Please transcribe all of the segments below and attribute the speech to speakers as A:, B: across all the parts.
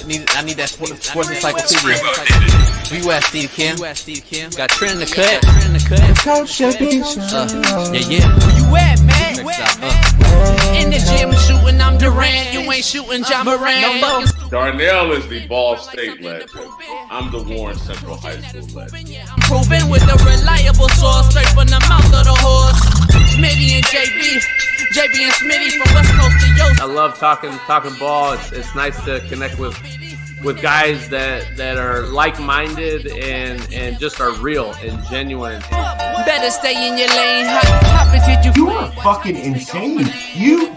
A: I need that sports encyclopedia. Where you at, Steve Kim? Got Trent in the cut.
B: Coach JB.
A: Yeah. Where you at, man?
C: In the gym shooting, I'm Durant. You ain't shooting John Moran.
D: Darnell is the Ball State legend. I'm the Warren Central High School legend.
C: I'm proving with a reliable source, straight from the mouth of the horse. Smitty and JB and Smitty from West Coast to Yost.
E: I love talking ball. It's nice to connect with guys that are like-minded and just are real and genuine.
C: Better stay in your lane. Hop into
B: You are fucking insane.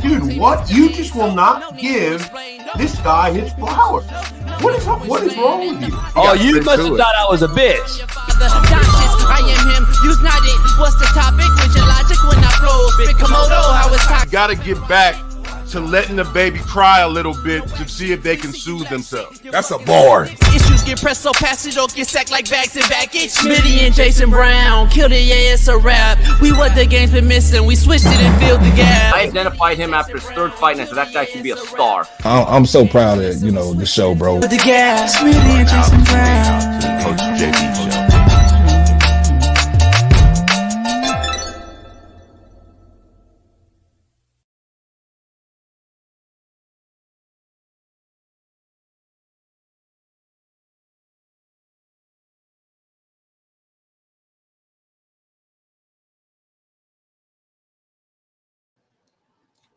B: Dude, what? You just will not give this guy his flowers. What is wrong with you?
F: Oh, you must have thought I was a bitch.
C: I am him. Use not it. What's the topic? With your logic when I flow. Big Komodo, how it's talking.
G: You gotta get back to letting the baby cry a little bit to see if they can soothe themselves.
H: That's a bar.
C: Issues get pressed so past it, don't get sacked like bags and baggage. Smitty and Jason Brown killed it, yeah, it's a rap. We what the game's been missing, we switched it and filled the gap.
E: I identified him after his third fight, and I said that guy can be a star.
H: I'm so proud of the show, bro.
C: With the gas, Smitty and Jason Brown.
G: Coach JB show.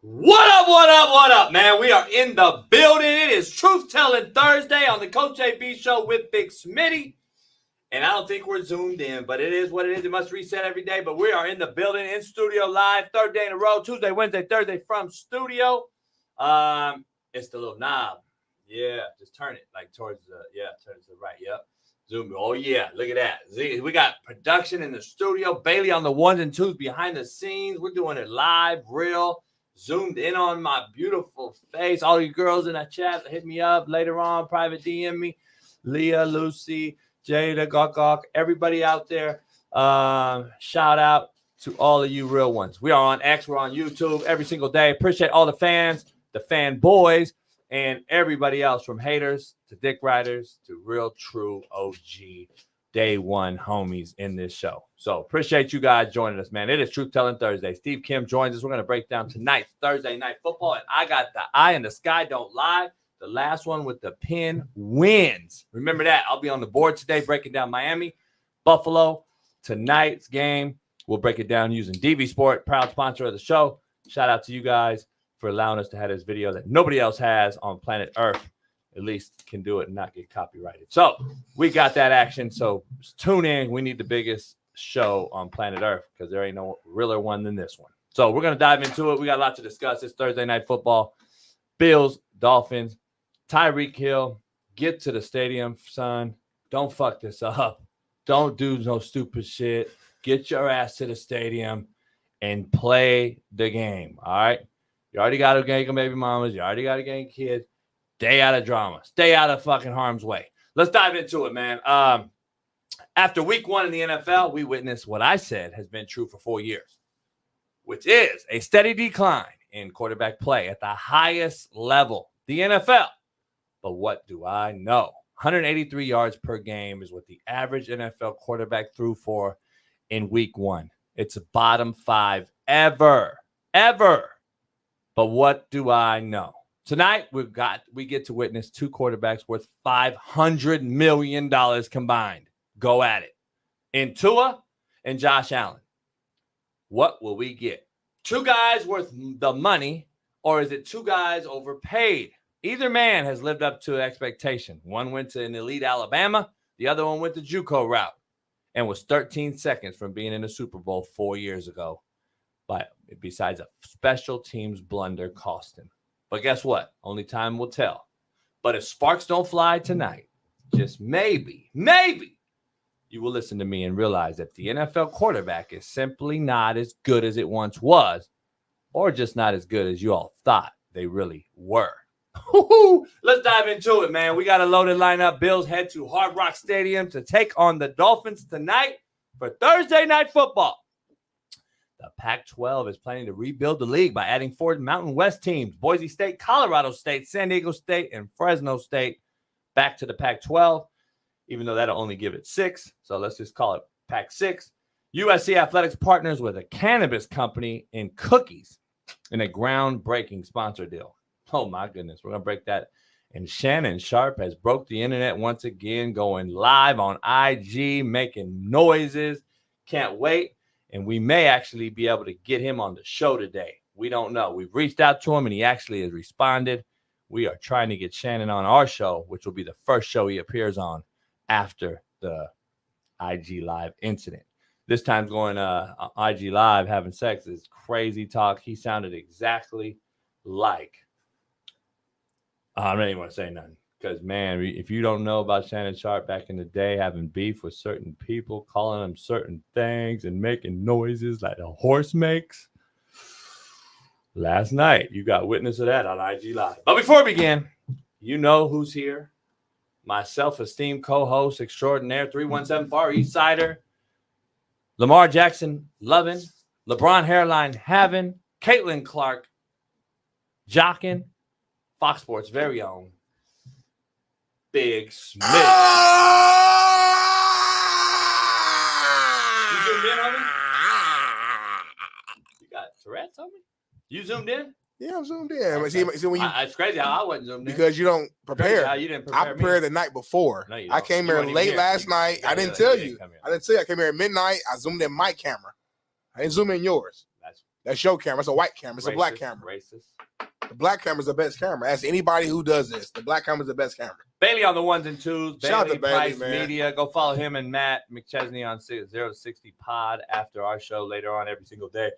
E: What up, man? We are in the building. It is Truth Telling Thursday on the Coach AB Show with Big Smitty. And I don't think we're zoomed in, but it is what it is. It must reset every day. But we are in the building, in studio live, third day in a row, Tuesday, Wednesday, Thursday from studio. It's the little knob. Yeah, just turn it like towards the, turn it to the right. Yep. Zoom. Oh, yeah. Look at that. We got production in the studio. Bailey on the ones and twos behind the scenes. We're doing it live, real. Zoomed in on my beautiful face. All you girls in that chat, hit me up later on. Private DM me. Leah, Lucy, Jada, Gawk, everybody out there. Shout out to all of you real ones. We are on X. We're on YouTube every single day. Appreciate all the fans, the fanboys, and everybody else from haters to dick riders to real true OG day one homies in this show. So appreciate you guys joining us, man. It is Truth Telling Thursday. Steve Kim joins us. We're going to break down tonight's Thursday night football. And I got the eye in the sky. Don't lie. The last one with the pin wins. Remember that. I'll be on the board today breaking down Miami, Buffalo. Tonight's game, we'll break it down using DV Sport, proud sponsor of the show. Shout out to you guys for allowing us to have this video that nobody else has on Planet ERF. At least can do it and not get copyrighted. So we got that action. So tune in. We need the biggest show on Planet ERF because there ain't no realer one than this one. So we're going to dive into it. We got a lot to discuss. It's Thursday night football. Bills, Dolphins, Tyreek Hill. Get to the stadium, son. Don't fuck this up. Don't do no stupid shit. Get your ass to the stadium and play the game. All right. You already got to gang baby mamas. You already got to gang kids. Stay out of drama. Stay out of fucking harm's way. Let's dive into it, man. After week one in the NFL, we witnessed what I said has been true for 4 years, which is a steady decline in quarterback play at the highest level, the NFL. But what do I know? 183 yards per game is what the average NFL quarterback threw for in week one. It's a bottom five ever. But what do I know? Tonight, we get to witness two quarterbacks worth $500 million combined. Go at it. In Tua and Josh Allen. What will we get? Two guys worth the money, or is it two guys overpaid? Either man has lived up to expectation. One went to an elite Alabama. The other one went the JUCO route and was 13 seconds from being in the Super Bowl 4 years ago. But besides a special teams blunder cost him. But guess what? Only time will tell. But if sparks don't fly tonight, just maybe, you will listen to me and realize that the NFL quarterback is simply not as good as it once was, or just not as good as you all thought they really were. Let's dive into it, man. We got a loaded lineup. Bills head to Hard Rock Stadium to take on the Dolphins tonight for Thursday night football. The Pac-12 is planning to rebuild the league by adding 4 Mountain West teams, Boise State, Colorado State, San Diego State, and Fresno State, back to the Pac-12, even though that'll only give it 6. So let's just call it Pac-6. USC Athletics partners with a cannabis company in cookies in a groundbreaking sponsor deal. Oh, my goodness. We're going to break that. And Shannon Sharp has broke the internet once again, going live on IG, making noises. Can't wait. And we may actually be able to get him on the show today. We don't know. We've reached out to him, and he actually has responded. We are trying to get Shannon on our show, which will be the first show he appears on after the IG Live incident. This time's going IG Live, having sex is crazy talk. He sounded exactly like I don't even want to say nothing because, man, if you don't know about Shannon Sharp back in the day, having beef with certain people, calling them certain things and making noises like a horse makes, last night you got witness of that on IG Live. But before we begin, you know who's here. My self-esteemed co-host extraordinaire, 317 Far East Sider, Lamar Jackson loving, LeBron hairline having, Caitlin Clark jocking, Fox Sports' very own Big Smitty. You zoomed in on me? You got Tourette's on me? You zoomed in?
I: Yeah, I'm zoomed in.
E: Okay.
I: See, when you,
E: it's crazy how I wasn't zoomed in.
I: Because you don't prepare.
E: How you didn't prepare
I: I prepared the night before.
E: No, you
I: I
E: don't.
I: came
E: You
I: here
E: weren't
I: late
E: even
I: last night. I didn't tell you. I didn't tell you. I came here at midnight. I zoomed in my camera. I didn't zoom in yours. That's your camera. It's a white camera. It's a black camera.
E: Racist.
I: The black camera is the best camera. Ask anybody who does this. The black camera is the best camera.
E: Bailey on the 1s and 2s.
I: Shout out
E: Bailey
I: to Bailey,
E: Price
I: man.
E: Media. Go follow him and Matt McChesney on 0 to 60 pod after our show later on every single day.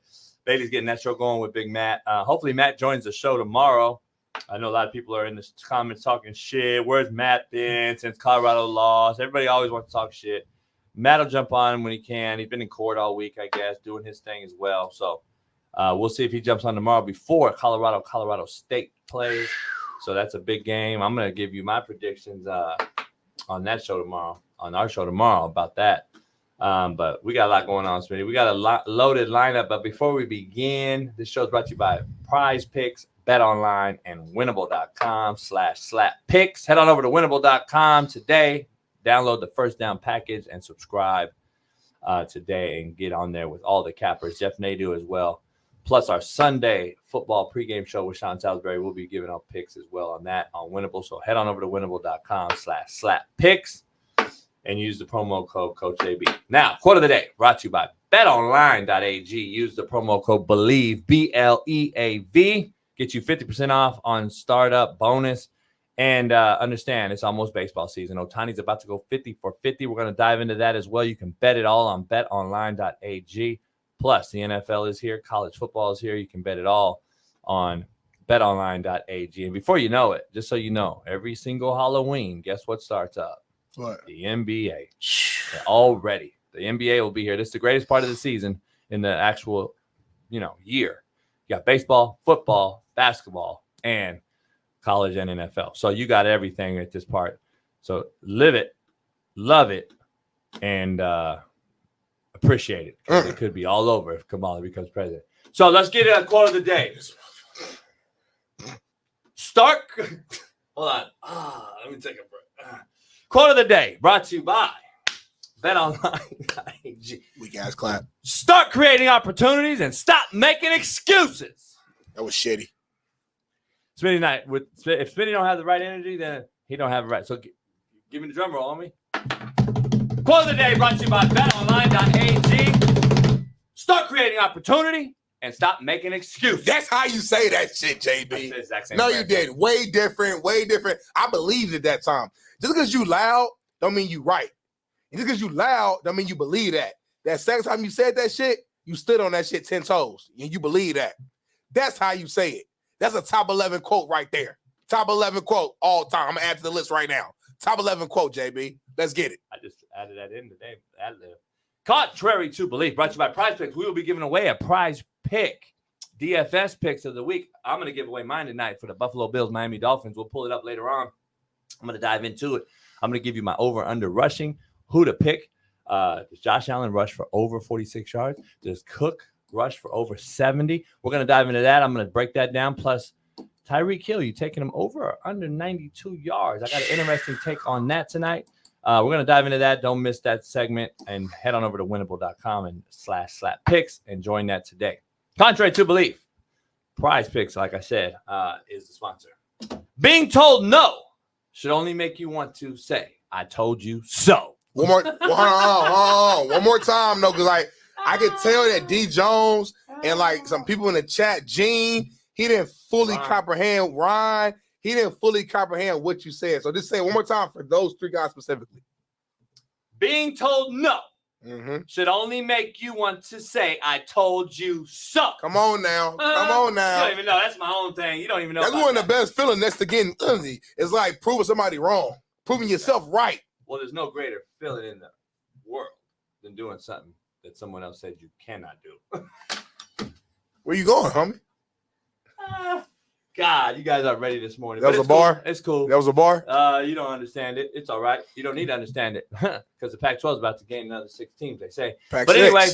E: Bailey's getting that show going with Big Matt. Hopefully Matt joins the show tomorrow. I know a lot of people are in the comments talking shit. Where's Matt been since Colorado lost? Everybody always wants to talk shit. Matt will jump on when he can. He's been in court all week, I guess, doing his thing as well. So we'll see if he jumps on tomorrow before Colorado State plays. So that's a big game. I'm going to give you my predictions on that show tomorrow, on our show tomorrow about that. But we got a lot going on, Smitty. We got a loaded lineup. But before we begin, this show is brought to you by Prize Picks, BetOnline, and Winnable.com/slap-picks. Head on over to Winnable.com today. Download the First Down package and subscribe today and get on there with all the cappers. Jeff Nadu as well. Plus our Sunday football pregame show with Shaun Salisbury. We'll be giving out picks as well on that on Winnable. So head on over to Winnable.com/slap-picks and use the promo code Coach AB. Now, quote of the day brought to you by BetOnline.ag. Use the promo code BELIEVE, BLEAV. Get you 50% off on startup bonus. And understand, it's almost baseball season. Ohtani's about to go 50 for 50. We're going to dive into that as well. You can bet it all on BetOnline.ag. Plus, the NFL is here. College football is here. You can bet it all on BetOnline.ag. And before you know it, just so you know, every single Halloween, guess what starts up?
I: What?
E: The NBA. Already. The NBA will be here. This is the greatest part of the season in the actual, year. You got baseball, football, basketball, and college and NFL. So you got everything at this part. So live it, love it, and appreciate it. It could be all over if Kamala becomes president. So let's get a quote of the day. Hold on. Let me take a break. Quote of the day brought to you by BetOnline.ag.
I: We guys clap.
E: Start creating opportunities and stop making excuses.
I: That was shitty.
E: Smitty night. If Smitty don't have the right energy, then he don't have it right. So give me the drum roll on me. Quote of the day brought to you by BetOnline.ag. Start creating opportunity and stop making excuses.
I: That's how you say that shit, JB. No, you didn't. Way different. I believed at that time. Just because you loud, don't mean you right. And just because you loud, don't mean you believe that. That second time you said that shit, you stood on that shit 10 toes. And you believe that. That's how you say it. That's a top 11 quote right there. Top 11 quote all time. I'm going to add to the list right now. Top 11 quote, JB. Let's get it.
E: I just added that in today. Contrary to belief, brought to you by Prize Picks. We will be giving away a prize pick. DFS picks of the week. I'm going to give away mine tonight for the Buffalo Bills, Miami Dolphins. We'll pull it up later on. I'm going to dive into it. I'm going to give you my over-under rushing, who to pick. Does Josh Allen rush for over 46 yards? Does Cook rush for over 70? We're going to dive into that. I'm going to break that down. Plus,
F: Tyreek Hill, you taking him over or under 92 yards? I got an interesting take on that tonight. We're going to dive into that. Don't miss that segment and head on over to winnable.com and /slap picks and join that today. Contrary to belief, Prize Picks, like I said, is the sponsor. Being told no should only make you want to say, I told you so.
I: One more time, though, because like I could tell that D Jones and like some people in the chat, Gene, he didn't fully comprehend Ryan. He didn't fully comprehend what you said. So just say it one more time for those three guys specifically.
E: Being told no should only make you want to say, I told you so.
I: Come on now.
E: You don't even know. That's my own thing. You don't even know.
I: That's one of the best feelings next to getting uneasy. It's like proving somebody wrong, proving yourself right.
E: Well, there's no greater feeling in the world than doing something that someone else said you cannot do.
I: Where you going, homie?
E: God, you guys aren't ready this morning.
I: That was a bar?
E: Cool. It's cool.
I: That was a bar?
E: You don't understand it. It's all right. You don't need to understand it because the Pac-12 is about to gain another 6 teams, they say. But anyway,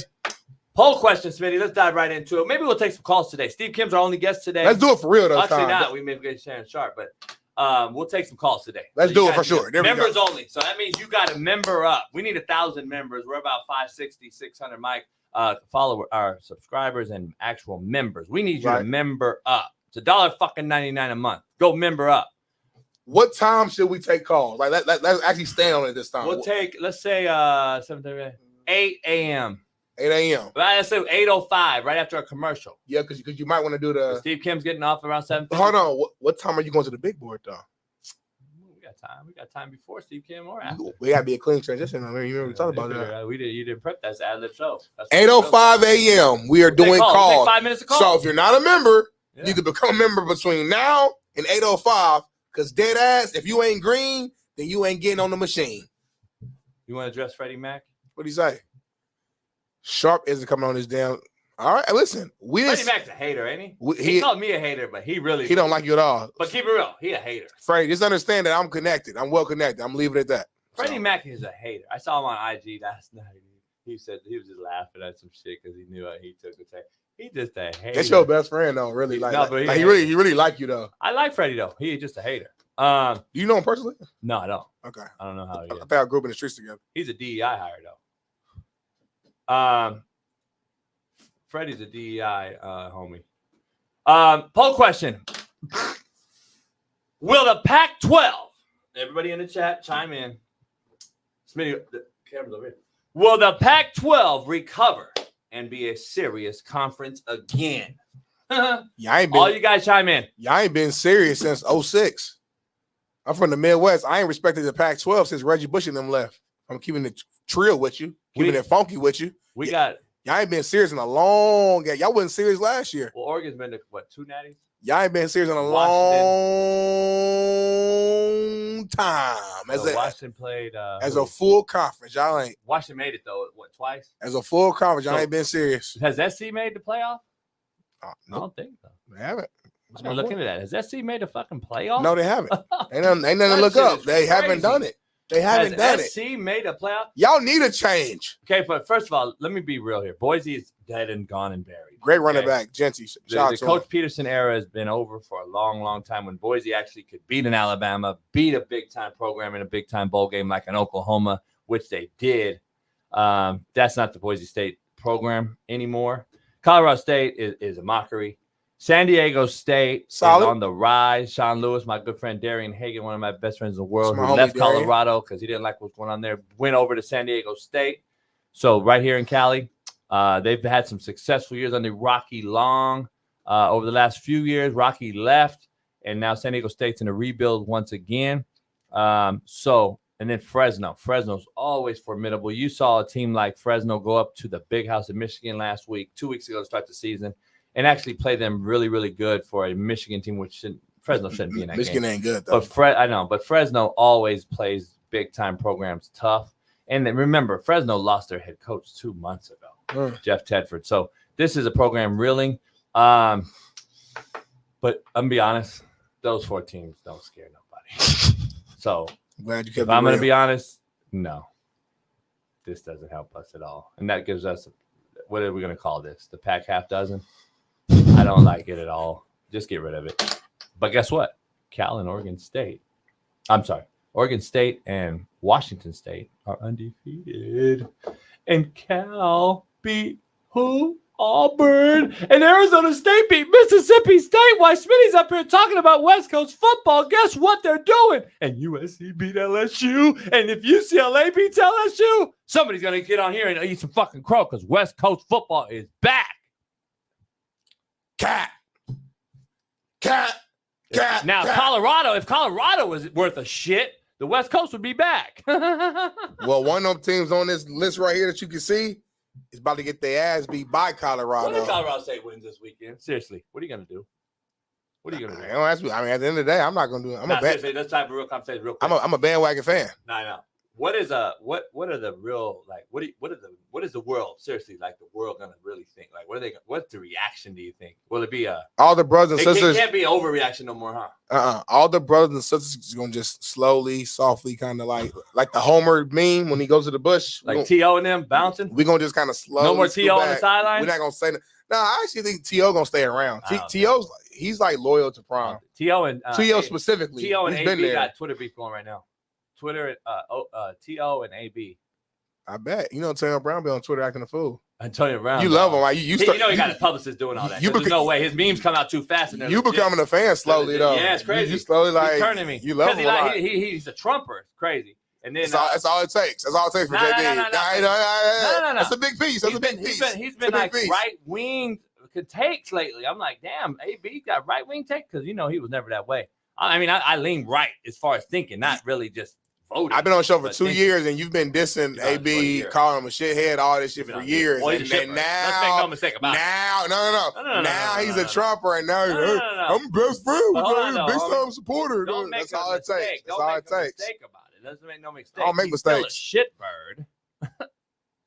E: poll question, Smitty. Let's dive right into it. Maybe we'll take some calls today. Steve Kim's our only guest today.
I: Let's do it for real, though.
E: Actually, not. We may get Shaun Sharp, but we'll take some calls today.
I: Let's do it for sure.
E: Members only. So that means you got to member up. We need 1,000 members. We're about 560, 600, Mike. Follow our subscribers and actual members. We need you to member up. It's $1.99 a month. Go member up.
I: What time should we take calls? Like let's actually stay on it this time.
E: We'll take, let's say 7:30, 8 a.m.
I: 8 a.m.
E: Let's say 8:05, right after a commercial.
I: Yeah, because you might want to do the
E: Steve Kim's getting off around 7:50.
I: Hold on. What time are you going to the big board though?
E: We got time. We got time before Steve Kim or after.
I: We gotta be a clean transition. I mean, you remember we talked about that.
E: You didn't prep that. That's ad lib show.
I: 8:05 a.m. We are doing calls.
E: We'll take 5 minutes of calls.
I: So if you're not a member, you can become a member between now and 8:05. Because dead ass, if you ain't green, then you ain't getting on the machine.
E: You want to address Freddie Mac?
I: What'd he say? Sharp isn't coming on this damn. All right, listen.
E: Freddie Mac's a hater, ain't he? He called me a hater, but he don't
I: like you at all.
E: But keep it real, he a hater.
I: Freddie, just understand that I'm connected. I'm well connected. I'm leaving it at that.
E: Freddie Mac is a hater. I saw him on IG last night. He said he was just laughing at some shit because he knew how he took the take. He just a hater.
I: That's your best friend, though. Really, he really like you, though.
E: I like Freddie, though. He just a hater.
I: Do you know him personally?
E: No, I don't.
I: Okay.
E: I don't know how he is.
I: I think I grew up in the streets together.
E: He's a DEI hire, though. Freddie's a DEI homie. Poll question. Will the Pac-12, everybody in the chat, chime in. Smitty, the camera's over here. Will the Pac-12 recover and be a serious conference again? All you guys chime in.
I: Y'all ain't been serious since 06. I'm from the Midwest. I ain't respected the Pac-12 since Reggie Bush and them left. I'm keeping it trill with you, keeping it funky with you.
E: Y'all
I: ain't been serious in a long game. Y'all wasn't serious last year.
E: Well, Oregon's been to, 2 natties?
I: Y'all ain't been serious in a long time.
E: Washington played
I: as a full conference. Y'all ain't.
E: Washington made it, though, twice?
I: As a full conference, y'all ain't been serious.
E: Has SC made the playoff?
I: No.
E: I don't think so.
I: They haven't.
E: I'm looking at that. Has SC made a fucking playoff?
I: No, they haven't. Ain't nothing to look up. They haven't done it. They haven't done it.
E: SC made a playoff?
I: Y'all need a change.
E: Okay, but first of all, let me be real here. Boise is dead and gone and buried.
I: Great running back, Genty.
E: The Coach Peterson era has been over for a long, long time when Boise actually could beat an Alabama, beat a big-time program in a big-time bowl game like an Oklahoma, which they did. That's not the Boise State program anymore. Colorado State is a mockery. San Diego State is on the rise. Sean Lewis, my good friend Darian Hagan, one of my best friends in the world, who left Colorado because he didn't like what was going on there, went over to San Diego State. So right here in Cali, they've had some successful years under Rocky Long. Over the last few years, Rocky left, and now San Diego State's in a rebuild once again. And then Fresno. Fresno's always formidable. You saw a team like Fresno go up to the Big House in Michigan last week, 2 weeks ago to start the season, and actually play them really, really good for a Michigan team, which Fresno shouldn't be in that
I: Michigan
E: game.
I: Ain't good, though.
E: But Fresno always plays big-time programs tough. And then remember, Fresno lost their head coach 2 months ago, Jeff Tedford. So this is a program reeling. But I'm going to be honest, those 4 teams don't scare nobody. So if I'm going to be honest, no. This doesn't help us at all. And that gives us, what are we going to call this? The Pac half dozen? I don't like it at all. Just get rid of it.
F: But guess what? Cal and Oregon State and Washington State are undefeated. And Cal beat who? Auburn. And Arizona State beat Mississippi State. While Smitty's up here talking about West Coast football, guess what they're doing? And USC beat LSU. And if UCLA beats LSU, somebody's going to get on here and eat some fucking crow because West Coast football is back.
I: Cat.
F: Now, if Colorado was worth a shit, the West Coast would be back.
I: Well, one of them teams on this list right here that you can see is about to get their ass beat by Colorado.
F: What if Colorado State wins this weekend? Seriously, what are you going to do? Don't
I: ask me. I mean, at the end of the day, I'm not going to do it.
F: Seriously, let's type a real conversation real quick.
I: I'm a bandwagon fan.
F: No. What is what are the real like what is the world seriously like the world gonna really think like what's the reaction do you think will it be
I: all the brothers and sisters
F: it can't be overreaction no more
I: all the brothers and sisters is gonna just slowly softly kind of like the Homer meme when he goes to the bush
F: like T.O. and them bouncing
I: we're gonna just kind of slowly
F: no more T.O. on the sideline.
I: We're not gonna say no. I actually think T.O. gonna stay around. T.O.'s he's like loyal to Prime.
F: T.O. and
I: T.O. specifically
F: T.O. and
I: he's
F: AB got Twitter beef going right now. Twitter, T.O. and AB.
I: I bet. You know Antonio Brown be on Twitter acting a fool.
F: Antonio Brown.
I: You love him. Like, you know
F: he got a publicist doing all that. There's no way. His memes come out too fast. And
I: you becoming a fan slowly, though.
F: Yeah, it's crazy.
I: You slowly, like,
F: he's turning me.
I: You love him a lot.
F: He's a Trumper. It's crazy. And then
I: that's all it takes. That's all it takes for JB. No. That's a big piece. That's a big piece.
F: He's been like right-wing takes lately. I'm like, damn, AB got right-wing takes? Because, he was never that way. I mean, I lean right as far as thinking, not really just voting.
I: I've been on the show for 2 years, and you've been dissing AB, calling him a shithead, all this shit for years. And now,
F: let's make no mistake about it.
I: Now he's a Trumper, and now I'm best friend with big time supporter. That's all it takes. That's all it takes.
F: Let's make no mistake.
I: I'll make mistakes.
F: Still a shitbird.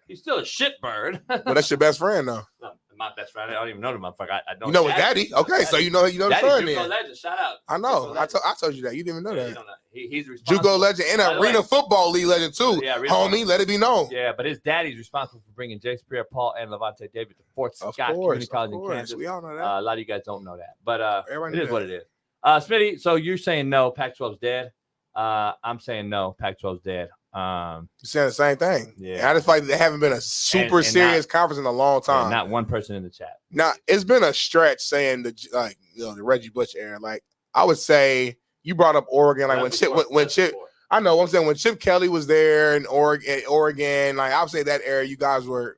F: He's still a shitbird.
I: But that's your best friend, though.
F: No, my best friend. I don't even know the motherfucker. I don't.
I: You know his daddy? Okay, so you know the son then.
F: Legend. Shout out.
I: I know. I told you that. You didn't even know that.
F: He's responsible.
I: JUCO legend and Arena Football League legend too. Yeah, homie, let it be known.
F: Yeah, but his daddy's responsible for bringing Jace Pierre-Paul and Levante David to Fort Scott Community College in Kansas.
I: We all know that.
F: A lot of you guys don't know that, but it is what it is. Smitty, so you're saying no, Pac-12's dead. I'm saying no, Pac-12's dead.
I: You're saying the same thing.
F: Yeah,
I: I just like there haven't been a super serious conference in a long time.
F: Not one person in the chat.
I: Now it's been a stretch saying the Reggie Bush era. Like I would say, you brought up Oregon. Like when Chip. I know. I'm saying when Chip Kelly was there in Oregon. Like I would say that era, you guys were.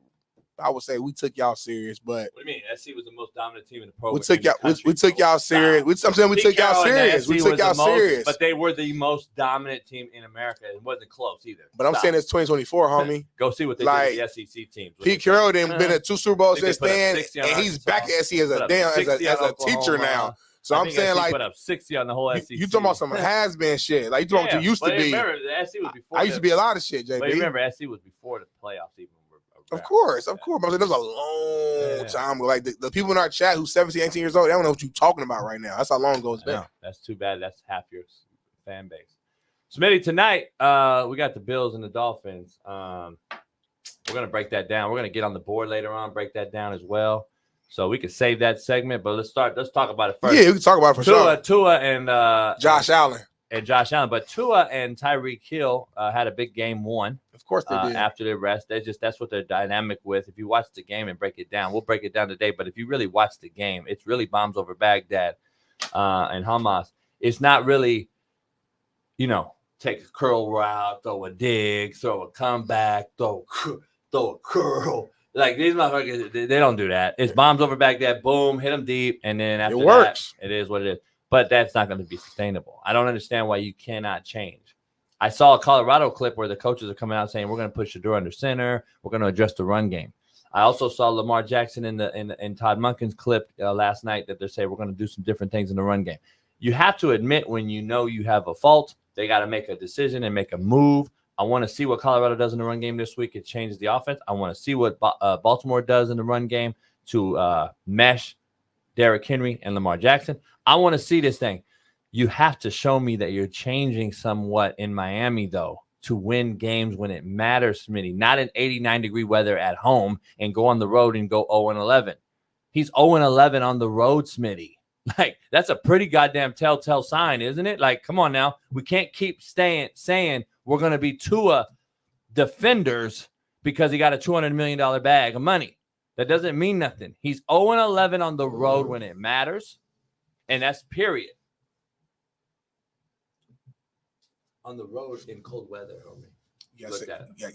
I: I would say we took y'all serious, but
F: what do you mean? SC was the most dominant team in the program.
I: We took y'all serious. I'm saying we took y'all serious. We took y'all serious.
F: But they were the most dominant team in America. It wasn't close either.
I: But I'm saying it's 2024, homie.
F: Go see what they did with the SEC teams.
I: Pete Carroll been at 2 Super Bowls since then, and he's back at SC as a teacher now. So I'm saying like
F: put up 60 on the whole SEC.
I: You talking about some has been shit? Like you talking about what you used to be?
F: Remember, the SC was before.
I: I used to be a lot of shit, JB.
F: But remember, SC was before the playoffs even.
I: Of course. But there was a long time. Like the people in our chat who's 17, 18 years old, they don't know what you're talking about right now. That's how long ago it's been.
F: That's too bad. That's half your fan base. Smitty, tonight we got the Bills and the Dolphins. We're gonna break that down. We're gonna get on the board later on, break that down as well. So we can save that segment, but let's talk about it first.
I: Yeah, we can talk about it for sure.
F: Tua and
I: Josh Allen.
F: But Tua and Tyreek Hill had a big game one.
I: Of course they did.
F: After the rest, that's what they're dynamic with. If you watch the game and break it down, we'll break it down today. But if you really watch the game, it's really bombs over Baghdad and Hamas. It's not really, take a curl route, throw a dig, throw a comeback, throw a curl. Like these motherfuckers, they don't do that. It's bombs over Baghdad, boom, hit them deep, and then after that, it is what it is. But that's not going to be sustainable. I don't understand why you cannot change. I saw a Colorado clip where the coaches are coming out saying we're going to push Shador under center. We're going to address the run game. I also saw Lamar Jackson in Todd Monken's clip last night that they're saying we're going to do some different things in the run game. You have to admit when you know you have a fault, they got to make a decision and make a move. I want to see what Colorado does in the run game this week. It changes the offense. I want to see what Baltimore does in the run game to mesh Derrick Henry and Lamar Jackson. I want to see this thing. You have to show me that you're changing somewhat in Miami, though, to win games when it matters, Smitty. Not in 89-degree weather at home and go on the road and go 0-11. He's 0-11 on the road, Smitty. Like, that's a pretty goddamn telltale sign, isn't it? Like, come on now. We can't keep saying we're going to be Tua defenders because he got a $200 million bag of money. That doesn't mean nothing. He's 0-11 on the road when it matters, and that's period. On the road in cold weather, homie.
I: You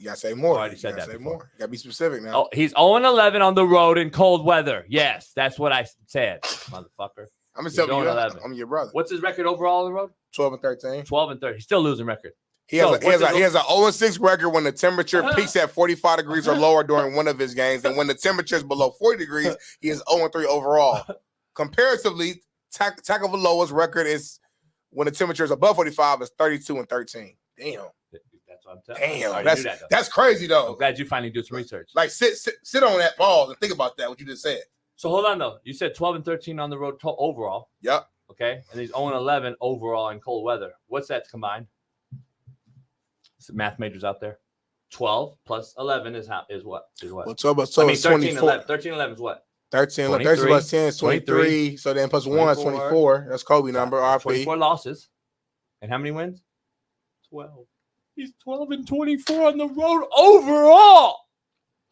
I: gotta say more.
F: I already said that.
I: Say more. You gotta be specific now.
F: Oh, he's 0-11 on the road in cold weather. Yes, that's what I said, motherfucker.
I: I'm gonna tell you, I'm your brother.
F: What's his record overall on the road?
I: 12-13.
F: 12-13. He's still losing record.
I: He has an 0-6 record when the temperature peaks at 45 degrees or lower during one of his games, and when the temperature is below 40 degrees, he is 0-3 overall. Comparatively, Tagovailoa's record is when the temperature is above 45 is 32-13. Damn.
F: That's what I'm telling you.
I: Damn, that's crazy though.
F: I'm glad you finally do some research.
I: Like sit on that pause and think about that. What you just said.
F: So hold on though. You said 12-13 on the road overall.
I: Yep.
F: Okay, and he's 0-11 overall in cold weather. What's that combined? Some math majors out there. 12 plus 11 is what?
I: Well, 12 plus
F: 12 is 24. 13-11 is what?
I: 13 plus 10 is 23. So then plus 1 is 24. That's Kobe number. RP.
F: 24 losses. And how many wins? 12. He's 12-24 on the road overall.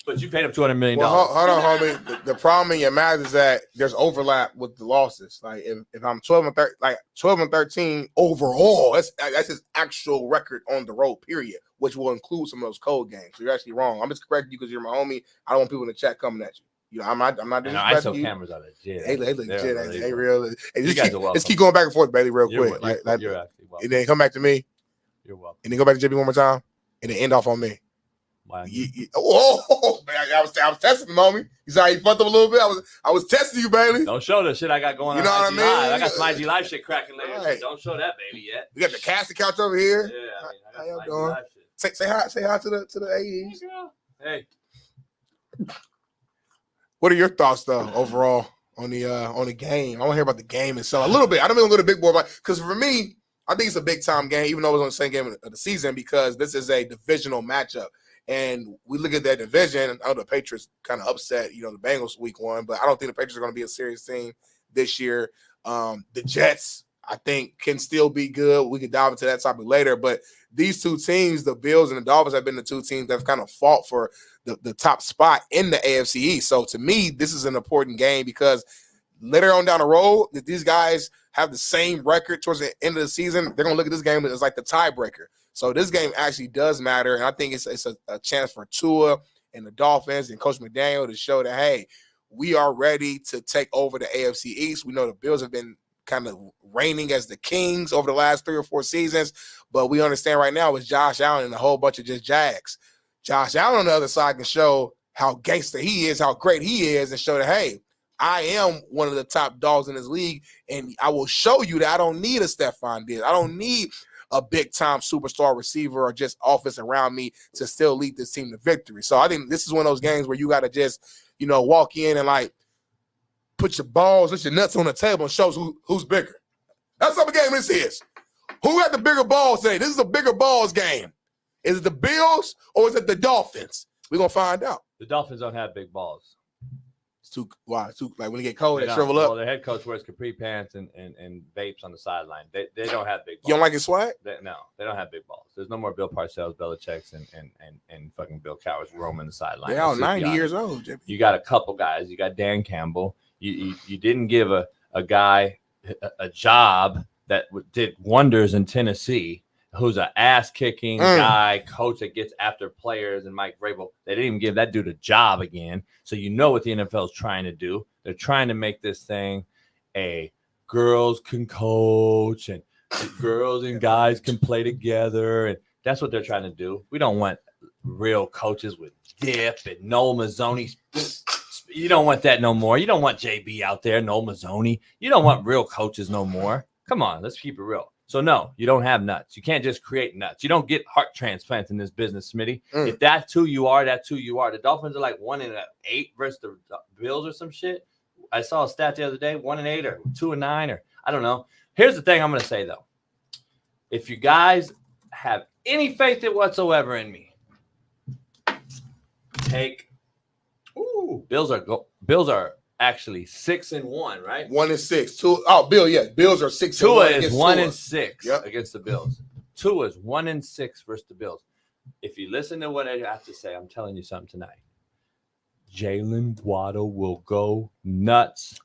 F: But you paid him $200 million.
I: Well, hold on, homie. The problem in your math is that there's overlap with the losses. Like if I'm 12-13 overall, that's his actual record on the road, period, which will include some of those cold games. So you're actually wrong. I'm just correcting you because you're my homie. I don't want people in the chat coming at you. You know, I'm not disrespecting you.
F: Cameras are legit.
I: They legit. They real. Hey,
F: you guys are welcome.
I: Let's keep going back and forth, Bailey, real quick.
F: You're actually welcome.
I: And then come back to me.
F: You're welcome.
I: And then go back to JB one more time. And then end off on me.
F: Man,
I: I was testing him, homie. You saw he fucked up a little bit. I was testing you, Bailey.
F: Don't show the shit I got going on.
I: You know what I mean?
F: Live. I got some IG Live shit cracking later.
I: Right.
F: So don't show that baby yet.
I: We got the casting couch over here.
F: Yeah, I mean,
I: how y'all doing? Say hi to the AEs.
F: Hey.
I: What are your thoughts though overall on the game? I want to hear about the game itself a little bit. I don't even go to big board because for me, I think it's a big time game, even though it's on the same game of the season, because this is a divisional matchup. And we look at that division, and I know the Patriots kind of upset, the Bengals week 1, but I don't think the Patriots are going to be a serious team this year. The Jets, I think, can still be good. We can dive into that topic later. But these two teams, the Bills and the Dolphins, have been the two teams that have kind of fought for the top spot in the AFC East. So to me, this is an important game because later on down the road, if these guys have the same record towards the end of the season, they're going to look at this game as like the tiebreaker. So this game actually does matter, and I think it's a chance for Tua and the Dolphins and Coach McDaniel to show that, hey, we are ready to take over the AFC East. We know the Bills have been kind of reigning as the kings over the last 3 or 4 seasons, but we understand right now with Josh Allen and a whole bunch of just Jags. Josh Allen on the other side can show how gangster he is, how great he is, and show that, hey, I am one of the top dogs in this league, and I will show you that I don't need a Stephon Diggs. I don't need a big-time superstar receiver or just offense around me to still lead this team to victory. So I think this is one of those games where you got to just, walk in and, like, put your nuts on the table and show who's bigger. That's what the game this is. Who got the bigger balls today? This is a bigger balls game. Is it the Bills or is it the Dolphins? We're going to find out.
F: The Dolphins don't have big balls.
I: Like when they get cold, they shrivel up.
F: Well, their head coach wears capri pants and vapes on the sideline. They don't have big balls.
I: You don't like his swag?
F: No, they don't have big balls. There's no more Bill Parcells, Belichick's, and fucking Bill Cowher's roaming the sideline.
I: They're all 90 years old. Jimmy.
F: You got a couple guys. You got Dan Campbell. You didn't give a guy a job that did wonders in Tennessee, who's an ass-kicking guy, coach that gets after players, and Mike Vrabel. They didn't even give that dude a job again. So you know what the NFL is trying to do. They're trying to make this thing a girls can coach and girls and guys can play together. And that's what they're trying to do. We don't want real coaches with dip and Noel Mazzoni. You don't want that no more. You don't want JB out there, Noel Mazzoni. You don't want real coaches no more. Come on, let's keep it real. So, no, you don't have nuts. You can't just create nuts. You don't get heart transplants in this business, Smitty. If that's who you are, that's who you are. The Dolphins are like 1-8 versus the Bills or some shit. I saw a stat the other day, 1-8 or 2-9 or I don't know. Here's the thing I'm going to say, though. If you guys have any faith whatsoever in me, Bills are actually 6-1, right?
I: 1-6. Bill, yeah. Bills are 6-1.
F: Tua is
I: against
F: 1-6 against the Bills. Tua is 1-6 versus the Bills. If you listen to what I have to say, I'm telling you something tonight. Jalen Waddle will go nuts,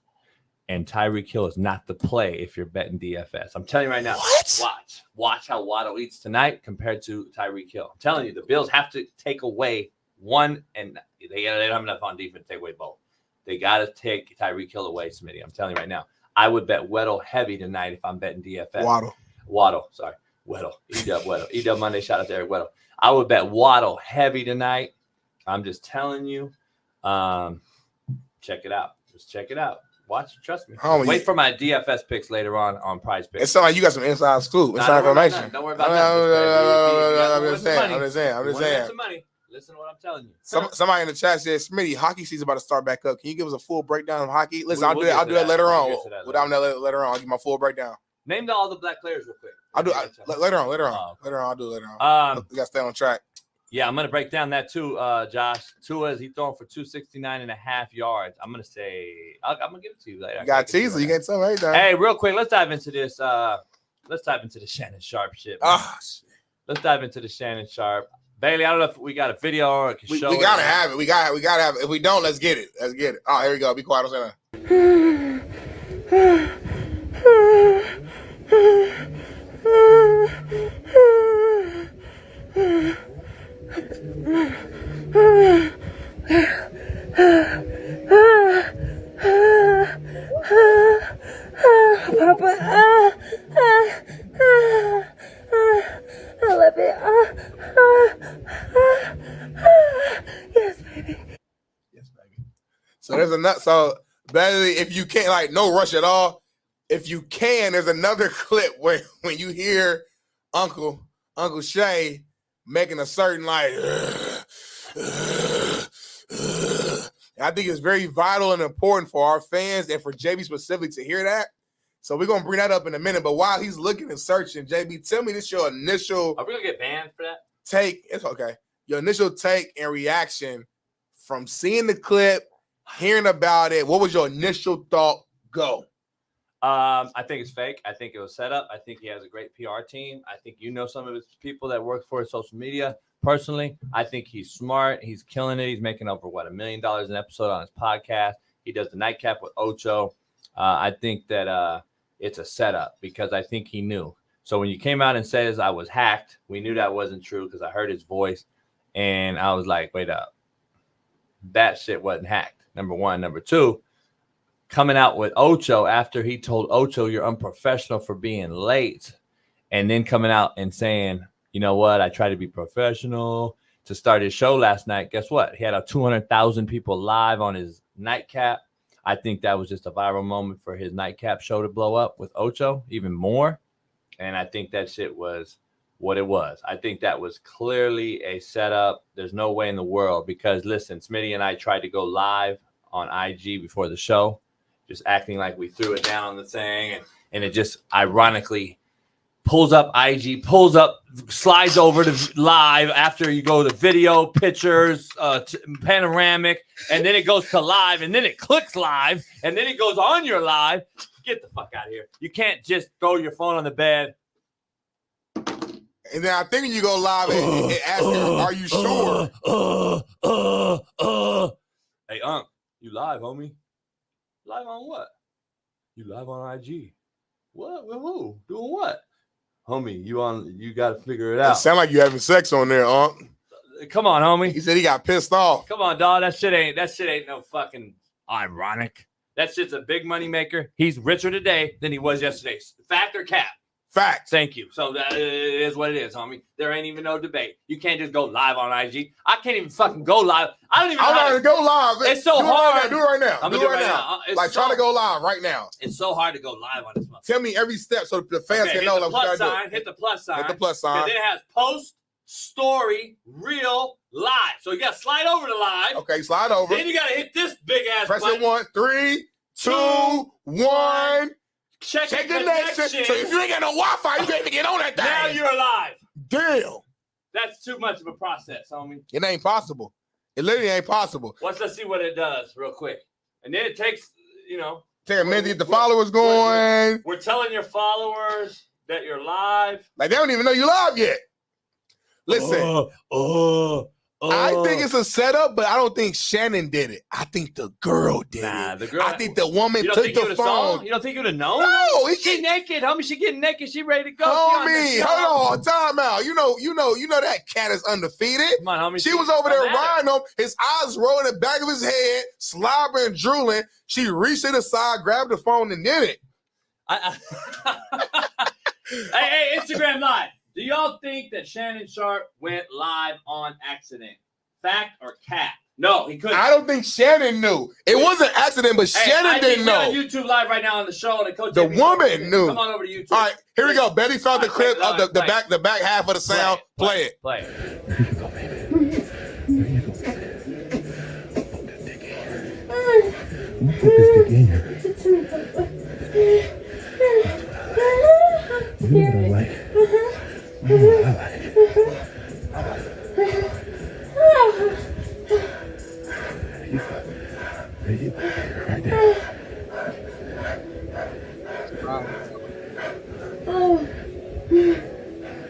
F: and Tyreek Hill is not the play if you're betting DFS. I'm telling you right now.
I: What?
F: Watch how Waddle eats tonight compared to Tyreek Hill. I'm telling you, the Bills have to take away one, and they don't have enough on defense to take away both. They got to take Tyreek Hill away, Smitty. I'm telling you right now. I would bet Weddle heavy tonight if I'm betting DFS. Waddle. Sorry. Weddle. E-Dub Weddle. E-Dub Monday. Shout out to Eric Weddle. I would bet Waddle heavy tonight. I'm just telling you. Check it out. Just check it out. Watch. Trust me. Wait for my DFS picks later on Prize Picks.
I: It sounds like you got some inside scoop, inside information.
F: Don't worry about that.
I: I'm just saying.
F: Some money. Listen to what I'm telling you.
I: Somebody in the chat says, Smitty, hockey season's about to start back up. Can you give us a full breakdown of hockey? Listen, I'll do that later on. Without that later on, I'll give my full breakdown.
F: Name all the black players real quick.
I: I'll do later on. Later on, I'll do it later on. We got to stay on track.
F: Yeah, I'm going to break down that too, Josh. Tua is throwing for 269.5 yards. I'm going to say, I'm going to give it to you later.
I: You got a teaser. You can't tell me anything.
F: Hey, real quick, let's dive into this. Let's dive into the Shannon Sharp shit. Let's dive into the Shannon Sharp. Bailey, I don't know if we got a video or can show it.
I: We got to have it. We got to have it. If we don't, let's get it. Oh, here we go. Be quiet. I'm saying So there's another. So basically, if you can't, like, no rush at all. If you can, there's another clip where when you hear Uncle Shay making a certain like. I think it's very vital and important for our fans and for JB specifically to hear that. So we're gonna bring that up in a minute. But while he's looking and searching, JB, tell me this your initial.
F: Are we gonna get banned for that?
I: Take. It's okay. Your initial take and reaction from seeing the clip. Hearing about it, what was your initial thought? Go.
F: I think it's fake. I think it was set up. I think he has a great PR team. I think you know some of his people that work for his social media. Personally, I think he's smart. He's killing it. He's making over $1 million an episode on his podcast. He does the nightcap with Ocho. I think that it's a setup because I think he knew. So when you came out and says I was hacked, we knew that wasn't true because I heard his voice, and I was like, wait up, that shit wasn't hacked. Number one. Number two, coming out with Ocho after he told Ocho you're unprofessional for being late, and then coming out and saying, you know what, I try to be professional to start his show last night. Guess what? He had 200,000 people live on his nightcap. I think that was just a viral moment for his nightcap show to blow up with Ocho even more. And I think that shit was what it was. I think that was clearly a setup. There's no way in the world because, listen, Smitty and I tried to go live on IG before the show, just acting like we threw it down on the thing, and it just ironically pulls up IG, slides over to live after you go to video, pictures, panoramic, and then it goes to live, and then it clicks live, and then it goes on your live. Get the fuck out of here. You can't just throw your phone on the bed.
I: And then I think when you go live, it asks you, are you sure?
F: Hey, you live, homie? Live on what? You live on IG. What? With who? Doing what? Homie, you got to figure it out.
I: It sound like you having sex on there,
F: Come on, homie.
I: He said he got pissed off.
F: Come on, dog. That shit ain't no fucking ironic. That shit's a big money maker. He's richer today than he was yesterday. Fact or cap?
I: Fact.
F: Thank you. So that is what it is, homie. There ain't even no debate. You can't just go live on IG. I can't even fucking go live. I don't even know how to
I: go live.
F: It's so hard.
I: Do it right now.
F: I'm gonna do it right now.
I: Like, try to go live right now.
F: It's so hard to go live on this motherfucker.
I: Tell me every step so the fans can know.
F: Hit the plus sign.
I: Hit the plus sign.
F: And then it has post, story, real, live. So you got to slide over to live.
I: Okay, slide over.
F: Then you got to hit this big ass
I: Press
F: button.
I: it 1, 3, 2, 1.
F: Check the
I: connection. So if you ain't got no Wi-Fi, you can't even get on that thing.
F: Now you're alive.
I: Damn.
F: That's too much of a process, homie.
I: It ain't possible. It literally ain't possible.
F: Let's see what it does real quick.
E: And then it takes,
I: take a minute to get the followers going.
E: We're telling your followers that you're live.
I: Like, they don't even know you live yet. Listen. I think it's a setup, but I don't think Shannon did it. I think the girl did it.
E: The girl.
I: I think the woman took the phone.
E: You don't think you would have known?
I: No,
E: she naked, homie. She getting naked. She ready to go.
I: Homie, hold on, time out. You know that cat is undefeated.
E: Come on, homie.
I: She was over there riding him. His eyes rolling in the back of his head, slobbering, drooling. She reached to the side, grabbed the phone, and did it.
E: Hey, Instagram Live. Do y'all think that Shannon Sharp went live on accident? Fact or cat? No, he couldn't.
I: I don't think Shannon knew. It was an accident, but Shannon didn't know.
E: We're on YouTube Live right now on the show.
I: The woman knew.
E: Come on over to YouTube.
I: All right, here we go. Betty found the clip of the back half of the sound. Play it.
E: Play it.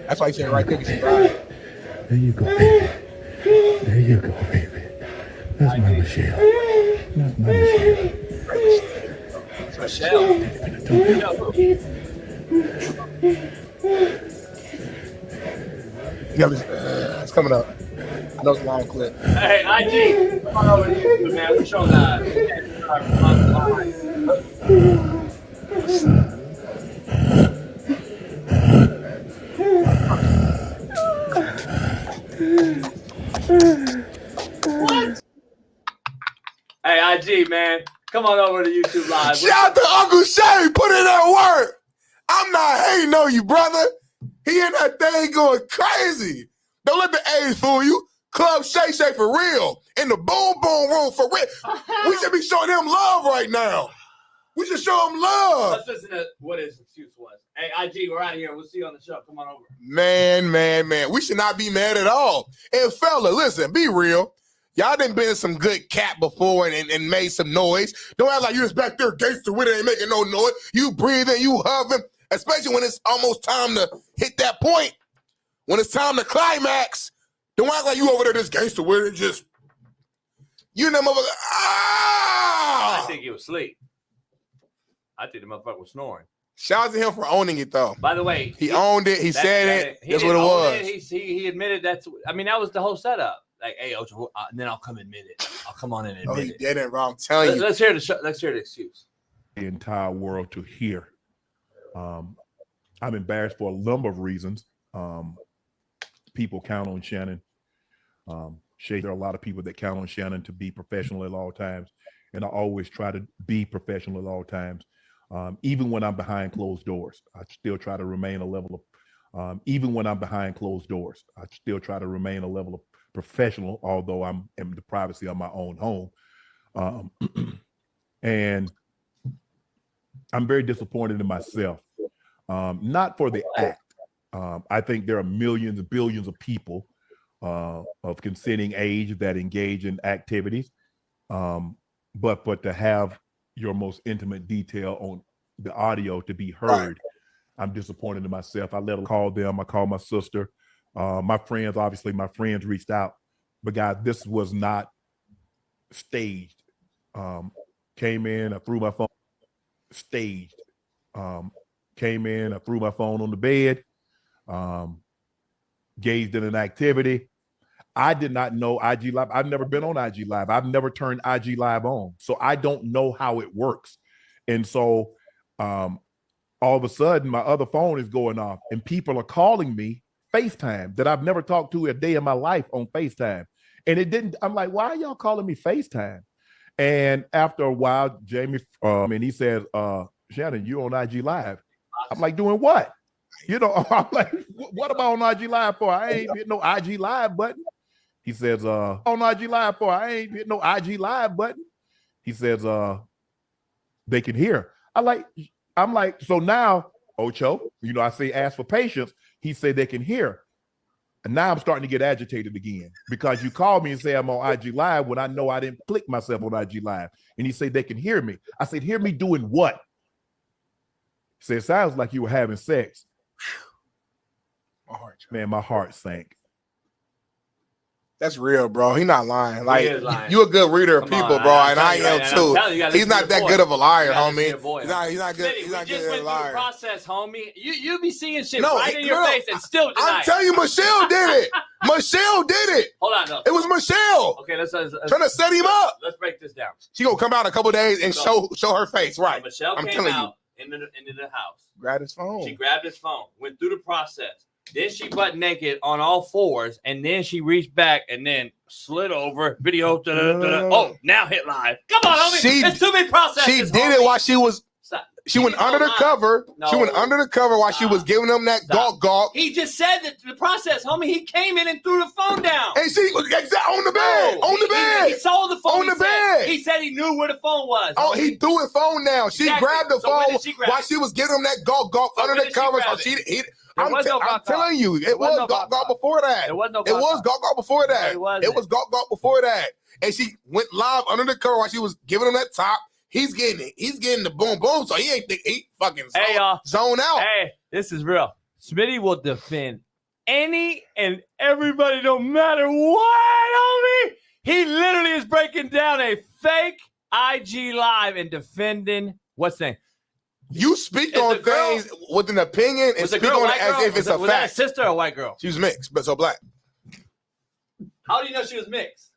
I: That's why you said right there.
H: There you go, baby. There you go, baby. That's my Michelle. That's my Michelle.
I: It's coming up. I know it's a long clip.
E: Hey, IG, come on over to YouTube, man. We're showing live. What? Hey, IG, man. Come on over to YouTube Live.
I: Shout out to Uncle Shay. Put in that work. I'm not hating on you, brother. He in that thing going crazy. Don't let the age fool you. Club Shay Shay for real. In the boom boom room for real. We should be showing him love right now. We should show him love.
E: Let's listen to what his excuse was. Hey, IG, we're out of here. We'll see you on the show. Come on over.
I: Man. We should not be mad at all. And fella, listen, be real. Y'all done been in some good cat before and made some noise. Don't act like you was back there gangster with it, ain't making no noise. You breathing, you hovering, especially when it's almost time to hit that point. When it's time to climax, don't act like you over there just gangster with it. Just, you know, motherfucker.
E: I think he was asleep. I think the motherfucker was snoring.
I: Shout out to him for owning it, though.
E: By the way,
I: he owned it. He said it. That's what it was.
E: He admitted that was the whole setup. Like, hey, Ocho, and then I'll come admit it. I'll come on and admit
I: he
E: it.
I: didn't, bro. I'm telling you.
E: Let's hear the show. Let's hear the excuse.
G: The entire world to hear. I'm embarrassed for a number of reasons. People count on Shannon. Shay, there are a lot of people that count on Shannon to be professional at all times, and I always try to be professional at all times. Even when I'm behind closed doors, I still try to remain a level of. Even when I'm behind closed doors, I still try to remain a level of professional, although I'm in the privacy of my own home. And I'm very disappointed in myself, not for the act. I think there are millions and billions of people of consenting age that engage in activities, but to have your most intimate detail on the audio to be heard, I'm disappointed in myself. I let them call them. I called my sister. My friends, obviously, my friends reached out, but guys, this was not staged. Came in, I threw my phone. Staged. Came in, I threw my phone on the bed. Engaged in an activity. I did not know IG Live. I've never been on IG Live. I've never turned IG Live on, so I don't know how it works. And so, all of a sudden, my other phone is going off, and people are calling me FaceTime that I've never talked to a day in my life on FaceTime. And it didn't, I'm like, why are y'all calling me FaceTime? And after a while, Jamie, and he says, Shannon, you on IG Live. I'm like, doing what? You know, I'm like, what am I on IG Live for? I ain't hitting no IG Live button. He says, on IG Live for? I ain't hitting no IG Live button. He says, they can hear. I'm like, so now, Ocho, you know, I say, ask for patience. He said they can hear. And now I'm starting to get agitated again because you called me and say I'm on IG Live when I know I didn't click myself on IG Live. And you say they can hear me. I said, hear me doing what? He said, it sounds like you were having sex. Man, my heart sank.
I: That's real, bro. He not lying. Like
E: is lying.
I: You a good reader of people, bro, and I am too. He's not that good of a liar, homie. He's not good. He's not good of a liar.
E: Process, homie. You be seeing shit right in your face and still deny.
I: I'm telling you, Michelle did it. Michelle did it.
E: Hold on, no.
I: It was Michelle.
E: Okay, let's
I: trying to set him up.
E: Let's break this down.
I: She gonna come out in a couple days and show her face, right?
E: Michelle came out into the house.
I: Grabbed his phone.
E: She grabbed his phone. Went through the process. Then she butt naked on all fours, and then she reached back and then slid over. Video. Oh, now hit live. Come on, homie. There's too many processes.
I: She did it while she was.
E: Stop.
I: She went under the cover. No. She went under the cover while she was giving them that gawk.
E: He just said that the process, homie. He came in and threw the phone down.
I: And she was on the bed. On the bed.
E: He saw the phone.
I: On the bed.
E: He said he knew where the phone was.
I: Oh, he threw his phone down. She grabbed the phone while she was giving him that gawk under the cover. I'm telling you, it was gawk before that. It was gawk before that. It was gawk before that. And she went live under the cover while she was giving him that top. He's getting it. He's getting the boom boom. So he fucking zone out.
F: Hey, this is real. Smitty will defend any and everybody, no matter what, homie. He literally is breaking down a fake IG Live and defending what's the name.
I: You speak on things with an opinion and speak on it as if it's a fact.
E: Was that a sister or a white girl?
I: She was mixed, but so black.
E: How do you know she was mixed?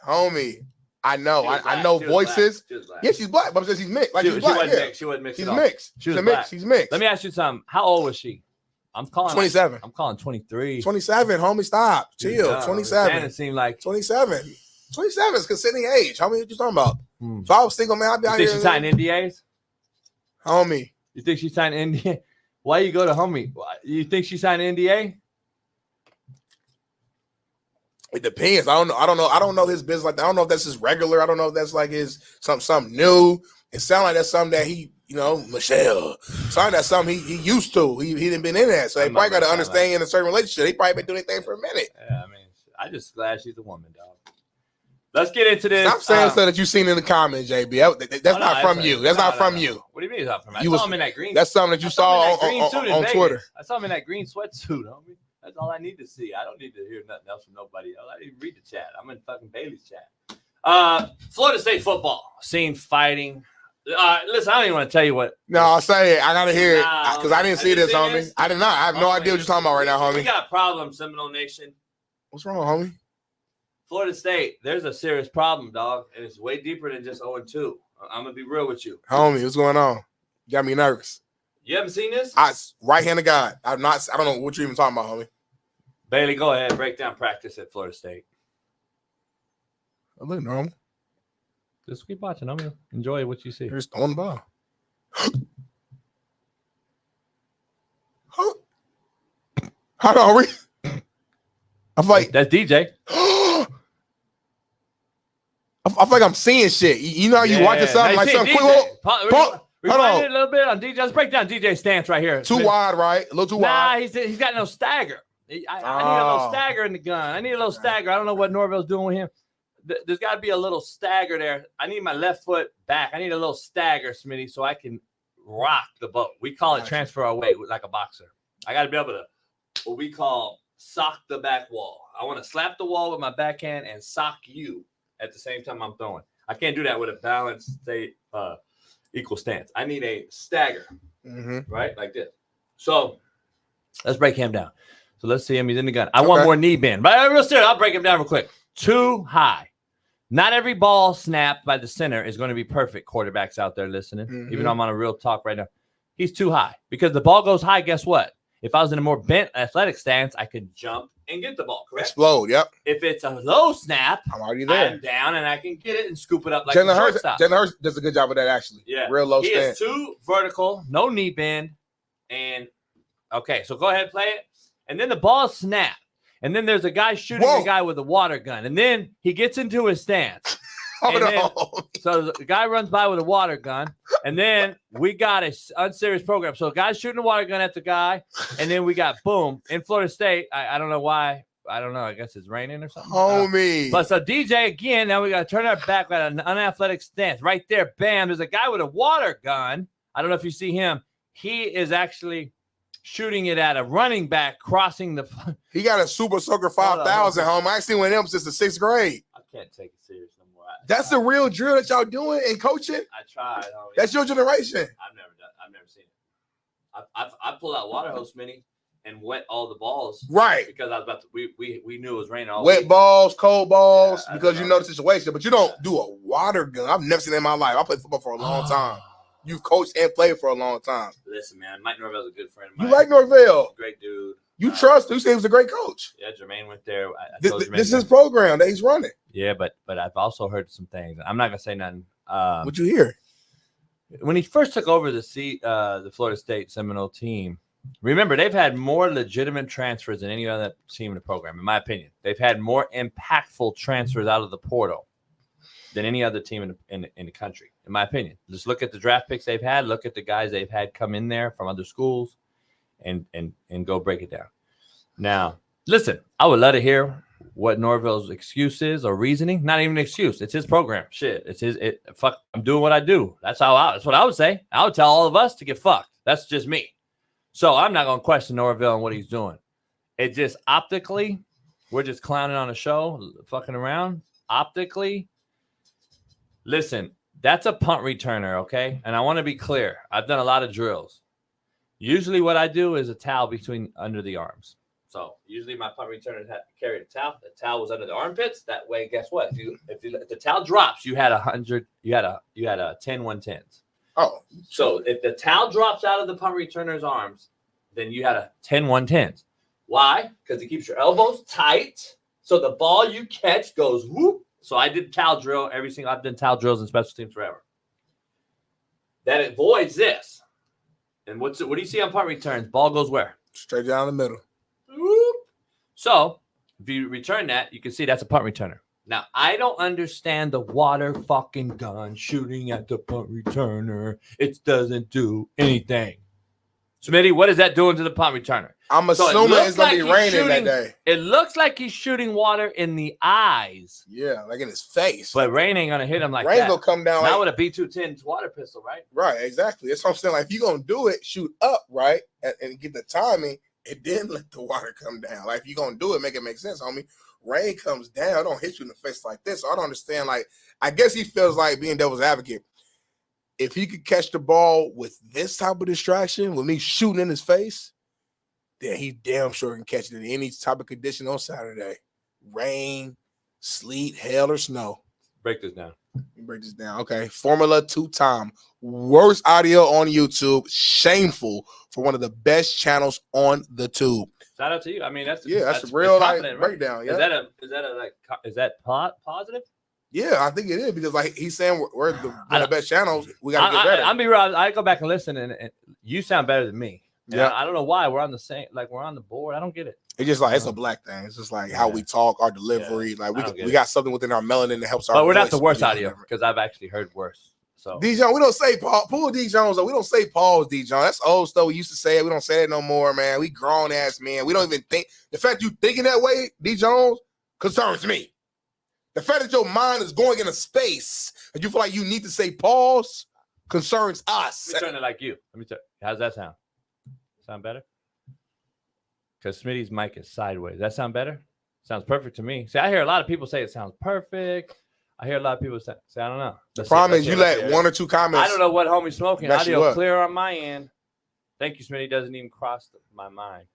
I: Homie, I know. I know voices. Yeah, she's black, but I'm saying she's mixed. Like she's black.
E: She wasn't mixed.
I: She's mixed. She's mixed. She's mixed.
F: Let me ask you something. How old was she? I'm calling
I: 27.
F: I'm calling 23.
I: 27, homie. Stop. Chill.
F: Yeah,
I: 27.
F: It seemed like
I: 27. 27 is consenting age. Homie, what you talking about? So I was single, man. I'd be out here.
F: You think she signed NDAs?
I: Homie.
F: You think she signed an NDA? Why you go to homie? You think she signed an NDA?
I: It depends. I don't know. I don't know his business like that. I don't know if that's his regular. I don't know if that's like his something new. It sounds like that's something that he, Michelle. Sounds like something he used to. He didn't been in that. So he probably got to understand in a certain relationship. He probably been doing anything for a minute.
F: Yeah, I mean, I just glad she's a woman, dog. Let's get into this.
I: Stop saying stuff that you've seen in the comments, JB. That's not from you. That's not from you.
F: What do you mean it's not from me? I saw him in that green.
I: That's something that you saw on Twitter.
F: I saw him in that green sweatsuit, homie. That's all I need to see. I don't need to hear nothing else from nobody else. I need to read the chat. I'm in fucking Bailey's chat. Florida State football scene fighting. Listen, I don't even want to tell you what.
I: No, I'll say it. I gotta hear it because I didn't see this, homie. I did not. I have no idea what you're talking about right now, homie.
E: We got problems, Seminole Nation.
I: What's wrong, homie?
E: Florida State, there's a serious problem, dog, and it's way deeper than just 0-2. I'm gonna be real with you,
I: homie. What's going on? You got me nervous.
E: You haven't seen this?
I: Right hand of God. I don't know what you're even talking about, homie.
E: Bailey, go ahead. Break down practice at Florida State.
I: I look normal.
F: Just keep watching. I'm gonna enjoy what you see.
I: You're just throwing the ball. Hold on, I'm like
F: that's DJ.
I: I feel like I'm seeing shit. You know how you watching something like something quick.
F: Rewind it a little bit on DJ. Let's break down DJ's stance right here.
I: Too wide, right? A little too wide.
F: He's got no stagger. I need a little stagger in the gun. I need a little stagger. I don't know what Norville's doing with him. There's got to be a little stagger there. I need my left foot back. I need a little stagger, Smitty, so I can rock the boat. We call it transfer our weight like a boxer. I got to be able to what we call sock the back wall. I want to slap the wall with my backhand and sock you at the same time I'm throwing. I can't do that with a balanced state equal stance. I need a stagger, right? Like this. So let's break him down. So let's see him. He's in the gun. I want more knee bend. But real serious, I'll break him down real quick. Too high. Not every ball snapped by the center is going to be perfect. Quarterbacks out there listening, even though I'm on a real talk right now. He's too high because the ball goes high. Guess what? If I was in a more bent athletic stance, I could jump and get the ball, correct?
I: Explode, yep.
E: If it's a low snap,
I: I'm already there.
E: I'm down and I can get it and scoop it up like
I: Jalen
E: a shortstop.
I: Jalen Hurts does a good job of that, actually.
E: Yeah.
I: Real low
E: he
I: stance.
E: He is too vertical, no knee bend. And, okay, so go ahead and play it. And then the ball snap. And then there's a guy shooting a guy with a water gun. And then he gets into his stance.
I: Hold
F: then,
I: on.
F: so the guy runs by with a water gun, and then we got a unserious program. So a guy's shooting a water gun at the guy, and then we got boom in Florida State. I don't know why. I don't know. I guess it's raining or something.
I: Homie.
F: But so DJ again. Now we got to turn our back at an unathletic stance. Right there, bam. There's a guy with a water gun. I don't know if you see him. He is actually shooting it at a running back crossing the.
I: He got a Super Soaker 5000 home. I ain't seen one of them since the 6th grade.
F: I can't take it serious no more.
I: That's the real drill that y'all doing in coaching.
F: I tried. Homie.
I: That's your generation.
F: I've never seen it. I pulled out water hose mini and wet all the balls.
I: Right.
F: Because I was about to. We knew it was raining all
I: wet
F: week.
I: balls, cold balls,
F: Yeah,
I: because you know the situation. But you don't do a water gun. I've never seen that in my life. I played football for a long time. You've coached and played for a long time.
F: Listen, man, Mike Norvell's a good friend of mine.
I: You like Norvell?
F: Great dude.
I: You trust him. You say he was a great coach.
F: Yeah, Jermaine went there.
I: This is his program that he's running.
F: Yeah, but I've also heard some things. I'm not gonna say nothing.
I: What'd you hear?
F: When he first took over the Florida State Seminole team, remember they've had more legitimate transfers than any other team in the program, in my opinion. They've had more impactful transfers out of the portal than any other team in the country, in my opinion. Just look at the draft picks they've had. Look at the guys they've had come in there from other schools, and go break it down. Now, listen, I would love to hear what Norvell's excuse is or reasoning. Not even an excuse. It's his program. Shit, it's his. Fuck, I'm doing what I do. That's what I would say. I would tell all of us to get fucked. That's just me. So I'm not gonna question Norvell and what he's doing. It just optically, we're just clowning on a show, fucking around. Optically, listen, that's a punt returner, okay? And I want to be clear. I've done a lot of drills. Usually what I do is a towel under the arms. So usually my punt returners carried a towel. The towel was under the armpits. That way, guess what? If the towel drops, you had 100. You had a 10 110s.
I: Oh,
F: so if the towel drops out of the punt returner's arms, then you had a 10 110s. Why? Because it keeps your elbows tight. So the ball you catch goes whoop. So I did towel drill I've done towel drills in special teams forever. That avoids this. And what do you see on punt returns? Ball goes where?
I: Straight down the middle.
F: Whoop. So if you return that, you can see that's a punt returner. Now, I don't understand the water fucking gun shooting at the punt returner. It doesn't do anything. Smitty, what is that doing to the punt returner?
I: I'm assuming it's going to be raining that day.
F: It looks like he's shooting water in the eyes.
I: Yeah, like in his face.
F: But rain ain't going to hit him like
I: rain
F: that.
I: Rain going to come down.
F: Not with a B210 water pistol, right?
I: Right, exactly. That's what I'm saying. Like, if you're going to do it, shoot up, right? And get the timing, and then let the water come down. Like, if you're going to do it, make it make sense, homie. Rain comes down, don't hit you in the face like this. So I don't understand. Like, I guess he feels like being devil's advocate. If he could catch the ball with this type of distraction, with me shooting in his face, then he damn sure can catch it in any type of condition on Saturday. Rain, sleet, hail, or snow.
F: Break this down.
I: Break this down. Okay. Formula 2-time. Worst audio on YouTube. Shameful for one of the best channels on the tube.
F: Shout out to you. I mean, that's
I: real life breakdown.
F: Yeah. Is that positive?
I: Yeah, I think it is because like he's saying we're the best channels. We gotta get better.
F: I'll be real. I go back and listen, and you sound better than me. Yeah, I don't know why we're on the same. Like we're on the board. I don't get it.
I: It's just like it's a black thing. It's just like how we talk, our delivery. Like we got something within our melanin that helps our.
F: But we're not the worst audio because I've actually heard worse. So
I: D Jones, we don't say Paul. Pull D Jones. We don't say Paul's D Jones. That's old stuff. We used to say it. We don't say it no more, man. We grown ass men. We don't even think. The fact you thinking that way, D Jones, concerns me. The fact that your mind is going in a space and you feel like you need to say pause concerns us.
F: Let me turn it like you. Let me tell you. How's that sound? Sound better? Because Smitty's mic is sideways. Does that sound better? Sounds perfect to me. See, I hear a lot of people say it sounds perfect. I hear a lot of people say I don't know.
I: The problem is you let one or two comments.
F: I don't know what homie's smoking. Audio clear on my end. Thank you, Smitty. Doesn't even cross my mind.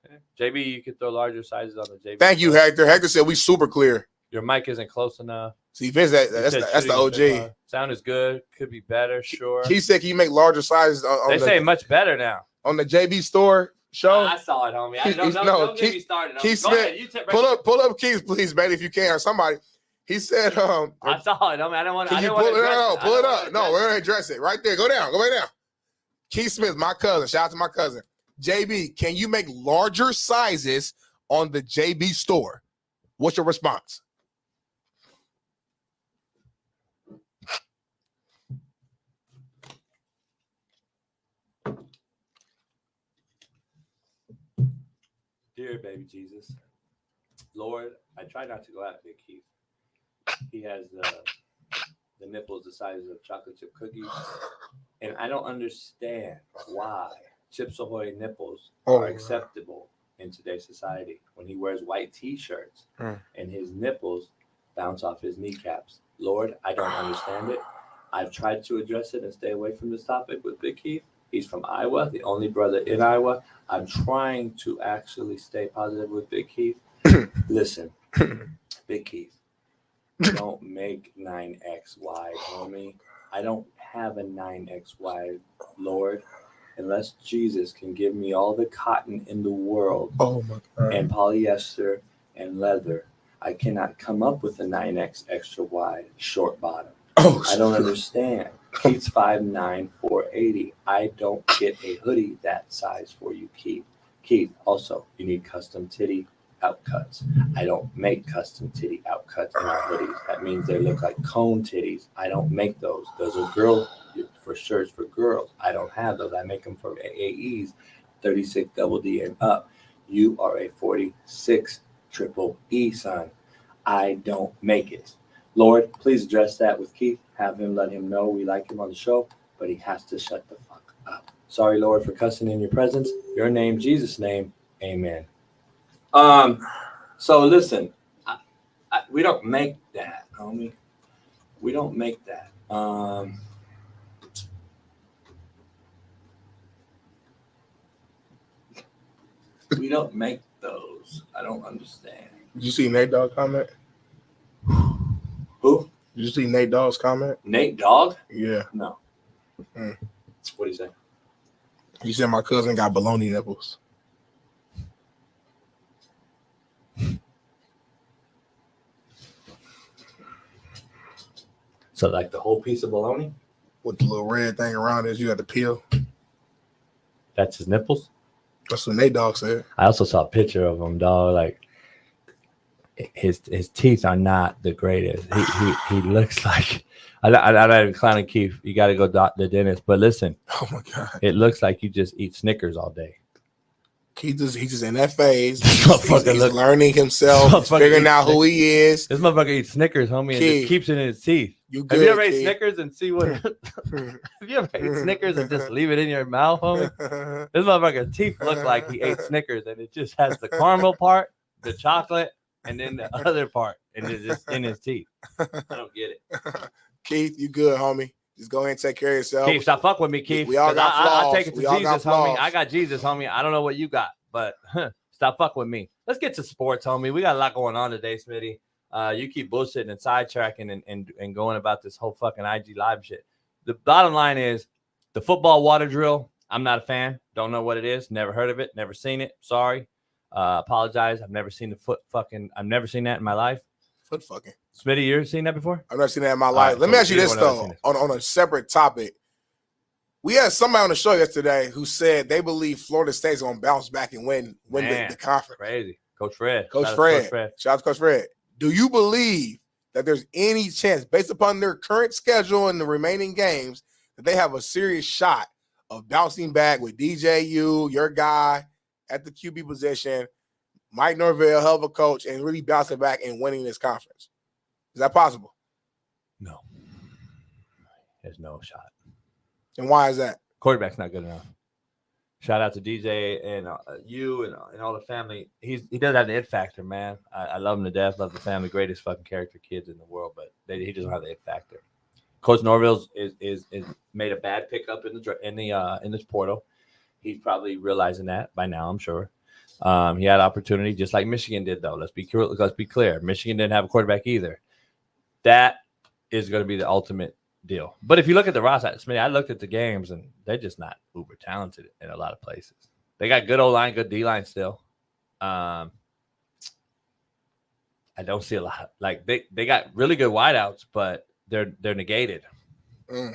F: JB, you could throw larger sizes on the JB.
I: Thank you, Hector. Hector said we super clear.
F: Your mic isn't close enough.
I: See, Vince, that's the OG.
F: Sound is good. Could be better, sure.
I: He said, can you make larger sizes?
F: They say much better now.
I: On the JB store show?
F: I saw it, homie. Don't get me started.
I: Keith Smith, pull up Keith, please, man, if you can, or somebody. He said,
F: I saw it, homie. I don't want to.
I: Pull it up. No, we're going to address it. Right there. Go down. Go back down. Keith Smith, my cousin. Shout out to my cousin. JB, can you make larger sizes on the JB store? What's your response?
F: here, baby Jesus. Lord, I try not to go at Big Keith. He has the nipples the size of chocolate chip cookies. And I don't understand why Chips Ahoy nipples are acceptable in today's society when he wears white T-shirts and his nipples bounce off his kneecaps. Lord, I don't understand it. I've tried to address it and stay away from this topic with Big Keith. He's from Iowa, the only brother in Iowa. I'm trying to actually stay positive with Big Keith. Listen, Big Keith, don't make 9XY, homie. I don't have a 9XY, Lord, unless Jesus can give me all the cotton in the world and polyester and leather. I cannot come up with a 9X extra wide short bottom. I don't understand. Keith's 5'9", 480. I don't get a hoodie that size for you, Keith. Keith, also, you need custom titty outcuts. I don't make custom titty outcuts in our hoodies. That means they look like cone titties. I don't make those. Those are girl for shirts for girls. I don't have those. I make them for AAEs, 36 double D and up. You are a 46 triple E, son. I don't make it. Lord, please address that with Keith. Have him, let him know we like him on the show, but he has to shut the fuck up. Sorry, Lord, for cussing in your presence. Your name, Jesus' name. Amen. So listen, we don't make that, homie. We don't make that. We don't make those. I don't understand.
I: Did you see Nate Dogg's comment?
F: Who?
I: Did you see Nate Dogg's comment?
F: Nate Dogg?
I: Yeah.
F: No. What do you say?
I: He said my cousin got baloney nipples.
F: So like the whole piece of bologna?
I: With the little red thing around it, you had to peel.
F: That's his nipples?
I: That's what Nate Dogg said.
F: I also saw a picture of him, dog. Like his teeth are not the greatest. He looks like I'm not even clowning Keith. You got to go to the dentist. But listen,
I: oh my god,
F: it looks like you just eat Snickers all day.
I: He's just in that phase. He's learning himself, figuring out who he is.
F: This motherfucker eats Snickers, homie, and just keeps it in his teeth. Have you ever ate Snickers and see what? Have you ever ate Snickers and just leave it in your mouth, homie? This motherfucker's teeth look like he ate Snickers, and it just has the caramel part, the chocolate, and then the other part, and it's just in his teeth. I don't get it.
I: Keith, you good, homie? Just go ahead and take care of yourself.
F: Keith, stop fuck with me, Keith.
I: We all got flaws.
F: I take it to Jesus, homie. I got Jesus, homie. I don't know what you got, but stop fuck with me. Let's get to sports, homie. We got a lot going on today, Smitty. You keep bullshitting and sidetracking and going about this whole fucking IG live shit. The bottom line is the football water drill. I'm not a fan. Don't know what it is. Never heard of it. Never seen it. Sorry. Apologize. I've never seen I've never seen that in my life.
I: Foot fucking.
F: Smitty, you ever seen that before?
I: I've never seen that in my life. Let me ask you this, though, on a separate topic. We had somebody on the show yesterday who said they believe Florida State's going to bounce back and win the conference.
F: Crazy. Coach Fred.
I: Shout out to Coach Fred. Do you believe that there's any chance, based upon their current schedule and the remaining games, that they have a serious shot of bouncing back with DJU, your guy, at the QB position, Mike Norvell, hell of a coach, and really bouncing back and winning this conference? Is that possible?
F: No. There's no shot.
I: And why is that?
F: Quarterback's not good enough. Shout out to DJ and you and all the family. He does have the it factor, man. I love him to death. Love the family. Greatest fucking character kids in the world, but he doesn't have the it factor. Coach Norville's is made a bad pickup in this portal. He's probably realizing that by now, I'm sure. He had opportunity just like Michigan did, though. Let's be clear. Michigan didn't have a quarterback either. That is going to be the ultimate deal. But if you look at the roster, Smitty, I looked at the games and they're just not uber talented in a lot of places. They got good O-line, good D-line still. I don't see a lot. Like they got really good wideouts, but they're negated.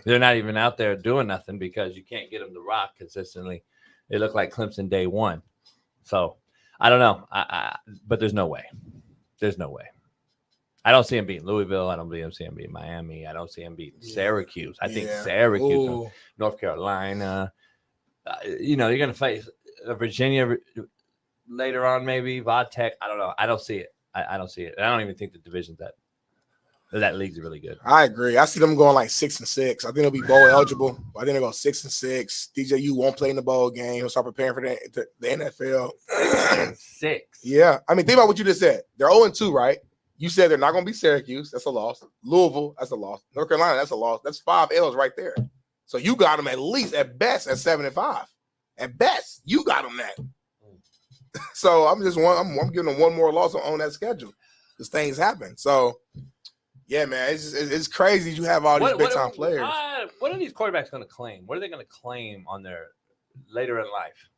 F: They're not even out there doing nothing because you can't get them to rock consistently. They look like Clemson day one. So I don't know. But there's no way. There's no way. I don't see him beating Louisville. I don't see him beating Miami. I don't see him beating Syracuse. I think Syracuse, North Carolina. You're going to face Virginia. later on, maybe Vodtech. I don't know. I don't see it. I don't see it. And I don't even think the division's that league's really good.
I: I agree. I see them going like 6-6. I think they'll be bowl eligible. I think they'll go 6-6. DJU won't play in the bowl game. He'll start preparing for the NFL.
F: 6.
I: Yeah. I mean, think about what you just said. They're 0-2, right? You said they're not going to be Syracuse. That's a loss. Louisville, that's a loss. North Carolina, that's a loss. That's 5 L's right there. So you got them at least, at best, at 7-5. At best, you got them that. So I'm giving them one more loss on that schedule because things happen. So, yeah, man, it's crazy. You have all these big time players.
F: What are these quarterbacks going to claim? What are they going to claim on their later in life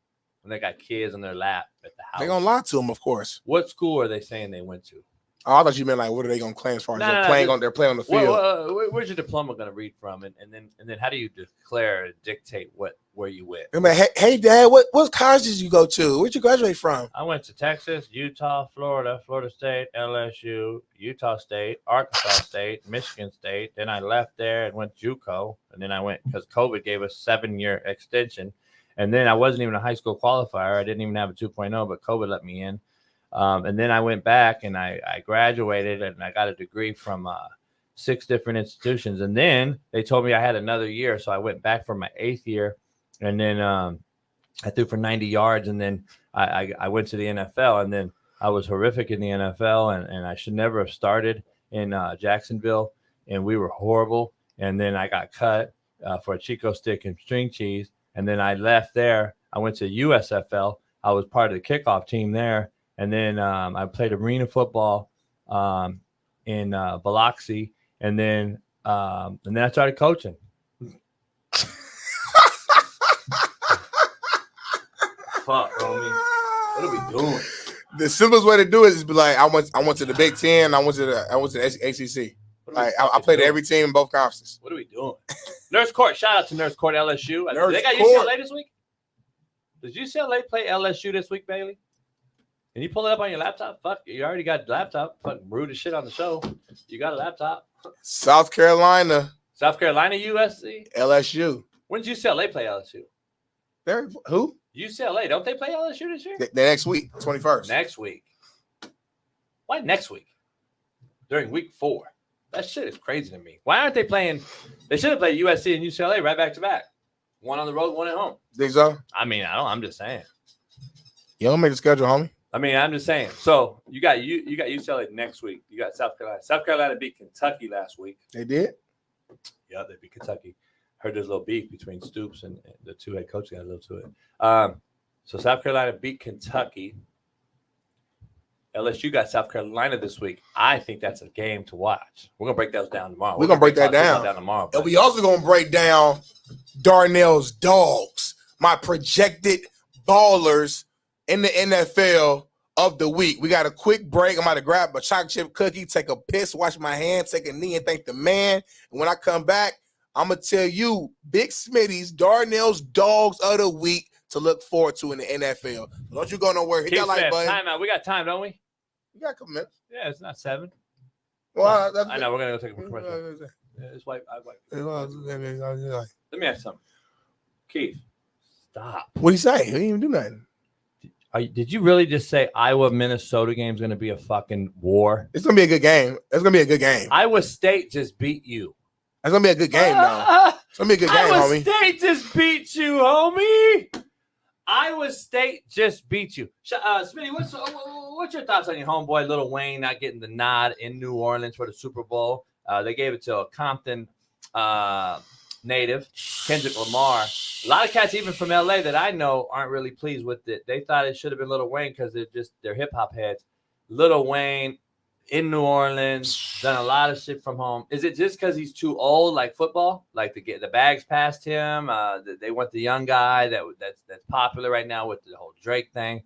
F: when they got kids on their lap at the house?
I: They're gonna lie to them, of course.
F: What school are they saying they went to?
I: Oh, I thought you meant like what are they gonna claim as far as they're playing on the field?
F: Where's your diploma going to read from, and then how do you declare and dictate where you went?
I: I mean, hey, Dad, what college did you go to? Where'd you graduate from?
F: I went to Texas, Utah, Florida State, LSU, Utah State, Arkansas State, Michigan State. Then I left there and went JUCO, and then I went because COVID gave us 7-year extension, and then I wasn't even a high school qualifier. I didn't even have a 2.0, but COVID let me in. And then I went back and I graduated and I got a degree from 6 different institutions. And then they told me I had another year. So I went back for my 8th year. And then I threw for 90 yards. And then I went to the NFL. And then I was horrific in the NFL. And I should never have started in Jacksonville. And we were horrible. And then I got cut for a Chico stick and string cheese. And then I left there. I went to USFL. I was part of the kickoff team there. And then I played arena football in Biloxi, and then I started coaching. Fuck, homie. What are we doing?
I: The simplest way to do it is be like, I went to the Big Ten. I went to the ACC. Like I played every team in both conferences.
F: What are we doing? Nurse Court. Shout out to Nurse Court LSU. They got
I: Court.
F: UCLA this week. Did UCLA play LSU this week, Bailey? Can you pull it up on your laptop? Fuck, you already got a laptop. Fucking rude as shit on the show. You got a laptop.
I: South Carolina,
F: USC,
I: LSU.
F: When's UCLA play LSU?
I: There, who?
F: UCLA. Don't they play LSU this year?
I: The next week, 21st.
F: Next week. Why next week? During week 4. That shit is crazy to me. Why aren't they playing? They should have played USC and UCLA right back to back. One on the road, one at home.
I: Think so?
F: I mean, I'm just saying.
I: You don't make the schedule, homie.
F: I mean, I'm just saying. So you got UCLA next week. You got South Carolina. South Carolina beat Kentucky last week.
I: They did?
F: Yeah, they beat Kentucky. Heard there's a little beef between Stoops and the 2 head coaches got a little to it. So South Carolina beat Kentucky. LSU got South Carolina this week. I think that's a game to watch. We're gonna break those down tomorrow.
I: We're gonna break that down
F: tomorrow.
I: And we also gonna break down Darnell's dogs, my projected ballers in the NFL of the week. We got a quick break. I'm about to grab a chocolate chip cookie, take a piss, wash my hands, take a knee, and thank the man. And when I come back, I'm going to tell you Big Smitty's, Darnell's dogs of the week to look forward to in the NFL. Don't you go nowhere. Hit that like button.
F: Time out. We got time, don't we?
I: We got a couple minutes.
F: Yeah, it's not 7.
I: Well,
F: I know. We're going to go take a commercial. Yeah, it's wipe. Let me ask something. Keith, stop.
I: What did he say? He didn't even do nothing.
F: Did you really just say Iowa-Minnesota game is going to be a fucking war?
I: It's going to be a good game. It's going to be a good game.
F: Iowa State just beat you.
I: It's going to be a good game, though. It's going to be a good game,
F: Iowa
I: homie.
F: State just beat you, homie. Iowa State just beat you. Smitty, what's your thoughts on your homeboy Lil Wayne not getting the nod in New Orleans for the Super Bowl? They gave it to a Compton native, Kendrick Lamar. A lot of cats, even from LA that I know, aren't really pleased with it. They thought it should have been Lil Wayne because they're hip hop heads. Lil Wayne in New Orleans, done a lot of shit from home. Is it just because he's too old, like football? Like the bags past him? They want the young guy that's popular right now with the whole Drake thing.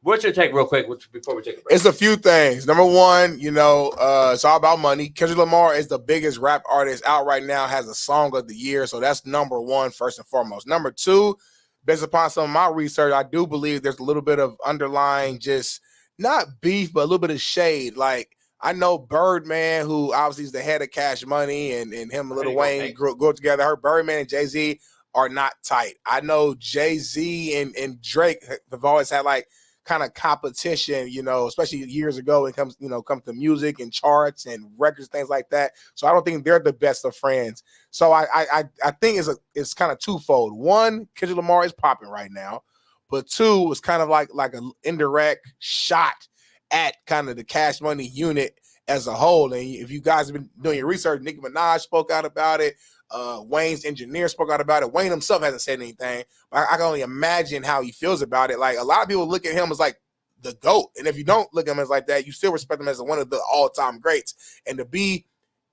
F: What's your take real quick before we take a break?
I: It's a few things. Number one, it's all about money. Kendrick Lamar is the biggest rap artist out right now, has a song of the year. So that's number one, first and foremost. Number two, based upon some of my research, I do believe there's a little bit of underlying just not beef, but a little bit of shade. Like I know Birdman, who obviously is the head of Cash Money, and him and Lil Wayne grew up together. Her Birdman and Jay-Z are not tight. I know Jay-Z and Drake have always had like kind of competition, especially years ago when it comes to music and charts and records, things like that. So I don't think they're the best of friends. So I think it's kind of twofold. One, Kendrick Lamar is popping right now, but two, it's kind of like an indirect shot at kind of the Cash Money unit as a whole. And if you guys have been doing your research, Nicki Minaj spoke out about it. Wayne's engineer spoke out about it. Wayne himself hasn't said anything, but I can only imagine how he feels about it. Like, a lot of people look at him as like the GOAT, and if you don't look at him as like that, you still respect him as one of the all-time greats. And to be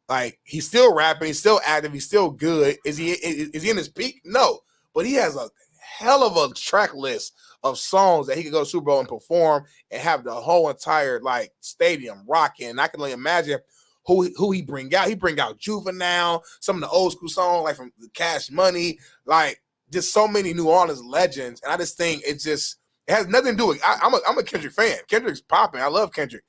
I: like, he's still rapping, he's still active, he's still good. Is he in his peak? No, but he has a hell of a track list of songs that he could go to Super Bowl and perform and have the whole entire like stadium rocking. And I can only imagine who he bring out. He bring out Juvenile, some of the old school songs like from Cash Money, like just so many New Orleans legends. And I just think it has nothing to do with. I'm a Kendrick fan. Kendrick's popping. I love Kendrick,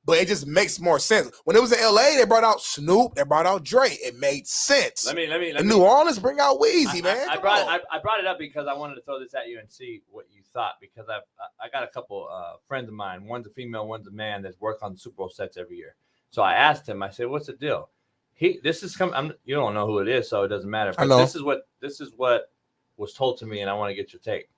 I: but it just makes more sense. When it was in LA, they brought out Snoop, they brought out Drake. It made sense.
F: Let me.
I: New Orleans bring out Weezy, man.
F: I brought it up because I wanted to throw this at you and see what you thought, because I got a couple friends of mine. One's a female, one's a man that's worked on the Super Bowl sets every year. So I asked him. I said, "What's the deal?" This is coming. You don't know who it is, so it doesn't matter. But this is what was told to me, and I want to get your take.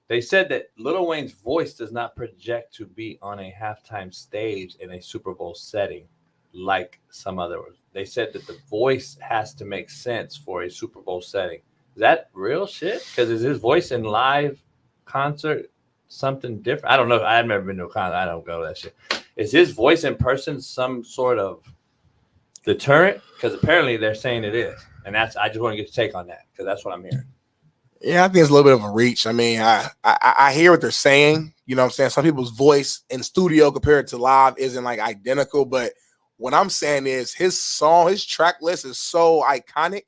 F: They said that Lil Wayne's voice does not project to be on a halftime stage in a Super Bowl setting like some other ones. They said that the voice has to make sense for a Super Bowl setting. Is that real shit? Because is his voice in live concert something different? I don't know. I've never been to a concert. I don't go to that shit. Is his voice in person some sort of deterrent? Because apparently they're saying it is. And I just want to get your take on that, because that's what I'm hearing.
I: Yeah, I think it's a little bit of a reach. I mean, I hear what they're saying. You know what I'm saying? Some people's voice in studio compared to live isn't like identical. But what I'm saying is his track list is so iconic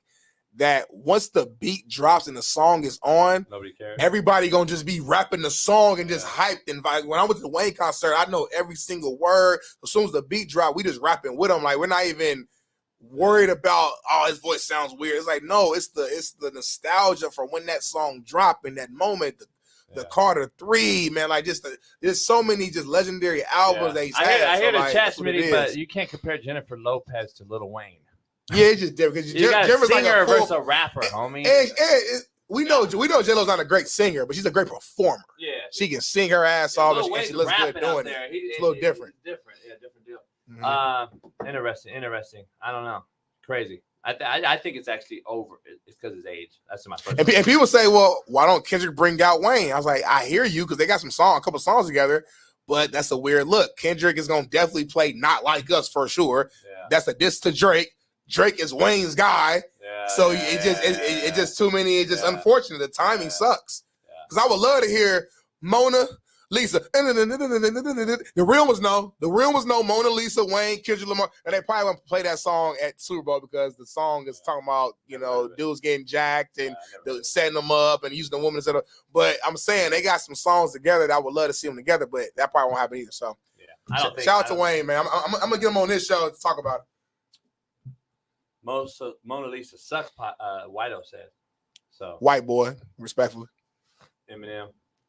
I: that once the beat drops and the song is on,
F: nobody cares.
I: Everybody gonna just be rapping the song and just hyped. And when I went to the Wayne concert, I know every single word. As soon as the beat drop, we just rapping with him. Like, we're not even worried about, oh, his voice sounds weird. It's like, no, it's the nostalgia from when that song dropped in that moment. The Carter 3, man, like there's so many just legendary albums that he's had.
F: I hear the chat, Smitty, but you can't compare Jennifer Lopez to Lil Wayne.
I: Yeah, it's just different.
F: You got a singer versus a rapper, homie.
I: We know J-Lo's not a great singer, but she's a great performer.
F: Yeah,
I: she can sing her ass off, and she looks good doing it. It's a little different.
F: Different deal. Mm-hmm. Interesting. I don't know. Crazy. I think it's actually over. It's because of his age. That's my first.
I: And people say, well, why don't Kendrick bring out Wayne? I was like, I hear you, because they got a couple songs together, but that's a weird look. Kendrick is gonna definitely play Not Like Us for sure. Yeah. That's a diss to Drake. Drake is Wayne's guy. Yeah, so it just too many. It's just unfortunate. The timing sucks. Because I would love to hear Mona Lisa. The real ones know Mona Lisa, Wayne, Kendrick Lamar, and they probably won't play that song at Super Bowl because the song is talking about, dudes getting jacked and setting them up and using the woman instead of. But I'm saying they got some songs together that I would love to see them together, but that probably won't happen either. So shout out to Wayne, man. I'm gonna get him on this show to talk about it.
F: Mona Lisa sucks, Whiteo said. So
I: white boy, respectfully.
F: Eminem.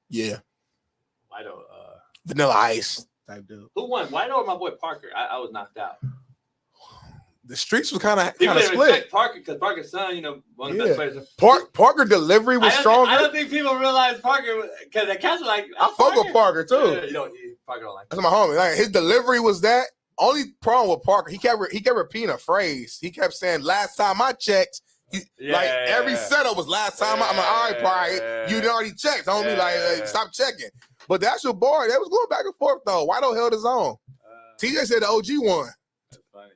I: Yeah.
F: Whiteo.
I: Vanilla Ice type dude.
F: Who won? Whiteo or my boy Parker? I was knocked out.
I: The streets was kind of
F: split. Parker, because Parker's son, one of the best players.
I: Parker delivery was stronger.
F: I don't think people realize Parker, because the cats are like,
I: I fuck with Parker too.
F: Yeah, Parker don't like.
I: That's my homie. Like, his delivery was that. Only problem with Parker, he kept repeating a phrase. He kept saying, "Last time I checked." Every setup was last time. I'm like, all right, Parker, you already checked. Homie, like, stop checking. But the actual boy, they was going back and forth though. Whiteo held his own. TJ said the OG won.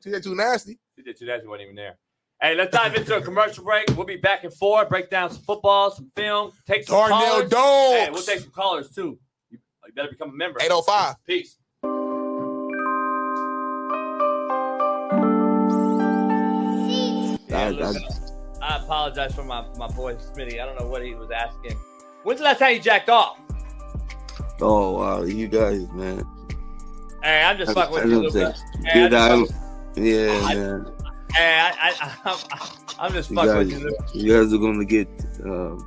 I: TJ too nasty.
F: TJ too nasty wasn't even there. Hey, let's dive into a commercial break. We'll be back and forth, break down some football, some film, take some
I: Darnell
F: callers.
I: Dogs.
F: Hey, we'll take some callers too. You better become a member.
I: 805.
F: Peace. I apologize for my boy Smitty. I don't know what he was asking. When's the last time you jacked off?
J: Oh, wow. You guys, man.
F: Hey, I'm just fucking with you, Luca.
J: Man.
F: Hey, I'm just fucking with you.
J: You guys are going to get, a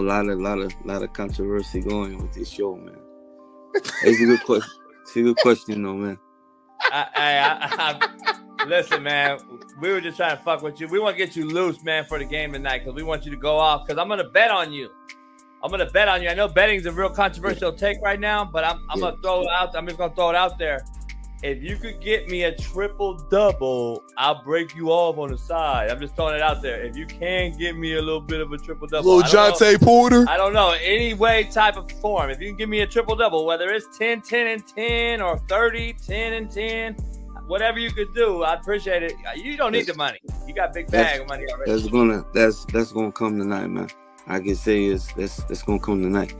J: lot of controversy going with this show, man. It's a good question. It's a good question, though, man.
F: Listen, man, we were just trying to fuck with you. We want to get you loose, man, for the game tonight because we want you to go off because I'm going to bet on you. I know betting's a real controversial take right now, but I'm going to throw it out. I'm just going to throw it out there. If you could get me a triple-double, I'll break you off on the side. I'm just throwing it out there. If you can get me a little bit of a triple-double.
I: Little Jonte Porter.
F: I don't know. Any way, type of form. If you can give me a triple-double, whether it's 10, 10, and 10 or 30, 10, and 10, whatever you could do, I'd appreciate it. You don't need the money. You got big bag of money already.
J: That's gonna come tonight, man. I can say that's gonna come tonight.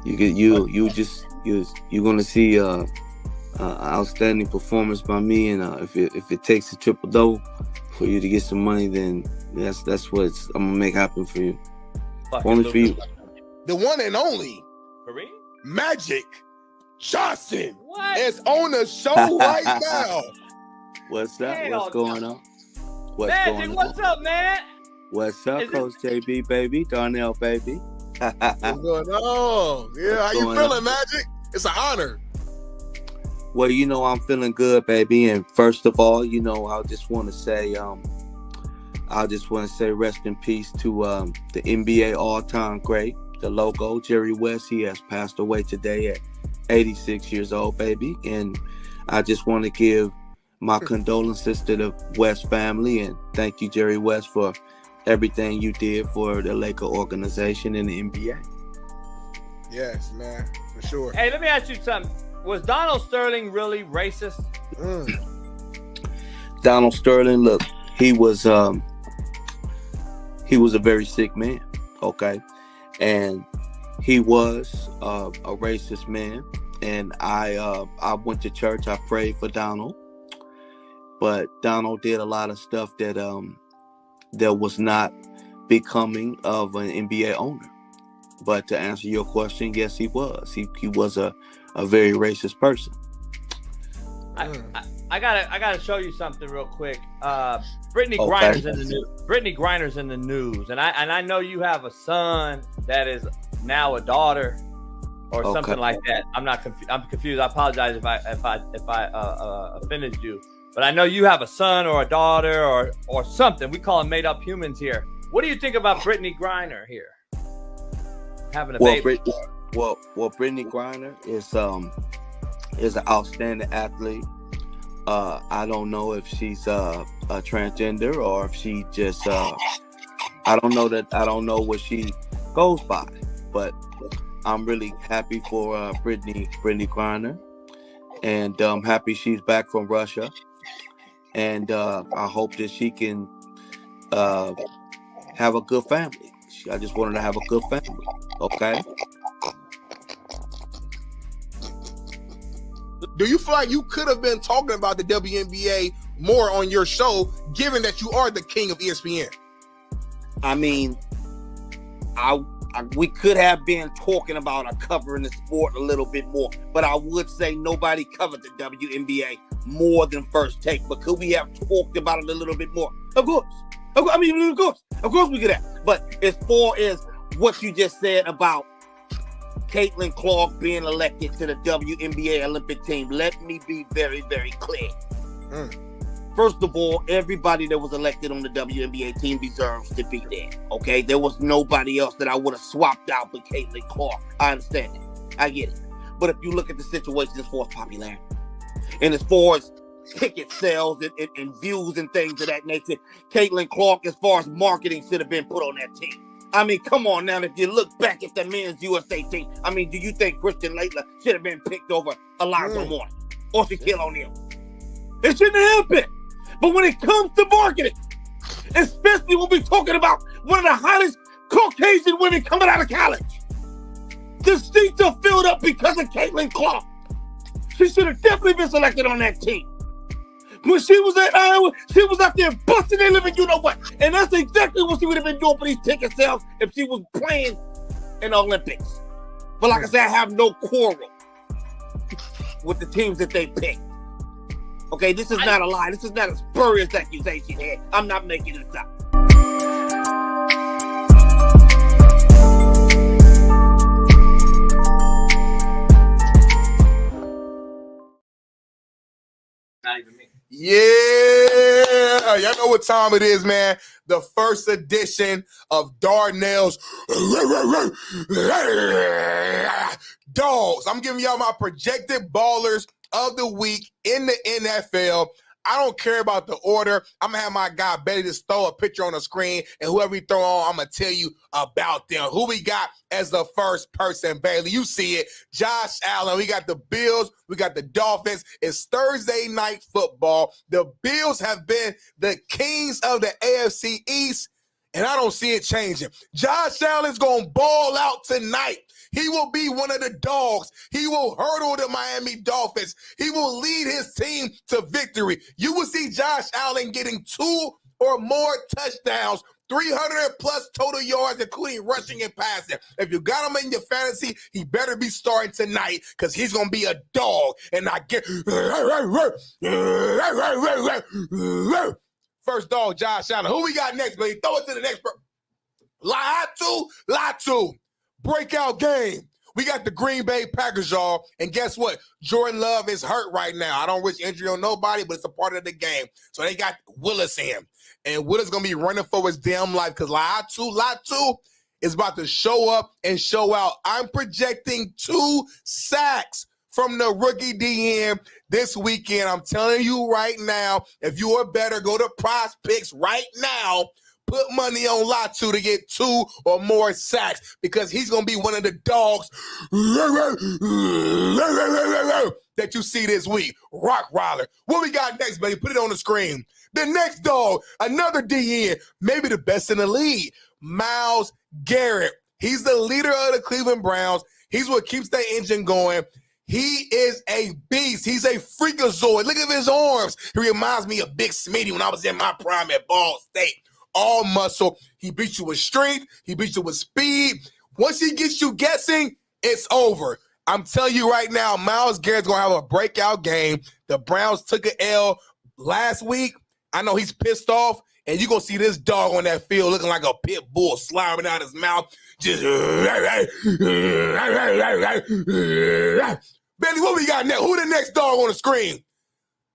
J: You're gonna see outstanding performance by me, and if it takes a triple double for you to get some money, then that's what I'm gonna make happen for you. Only for you.
I: The one and only
F: Kareem?
I: Magic Johnson is on the show right now.
J: What's up? What's going on?
F: Magic, what's up, man?
J: What's up, Coach JB, baby? Darnell, baby.
I: What's going on? Yeah, how you feeling, Magic? It's an honor.
J: Well, I'm feeling good, baby. And first of all, I just want to say, rest in peace to the NBA all-time great, the logo, Jerry West. He has passed away today at 86 years old, baby. And I just want to give my condolences to the West family and thank you, Jerry West, for everything you did for the Laker organization and the NBA.
I: Yes, man, for sure.
F: Hey, let me ask you something. Was Donald Sterling really racist?
J: Donald Sterling, look, he was a very sick man, okay? And he was a racist man. And I went to church. I prayed for Donald. But Donald did a lot of stuff that was not becoming of an NBA owner. But to answer your question, yes, he was. He was a very racist person.
F: I gotta show you something real quick. Brittany Griner's in the news. Brittany Griner's in the news, and I know you have a son that is now a daughter, or something like that. I'm confused. I apologize if I offended you, but I know you have a son or a daughter or something. We call them made up humans here. What do you think about Brittany Griner here having a baby?
J: Brittany Griner is an outstanding athlete. I don't know if she's a transgender or if she just I don't know what she goes by, but I'm really happy for Brittany Griner, and I'm happy she's back from Russia, and I hope that she can have a good family. I just want her to have a good family. Okay.
I: Do you feel like you could have been talking about the WNBA more on your show, given that you are the king of ESPN?
K: I mean, we could have been talking about or covering the sport a little bit more, but I would say nobody covered the WNBA more than First Take. But could we have talked about it a little bit more? Of course. Of course we could have. But as far as what you just said about Caitlin Clark being elected to the WNBA Olympic team, let me be very, very clear. First of all, everybody that was elected on the WNBA team deserves to be there, okay? There was nobody else that I would have swapped out but Caitlin Clark. I understand that. I get it. But if you look at the situation as far as popularity, and as far as ticket sales and views and things of that nature, Caitlin Clark, as far as marketing, should have been put on that team. I mean, come on now. If you look back at the men's USA team, I mean, do you think Christian Laettner should have been picked over Alonzo Moore or Shaquille O'Neal? It shouldn't have been. But when it comes to marketing, especially when we're talking about one of the hottest Caucasian women coming out of college, the seats are filled up because of Caitlin Clark. She should have definitely been selected on that team. When she was at Iowa, she was out there busting their living, you know what? And that's exactly what she would have been doing for these ticket sales if she was playing in the Olympics. But like I said, I have no quarrel with the teams that they picked. Okay, this is not a lie. This is not a spurious accusation here. I'm not making this up.
I: Yeah, y'all know what time it is, man. The first edition of Darnell's Dogs. I'm giving y'all my projected ballers of the week in the NFL. I don't care about the order. I'm going to have my guy Betty just throw a picture on the screen, and whoever he throw on, I'm going to tell you about them. Who we got as the first person, Bailey? You see it. Josh Allen. We got the Bills. We got the Dolphins. It's Thursday night football. The Bills have been the kings of the AFC East, and I don't see it changing. Josh Allen's going to ball out tonight. He will be one of the dogs. He will hurdle the Miami Dolphins. He will lead his team to victory. You will see Josh Allen getting 2 or more touchdowns, 300+ total yards, including rushing and passing. If you got him in your fantasy, he better be starting tonight because he's going to be a dog. And I get first dog, Josh Allen. Who we got next, baby? Throw it to the next person. Latu. Breakout game. We got the Green Bay Packers, y'all. And guess what? Jordan Love is hurt right now. I don't wish injury on nobody, but it's a part of the game. So they got Willis in. And Willis going to be running for his damn life because Latu is about to show up and show out. I'm projecting 2 sacks from the rookie DM this weekend. I'm telling you right now, if you are better, go to Prize Picks right now. Put money on Latu to get 2 or more sacks because he's going to be one of the dogs that you see this week. Rottweiler. What we got next, baby? Put it on the screen. The next dog, another DN, maybe the best in the league, Myles Garrett. He's the leader of the Cleveland Browns. He's what keeps the engine going. He is a beast. He's a freakazoid. Look at his arms. He reminds me of Big Smitty when I was in my prime at Ball State. All muscle. He beats you with strength. He beats you with speed. Once he gets you guessing, it's over. I'm telling you right now, Myles Garrett's going to have a breakout game. The Browns took an L last week. I know he's pissed off, and you're going to see this dog on that field looking like a pit bull sliding out his mouth. Just Benny, what we got next? Who the next dog on the screen?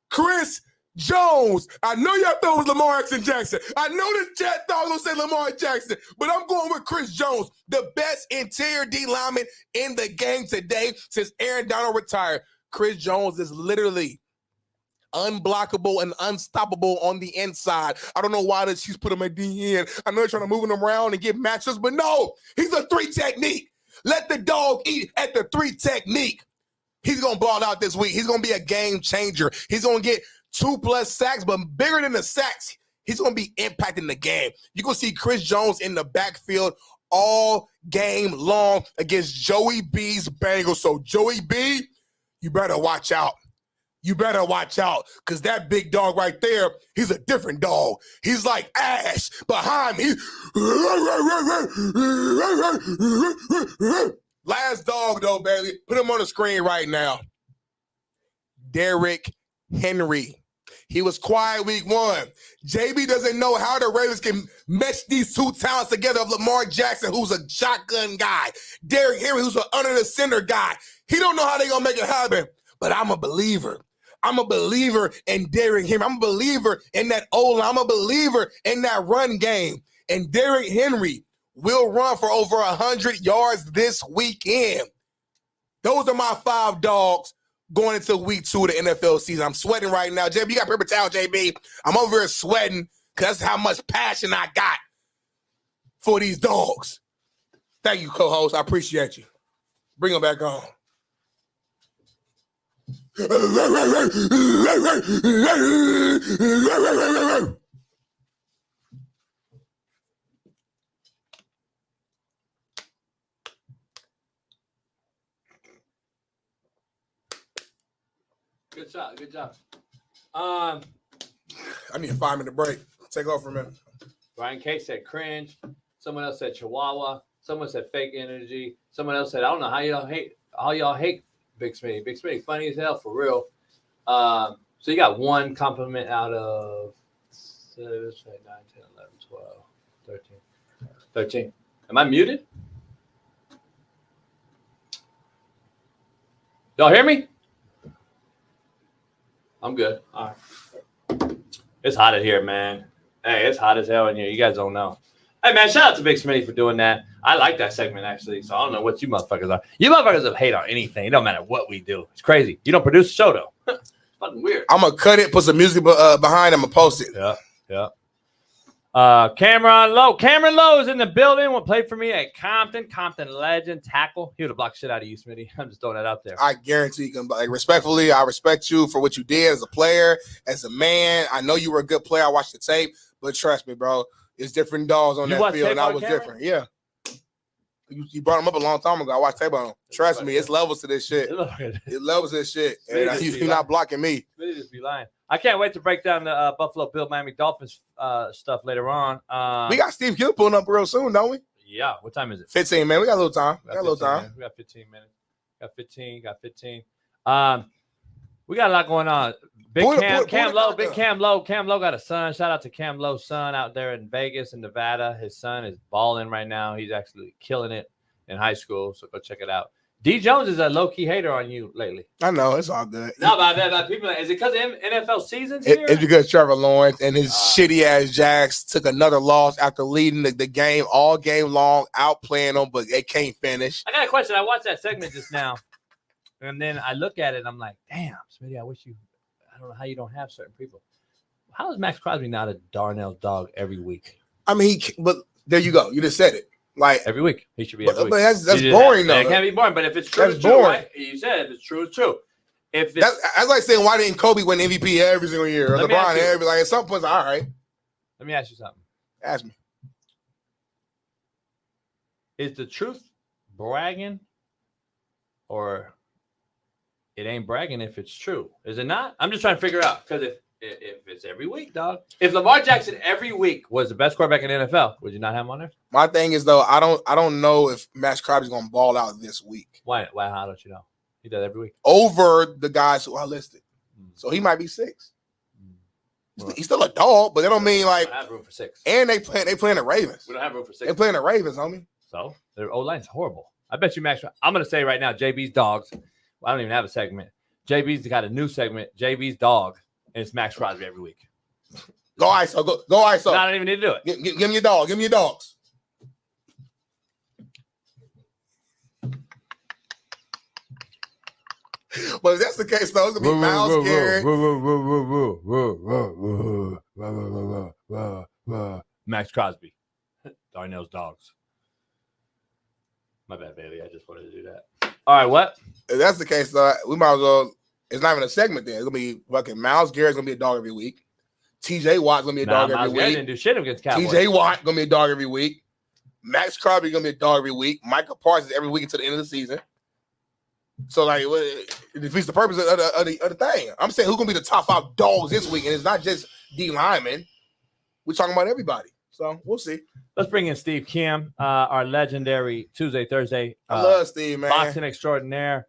I: Chris Jones. I know y'all thought it was Lamar Jackson. I know the chat thought I was going to say Lamar Jackson, but I'm going with Chris Jones, the best interior D lineman in the game today since Aaron Donald retired. Chris Jones is literally unblockable and unstoppable on the inside. I don't know why she's put him at DN. I know they're trying to move him around and get matchups, but no, he's a 3 technique. Let the dog eat at the 3 technique. He's going to ball out this week. He's going to be a game changer. He's going to get 2+ sacks, but bigger than the sacks, he's going to be impacting the game. You're going to see Chris Jones in the backfield all game long against Joey B's Bengals. So, Joey B, you better watch out. You better watch out because that big dog right there, he's a different dog. He's like Ash behind me. Last dog, though, Bailey. Put him on the screen right now. Derrick Henry. He was quiet week 1. JB doesn't know how the Ravens can mesh these 2 talents together of Lamar Jackson, who's a shotgun guy. Derrick Henry, who's an under the center guy. He don't know how they're going to make it happen, but I'm a believer. I'm a believer in Derrick Henry. I'm a believer in that O-line. I'm a believer in that run game. And Derrick Henry will run for over 100 yards this weekend. Those are my 5 dogs going into week 2 of the NFL season. I'm sweating right now. JB, you got paper towel, JB. I'm over here sweating because that's how much passion I got for these dogs. Thank you, co-host. I appreciate you. Bring them back on. Good
F: job. Good job.
I: I need a 5-minute break. Take off for a minute.
F: Brian K said cringe. Someone else said Chihuahua. Someone said fake energy. Someone else said, I don't know how y'all hate Big Smitty. Big Smitty, funny as hell, for real. So you got 1 compliment out of 7, 8, 9, 10, 11, 12, 13. Am I muted? Y'all hear me? I'm good. All right. It's hot in here, man. Hey, it's hot as hell in here. You guys don't know. Hey, man, shout out to Big Smitty for doing that. I like that segment, actually. So I don't know what you motherfuckers are. You motherfuckers have hate on anything. It don't matter what we do. It's crazy. You don't produce the show, though. It's fucking weird.
I: I'm going to cut it, put some music behind. I'm going to post it.
F: Yeah. Cameron Lowe is in the building. Will play for me at Compton legend, tackle. He would have blocked shit out of you, Smitty. I'm just throwing that out there.
I: I guarantee you can. Like, respectfully, I respect you for what you did as a player, as a man. I know you were a good player. I watched the tape, but trust me, bro, it's different dogs on that field, and I was different. Yeah. You brought him up a long time ago. I watched tape on him. Trust me, it's levels to this shit. It levels to this shit. And you're not blocking me.
F: Smitty just be lying. I can't wait to break down the Buffalo Bill Miami Dolphins stuff later on.
I: We got Steve Gill pulling up real soon, don't we?
F: Yeah. What time is it?
I: 15, man. We got a little time.
F: We got 15 minutes. Got 15. We got a lot going on. Cam Lowe got a son. Shout out to Cam Lowe's son out there in Vegas and Nevada. His son is balling right now. He's actually killing it in high school. So go check it out. D Jones is a low-key hater on you lately.
I: I know. It's all good.
F: No, but people, is it because of NFL season's here?
I: It's because Trevor Lawrence and his shitty-ass Jacks took another loss after leading the game all game long, outplaying them, but they can't finish.
F: I got a question. I watched that segment just now, and then I look at it, and I'm like, damn, Smitty, I don't know how you don't have certain people. How is Max Crosby not a Darnell dog every week?
I: I mean, but there you go. You just said it. Like
F: every week, he should be every week.
I: But that's boring, though.
F: It can't be boring, but if it's true, it's true. Right? You said if it's true, it's true. If it's,
I: that's like saying, why didn't Kobe win MVP every single year? Or LeBron every, like, at some point, all right.
F: Let me ask you something.
I: Ask me.
F: Is the truth bragging, or it ain't bragging if it's true? Is it not? I'm just trying to figure out, because if it's every week, dog. If Lamar Jackson every week was the best quarterback in the NFL, would you not have him on there?
I: My thing is, though, I don't know if Max Crosby's going to ball out this week.
F: Why? How don't you know? He does every week.
I: Over the guys who are listed. So he might be 6. He's still a dog, but that don't mean like.
F: We don't have room for 6.
I: And they playing the Ravens.
F: We don't have room for 6.
I: They playing the Ravens, homie.
F: So their O-line's horrible. I bet you Max. I'm going to say right now, JB's dogs. Well, I don't even have a segment. JB's got a new segment. JB's dog, and it's Max Crosby every week.
I: Go ISO. Go ISO.
F: No, I don't even need to do it.
I: Give me your dog. Give me your dogs. But if that's the case, though, it's going to be Myles Garrett.
F: Max Crosby. Darnell's dogs. My bad, baby. I just wanted to do that. All right, what?
I: If that's the case, though, we might as well. It's not even a segment then. It's going to be fucking Myles Garrett's going to be a dog every week. TJ Watt's going to be a dog every week.
F: Didn't do shit against Cowboys.
I: TJ Watt going to be a dog every week. Max Crosby going to be a dog every week. Michael Parsons every week until the end of the season. So, like, it defeats the purpose of the thing. I'm saying who's going to be the top 5 dogs this week, and it's not just D linemen. We're talking about everybody. So, we'll see.
F: Let's bring in Steve Kim, our legendary Tuesday, Thursday.
I: I love Steve, man.
F: Boxing extraordinaire,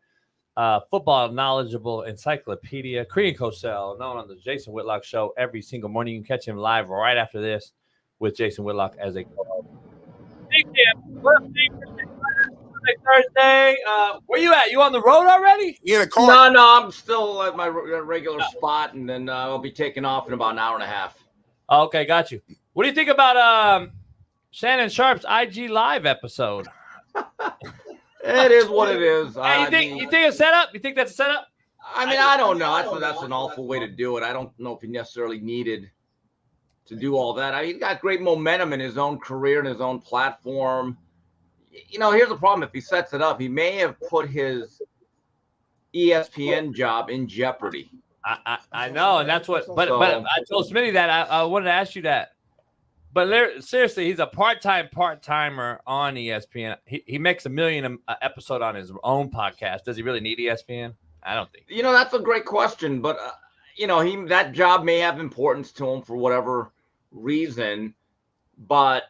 F: football knowledgeable encyclopedia, Korean Cosell, known on the Jason Whitlock Show every single morning. You can catch him live right after this with Jason Whitlock as a co-host. Steve Kim, what up, Steve? Thursday. Where you at? You on the road already?
I: You in a car?
L: No, I'm still at my regular spot, and then I'll be taking off in about an hour and a half.
F: Okay, got you. What do you think about Shannon Sharp's IG Live episode?
L: It is what it is.
F: Hey, you think it's set up? You think that's a setup?
L: I mean, I don't know. That's an awful way to do it. I don't know if he necessarily needed to do all that. I mean, he's got great momentum in his own career and his own platform. You know, here's the problem. If he sets it up, he may have put his ESPN job in jeopardy.
F: I know, and that's what. But I told Smitty that I wanted to ask you that. But seriously, he's a part-timer on ESPN. He makes $1 million an episode on his own podcast. Does he really need ESPN? I don't think.
L: You know, that's a great question. But you know, that job may have importance to him for whatever reason. But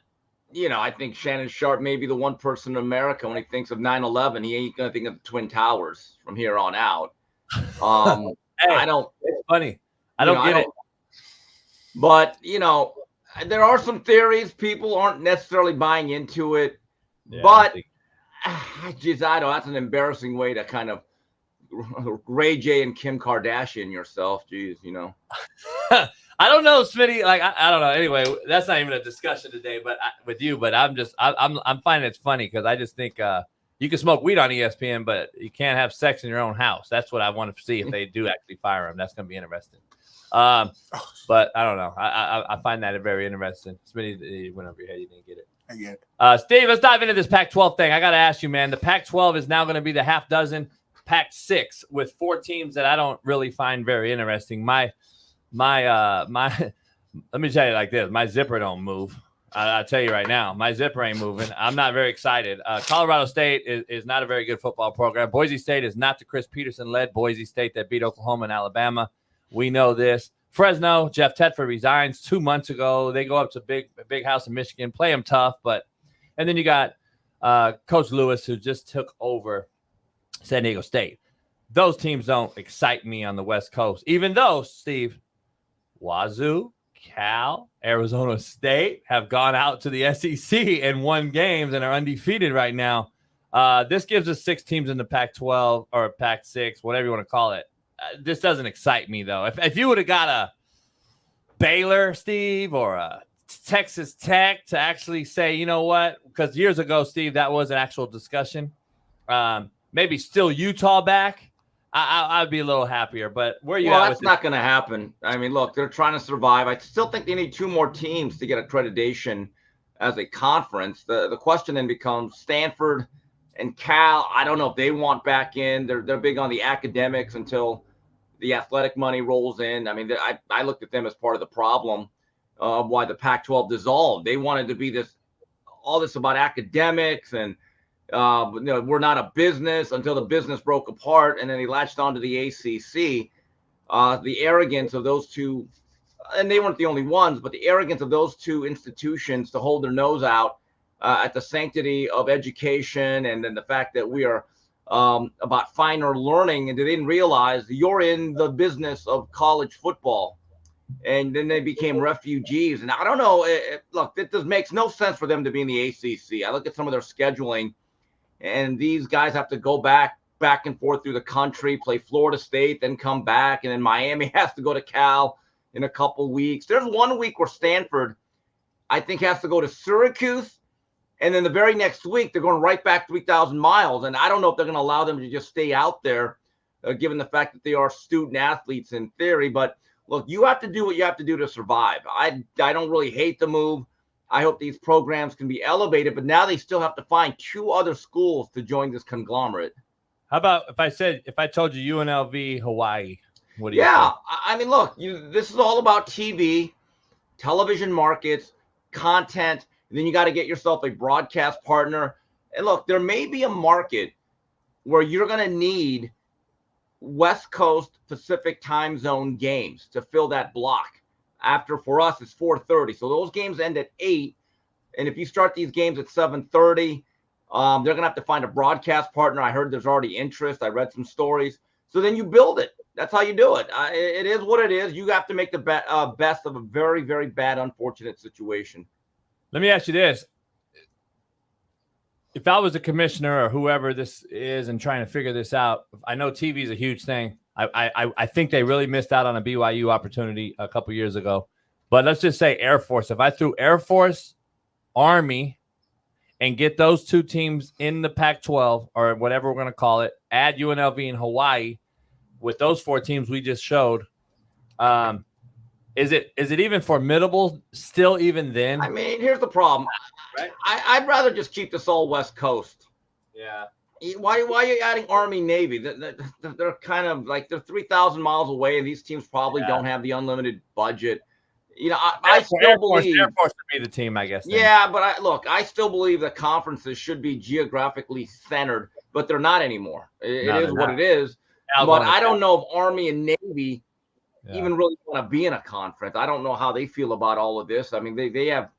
L: you know, I think Shannon Sharp may be the one person in America when he thinks of 9/11, he ain't gonna think of the Twin Towers from here on out.
F: Hey,
L: I don't.
F: It's funny. I don't get it.
L: But you know, there are some theories. People aren't necessarily buying into it. Yeah, but I don't. That's an embarrassing way to kind of Ray J and Kim Kardashian yourself. Jeez, you know.
F: I don't know, Smitty. Like I don't know. Anyway, that's not even a discussion today, but with you. But I'm finding it's funny because I just think you can smoke weed on ESPN, but you can't have sex in your own house. That's what I want to see if they do actually fire him. That's going to be interesting. But I don't know. I find that very interesting. Smitty went over your head. You didn't get it.
I: I get it.
F: Steve, let's dive into this Pac-12 thing. I got to ask you, man. The Pac-12 is now going to be the half dozen Pac-6 with 4 teams that I don't really find very interesting. My let me tell you like this. My zipper don't move. I'll tell you right now. My zipper ain't moving. I'm not very excited. Colorado State is not a very good football program. Boise State is not the Chris Peterson-led Boise State that beat Oklahoma and Alabama. We know this. Fresno, Jeff Tedford resigns 2 months ago. They go up to Big House in Michigan, play them tough. And then you got Coach Lewis, who just took over San Diego State. Those teams don't excite me on the West Coast, even though, Steve, Wazoo, Cal, Arizona State have gone out to the SEC and won games and are undefeated right now. This gives us 6 teams in the Pac-12 or Pac-6, whatever you want to call it. This doesn't excite me, though. If you would have got a Baylor, Steve, or a Texas Tech to actually say, you know what, because years ago, Steve, that was an actual discussion. Maybe still Utah back. I'd be a little happier, but where are you at?
L: That's not going to happen. I mean, look, they're trying to survive. I still think they need 2 more teams to get accreditation as a conference. The question then becomes Stanford and Cal. I don't know if they want back in. They're big on the academics until the athletic money rolls in. I mean, I looked at them as part of the problem of why the Pac-12 dissolved. They wanted to be all this about academics and we're not a business until the business broke apart, and then they latched onto the ACC. The arrogance of those two, and they weren't the only ones, but the arrogance of those 2 institutions to hold their nose out at the sanctity of education, and then the fact that we are about finer learning, and they didn't realize you're in the business of college football. And then they became refugees. And I don't know. Look, it just makes no sense for them to be in the ACC. I look at some of their scheduling, and these guys have to go back and forth through the country, play Florida State, then come back. And then Miami has to go to Cal in a couple weeks. There's 1 week where Stanford, I think, has to go to Syracuse. And then the very next week, they're going right back 3,000 miles. And I don't know if they're going to allow them to just stay out there, given the fact that they are student athletes in theory. But look, you have to do what you have to do to survive. I don't really hate the move. I hope these programs can be elevated, but now they still have to find 2 other schools to join this conglomerate.
F: How about if I told you UNLV, Hawaii? What do you
L: think?
F: I
L: mean, look, this is all about TV, television markets, content. And then you got to get yourself a broadcast partner. And look, there may be a market where you're going to need West Coast Pacific time zone games to fill that block. After, for us, it's 4:30. So those games end at 8. And if you start these games at 7:30, they're going to have to find a broadcast partner. I heard there's already interest. I read some stories. So then you build it. That's how you do it. It is what it is. You have to make the best of a very, very bad, unfortunate situation.
F: Let me ask you this. If I was a commissioner or whoever this is and trying to figure this out, I know TV is a huge thing. I think they really missed out on a BYU opportunity a couple years ago. But let's just say Air Force. If I threw Air Force, Army, and get those 2 teams in the Pac-12 or whatever we're going to call it, add UNLV and Hawaii with those 4 teams we just showed, is it even formidable still even then?
L: I mean, here's the problem. Right? I'd rather just keep this all West Coast.
F: Yeah.
L: Why are you adding Army, Navy? They're kind of like they're 3,000 miles away, and these teams probably don't have the unlimited budget. You know, I still believe
F: Air Force would be the team, I guess. Then.
L: Yeah, but I still believe that conferences should be geographically centered, but they're not anymore. It is what it is. But I don't know if Army and Navy even really want to be in a conference. I don't know how they feel about all of this. I mean, they have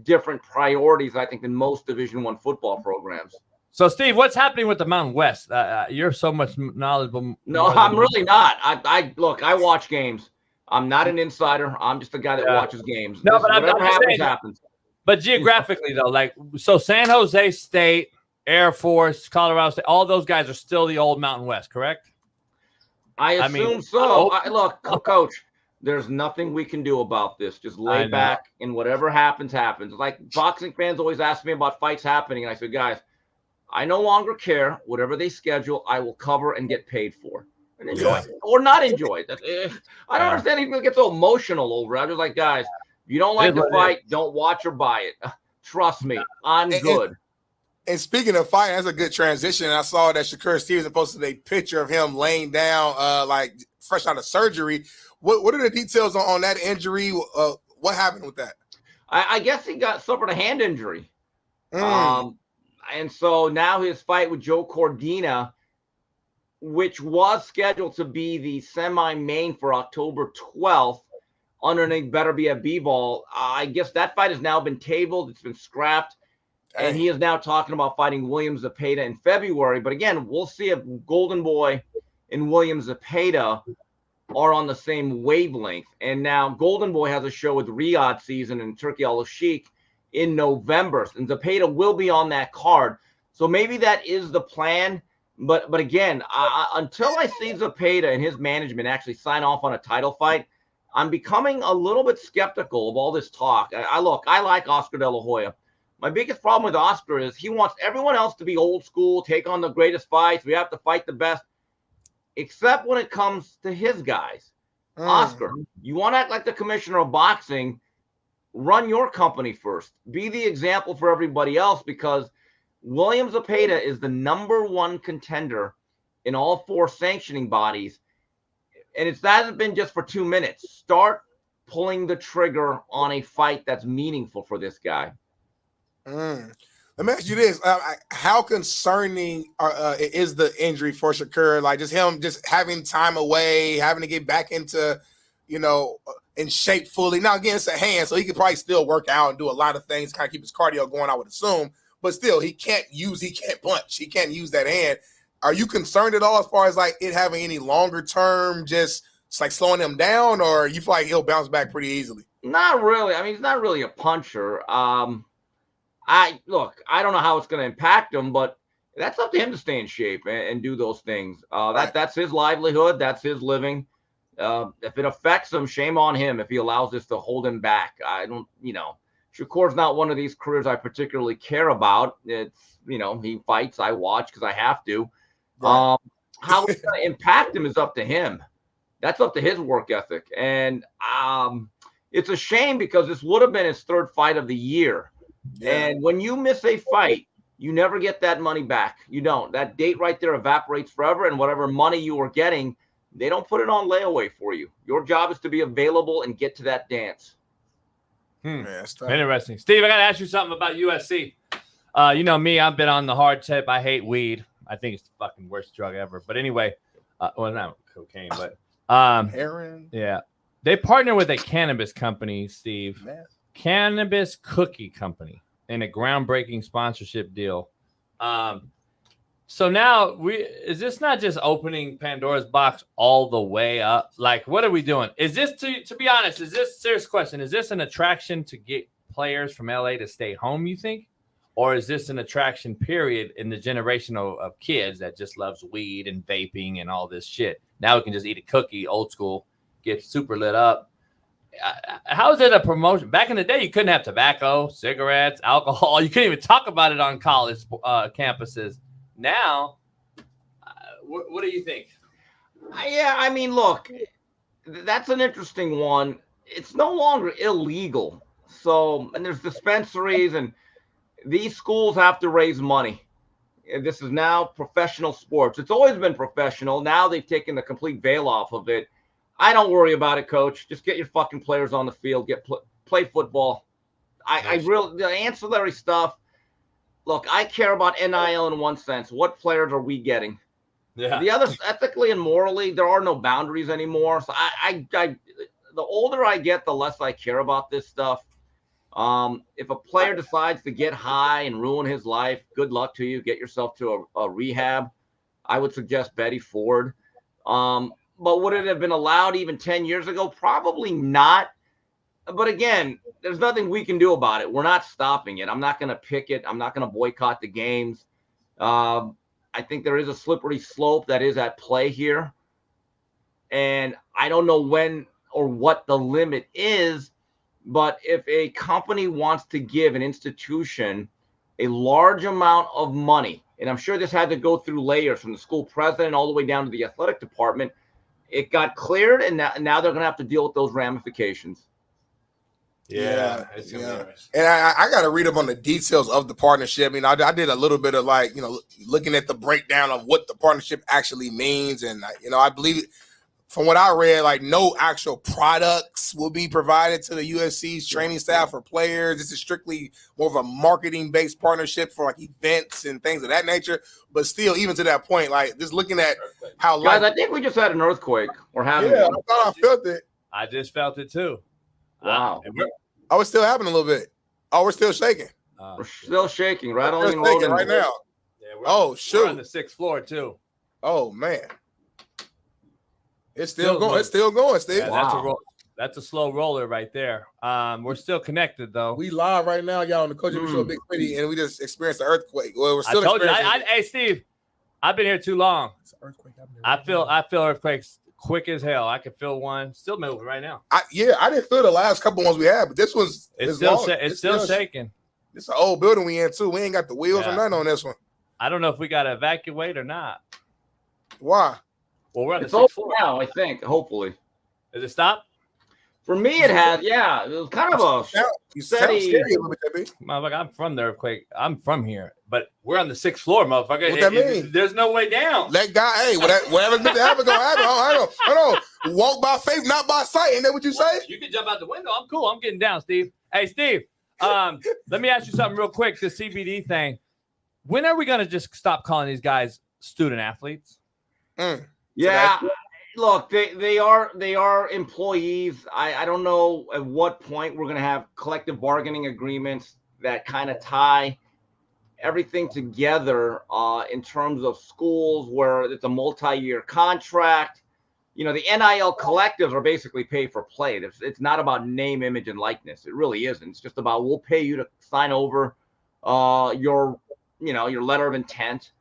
L: different priorities, I think, than most Division I football programs.
F: So, Steve, what's happening with the Mountain West? You're so much knowledgeable.
L: No, I'm really not. I watch games. I'm not an insider. I'm just a guy that watches games.
F: No, but
L: whatever happens.
F: But geographically, though, like, so San Jose State, Air Force, Colorado State, all those guys are still the old Mountain West, correct?
L: I assume so. Look, Coach, There's nothing we can do about this. Just lay back, and whatever happens, happens. Like boxing fans always ask me about fights happening, and I said, guys, I no longer care. Whatever they schedule, I will cover and get paid for. And enjoy it or not enjoy it. I don't understand people get so emotional over it. I'm just like, guys, if you don't like the fight, don't watch or buy it. Trust me, I'm good.
I: And speaking of fighting, that's a good transition. I saw that Shakur Stevenson posted a picture of him laying down, like fresh out of surgery. What are the details on that injury? What happened with that?
L: I guess he suffered a hand injury. And so now his fight with Joe Cordina, which was scheduled to be the semi-main for October 12th underneath Better Be a B-Ball, I guess that fight has now been tabled. It's been scrapped. And he is now talking about fighting William Zepeda in February. But again, we'll see if Golden Boy and William Zepeda are on the same wavelength. And now Golden Boy has a show with Riyadh Season and Turkey Al-Sheikh in November. And Zepeda will be on that card. So maybe that is the plan. But again, until I see Zepeda and his management actually sign off on a title fight, I'm becoming a little bit skeptical of all this talk. I like Oscar De La Hoya. My biggest problem with Oscar is he wants everyone else to be old school, take on the greatest fights. We have to fight the best, except when it comes to his guys. Oscar, you want to act like the commissioner of boxing, run your company first. Be the example for everybody else, because William Zepeda is the #1 contender in all 4 sanctioning bodies. And it hasn't been just for 2 minutes. Start pulling the trigger on a fight that's meaningful for this guy.
I: Let me ask you this: how concerning is the injury for Shakur? Like, just him just having time away, having to get back into, in shape fully. Now, again, it's a hand, so he could probably still work out and do a lot of things, kind of keep his cardio going, I would assume. But still, he can't punch. He can't use that hand. Are you concerned at all as far as like it having any longer term, just like slowing him down, or you feel like he'll bounce back pretty easily?
L: Not really. I mean, he's not really a puncher. I don't know how it's going to impact him, but that's up to him to stay in shape and do those things. That's his livelihood. That's his living. If it affects him, shame on him if he allows this to hold him back. Shakur's not one of these careers I particularly care about. It's, he fights, I watch because I have to. Right. How it's going to impact him is up to him. That's up to his work ethic. And it's a shame because this would have been his 3rd fight of the year. Yeah. And when you miss a fight, you never get that money back. You don't. That date right there evaporates forever, and whatever money you were getting, they don't put it on layaway for you. Your job is to be available and get to that dance.
F: Yeah, interesting. Steve, I got to ask you something about USC. You know me, I've been on the hard tip. I hate weed. I think it's the fucking worst drug ever. But anyway, well, not cocaine, but
I: heroin.
F: Yeah. They partner with a cannabis company, Steve. Cannabis Cookie Company in a groundbreaking sponsorship deal. So now is this not just opening Pandora's box all the way up? Like, what are we doing? Is this, to be honest, is this, serious question, is this an attraction to get players from LA to stay home, you think? Or is this an attraction, period, in the generation of kids that just loves weed and vaping and all this shit? Now we can just eat a cookie, old school, get super lit up. How is it a promotion? Back in the day, you couldn't have tobacco, cigarettes, alcohol. You couldn't even talk about it on college campuses. Now, what do you think?
L: Yeah, I mean, look, that's an interesting one. It's no longer illegal. So, and there's dispensaries, and these schools have to raise money. And this is now professional sports. It's always been professional. Now they've taken the complete veil off of it. I don't worry about it, coach. Just get your fucking players on the field. Play football. I really, the ancillary stuff. Look, I care about NIL in one sense. What players are we getting? Yeah. The others, ethically and morally, there are no boundaries anymore. So the older I get, the less I care about this stuff. If a player decides to get high and ruin his life, good luck to you. Get yourself to a rehab. I would suggest Betty Ford. But would it have been allowed even 10 years ago? Probably not. But again, there's nothing we can do about it. We're not stopping it. I'm not going to picket. I'm not going to boycott the games. I think there is a slippery slope that is at play here. And I don't know when or what the limit is, but if a company wants to give an institution a large amount of money, and I'm sure this had to go through layers from the school president all the way down to the athletic department, it got cleared, and now they're going to have to deal with those ramifications.
I: Yeah. And I got to read up on the details of the partnership. You know, I did a little bit of like, you know, looking at the breakdown of what the partnership actually means. And, you know, I believe from what I read, like no actual products will be provided to the USC's training staff or players. This is strictly more of a marketing based partnership for like events and things of that nature. But still, even to that point, like just looking at how
L: guys, I think we just had an earthquake. Or having
I: I
L: one.
I: thought I felt it.
F: I just felt it too.
L: Wow.
I: Oh, it's still happening a little bit. Oh, we're still shaking.
L: We're still shaking, right?
I: We're shaking right now.
F: Yeah,
I: shoot.
F: We're on the 6th floor too.
I: Oh man. It's still going. It's still going, Steve.
F: Yeah, that's a slow roller right there. We're still connected though.
I: We live right now, y'all, on the Coach Show, Big Smitty, and we just experienced an earthquake. Well, we're still experiencing.
F: Hey, Steve, I've been here too long.
I: It's an earthquake.
F: I feel earthquakes quick as hell. I can feel one still moving right now.
I: I didn't feel the last couple ones we had, but this was
F: it's still shaking.
I: It's an old building we in too. We ain't got the wheels or nothing on this one.
F: I don't know if we got to evacuate or not.
I: Why?
F: Well, we're on the
L: It's
F: 6th
L: over
F: floor
L: now, I think. Hopefully,
F: Does it stop?
L: for me, it had. Yeah, it was kind of a
I: You sound
L: steady.
I: scary a little bit,
F: Motherfucker, I'm from the earthquake. I'm from here, but we're on the 6th floor, motherfucker.
I: What that mean?
E: There's no way down.
I: That guy, hey, whatever's meant to happen, gonna happen. Hold on. Walk by faith, not by sight. Ain't that what you say?
F: You can jump out the window. I'm cool. I'm getting down, Steve. Hey, Steve, let me ask you something real quick. The CBD thing. When are we going to just stop calling these guys student athletes?
L: Yeah, look, they are employees. I don't know at what point we're going to have collective bargaining agreements that kind of tie everything together in terms of schools where it's a multi-year contract. You know, the NIL collectives are basically pay for play. It's not about name, image, and likeness. It really isn't. It's just about we'll pay you to sign over your letter of intent.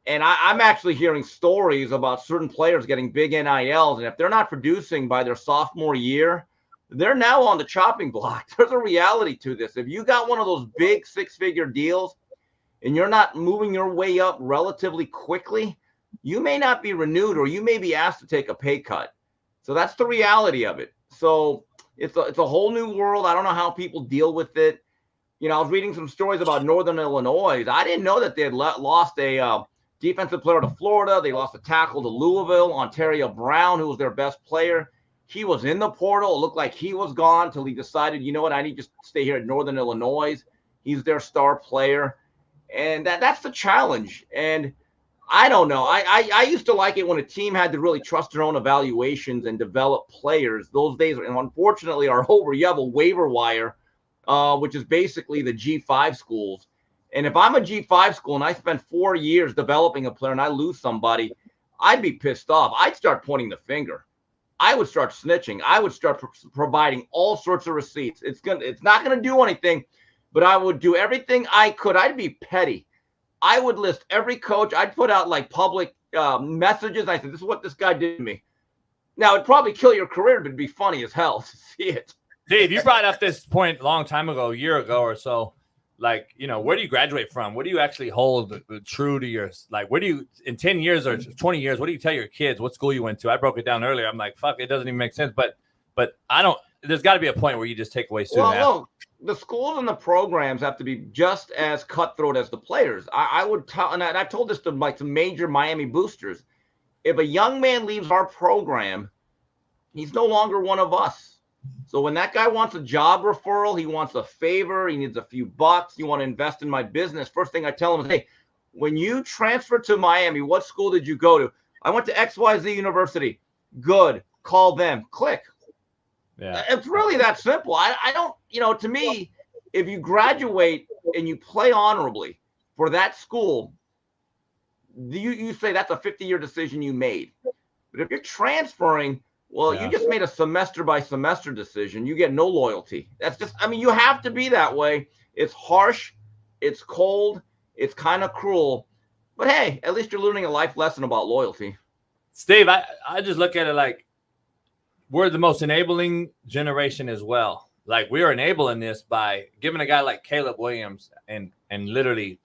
L: And I'm actually hearing stories about certain players getting big NILs, and if they're not producing by their sophomore year, they're now on the chopping block. There's a reality to this. If you got one of those big six-figure deals and you're not moving your way up relatively quickly, you may not be renewed, or you may be asked to take a pay cut. So that's the reality of it. So it's a whole new world. I don't know how people deal with it. You know, I was reading some stories about Northern Illinois. I didn't know that they had lost a defensive player to Florida. They lost a tackle to Louisville, Ontario Brown, who was their best player. He was in the portal. It looked like he was gone until he decided, you know what, I need to stay here at Northern Illinois. He's their star player. And that's the challenge. And I don't know. I used to like it when a team had to really trust their own evaluations and develop players. Those days, and unfortunately, are over. You have a waiver wire, which is basically the G5 schools. And if I'm a G5 school and I spend 4 years developing a player and I lose somebody, I'd be pissed off. I'd start pointing the finger. I would start snitching. I would start providing all sorts of receipts. It's not gonna do anything, but I would do everything I could. I'd be petty. I would list every coach. I'd put out like public messages. I said, this is what this guy did to me. Now, it'd probably kill your career, but it'd be funny as hell to see it.
F: Dave, you brought up this point a long time ago, a year ago or so. Like, you know, where do you graduate from? What do you actually hold true to your, like, where do you, in 10 years or 20 years, what do you tell your kids what school you went to? I broke it down earlier. I'm like, fuck, it doesn't even make sense. But I don't, there's got to be a point where you just take away student athletes.
L: Look, the schools and the programs have to be just as cutthroat as the players. I would tell, and I've told this to like some major Miami boosters. If a young man leaves our program, he's no longer one of us. So when that guy wants a job referral, he wants a favor, he needs a few bucks, you want to invest in my business, first thing I tell him is, hey, when you transfer to Miami, what school did you go to? I went to XYZ University. Good. Call them. Click.
F: Yeah.
L: It's really that simple. I don't, you know, to me, if you graduate and you play honorably for that school, you say that's a 50-year decision you made. But if you're transferring, well, you just made a semester by semester decision. You get no loyalty. That's just, I mean, you have to be that way. It's harsh. It's cold. It's kind of cruel. But hey, at least you're learning a life lesson about loyalty.
F: Steve, I just look at it like we're the most enabling generation as well. Like, we're enabling this by giving a guy like Caleb Williams and literally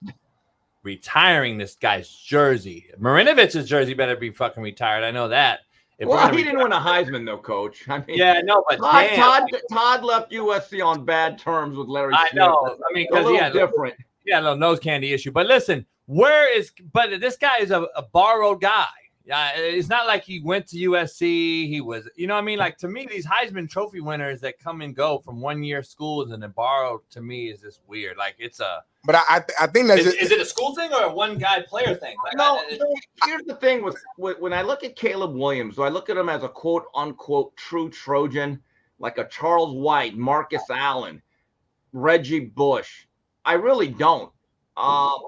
F: retiring this guy's jersey. Marinovic's jersey better be fucking retired. I know that.
L: Well, he didn't win a Heisman, though, Coach. I mean,
F: yeah, no, but
L: Todd left USC on bad terms with Larry Smith.
F: I know. I mean, because
L: he had different.
F: Yeah, a little nose candy issue. But listen, but this guy is a borrowed guy. Yeah, it's not like he went to USC. He was, you know what I mean? Like, to me, these Heisman Trophy winners that come and go from one-year schools and then borrowed, to me, is just weird. Like, it's a.
I: But I think that's
E: is it a school thing or a one-guy player thing? Like,
L: no, here's the thing with when I look at Caleb Williams, so I look at him as a quote-unquote true Trojan, like a Charles White, Marcus Allen, Reggie Bush. I really don't.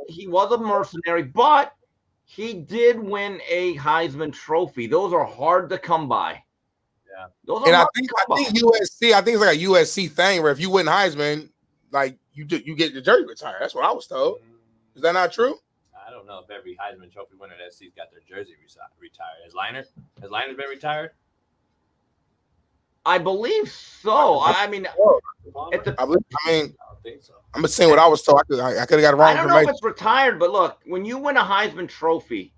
L: He was a mercenary, but he did win a Heisman Trophy. Those are hard to come by. Yeah.
I: And I think USC, I think it's like a USC thing where if you win Heisman, like you get your jersey retired. That's what I was told. Is that not true?
F: I don't know if every Heisman Trophy winner at SC's got their jersey retired. Has Leinart been retired?
L: I believe so. I mean,
I: I'm just saying what I was told. I could have got it wrong.
L: I don't know if it's retired, but look, when you win a Heisman Trophy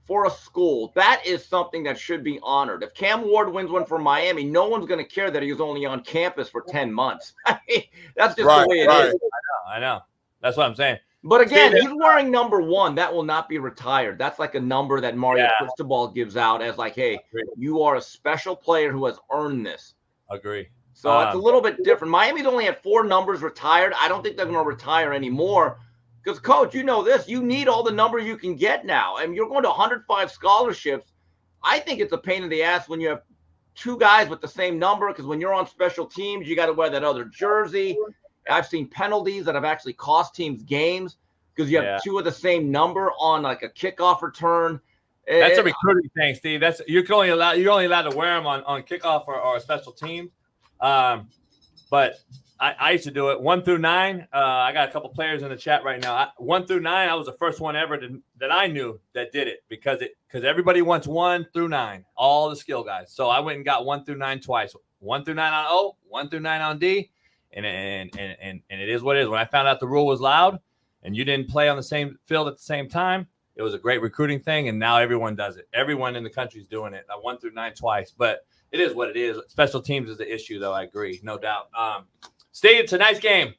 L: for a school, that is something that should be honored. If Cam Ward wins one for Miami, no one's going to care that he was only on campus for 10 months. I mean, that's just the way it is.
F: I know. That's what I'm saying.
L: But again, he's wearing number 1. That will not be retired. That's like a number that Mario Cristobal gives out as like, hey, you are a special player who has earned this.
F: Agree.
L: So it's a little bit different. Miami's only had 4 numbers retired. I don't think they're going to retire anymore because, Coach, you know this. You need all the numbers you can get now. I mean, you're going to 105 scholarships. I think it's a pain in the ass when you have 2 guys with the same number because when you're on special teams, you got to wear that other jersey. I've seen penalties that have actually cost teams games because you have 2 of the same number on like a kickoff return.
F: That's a recruiting thing, Steve. You're only allowed to wear them on kickoff or a special team. But I used to do it 1 through 9. I got a couple players in the chat right now. 1 through 9, I was the first one ever that I knew that did it because everybody wants 1 through 9, all the skill guys. So I went and got 1 through 9 twice. 1 through 9 on O, 1 through 9 on D, and it is what it is. When I found out the rule was loud and you didn't play on the same field at the same time, it was a great recruiting thing, and now everyone does it. Everyone in the country is doing it. 1 through 9 twice, but it is what it is. Special teams is the issue, though. I agree, no doubt. Steve, tonight's game.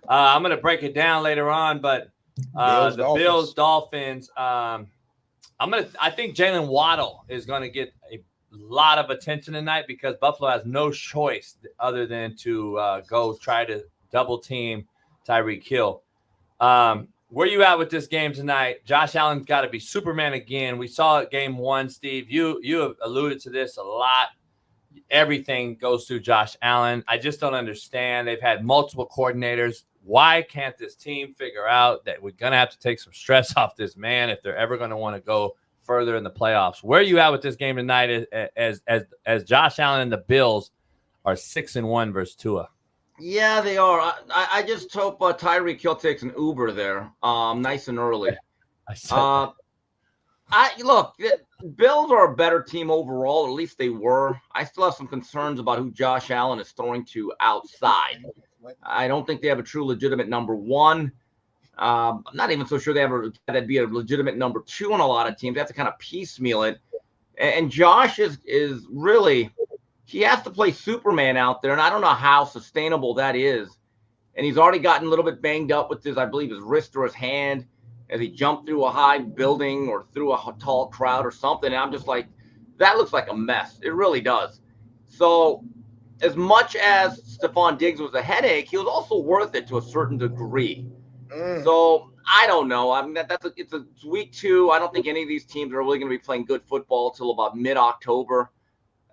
F: I'm going to break it down later on, but the Bills Dolphins. I think Jalen Waddle is going to get a lot of attention tonight because Buffalo has no choice other than to go try to double team Tyreek Hill. Where you at with this game tonight? Josh Allen's got to be Superman again. We saw it game 1, Steve. You have alluded to this a lot. Everything goes through Josh Allen. I just don't understand. They've had multiple coordinators. Why can't this team figure out that we're going to have to take some stress off this man if they're ever going to want to go further in the playoffs? Where are you at with this game tonight as Josh Allen and the Bills are 6-1 versus Tua?
L: Yeah, they are. I just hope Tyreek Hill takes an Uber there, nice and early. Look, the Bills are a better team overall, or at least they were. I still have some concerns about who Josh Allen is throwing to outside. I don't think they have a true legitimate number 1. I'm not even so sure they have that'd be a legitimate number 2 on a lot of teams. They have to kind of piecemeal it. And Josh is really. He has to play Superman out there, and I don't know how sustainable that is. And he's already gotten a little bit banged up with his wrist or his hand as he jumped through a high building or through a tall crowd or something. And I'm just like, that looks like a mess. It really does. So as much as Stephon Diggs was a headache, he was also worth it to a certain degree. So I don't know. I mean, it's week 2. I don't think any of these teams are really going to be playing good football till about mid-October.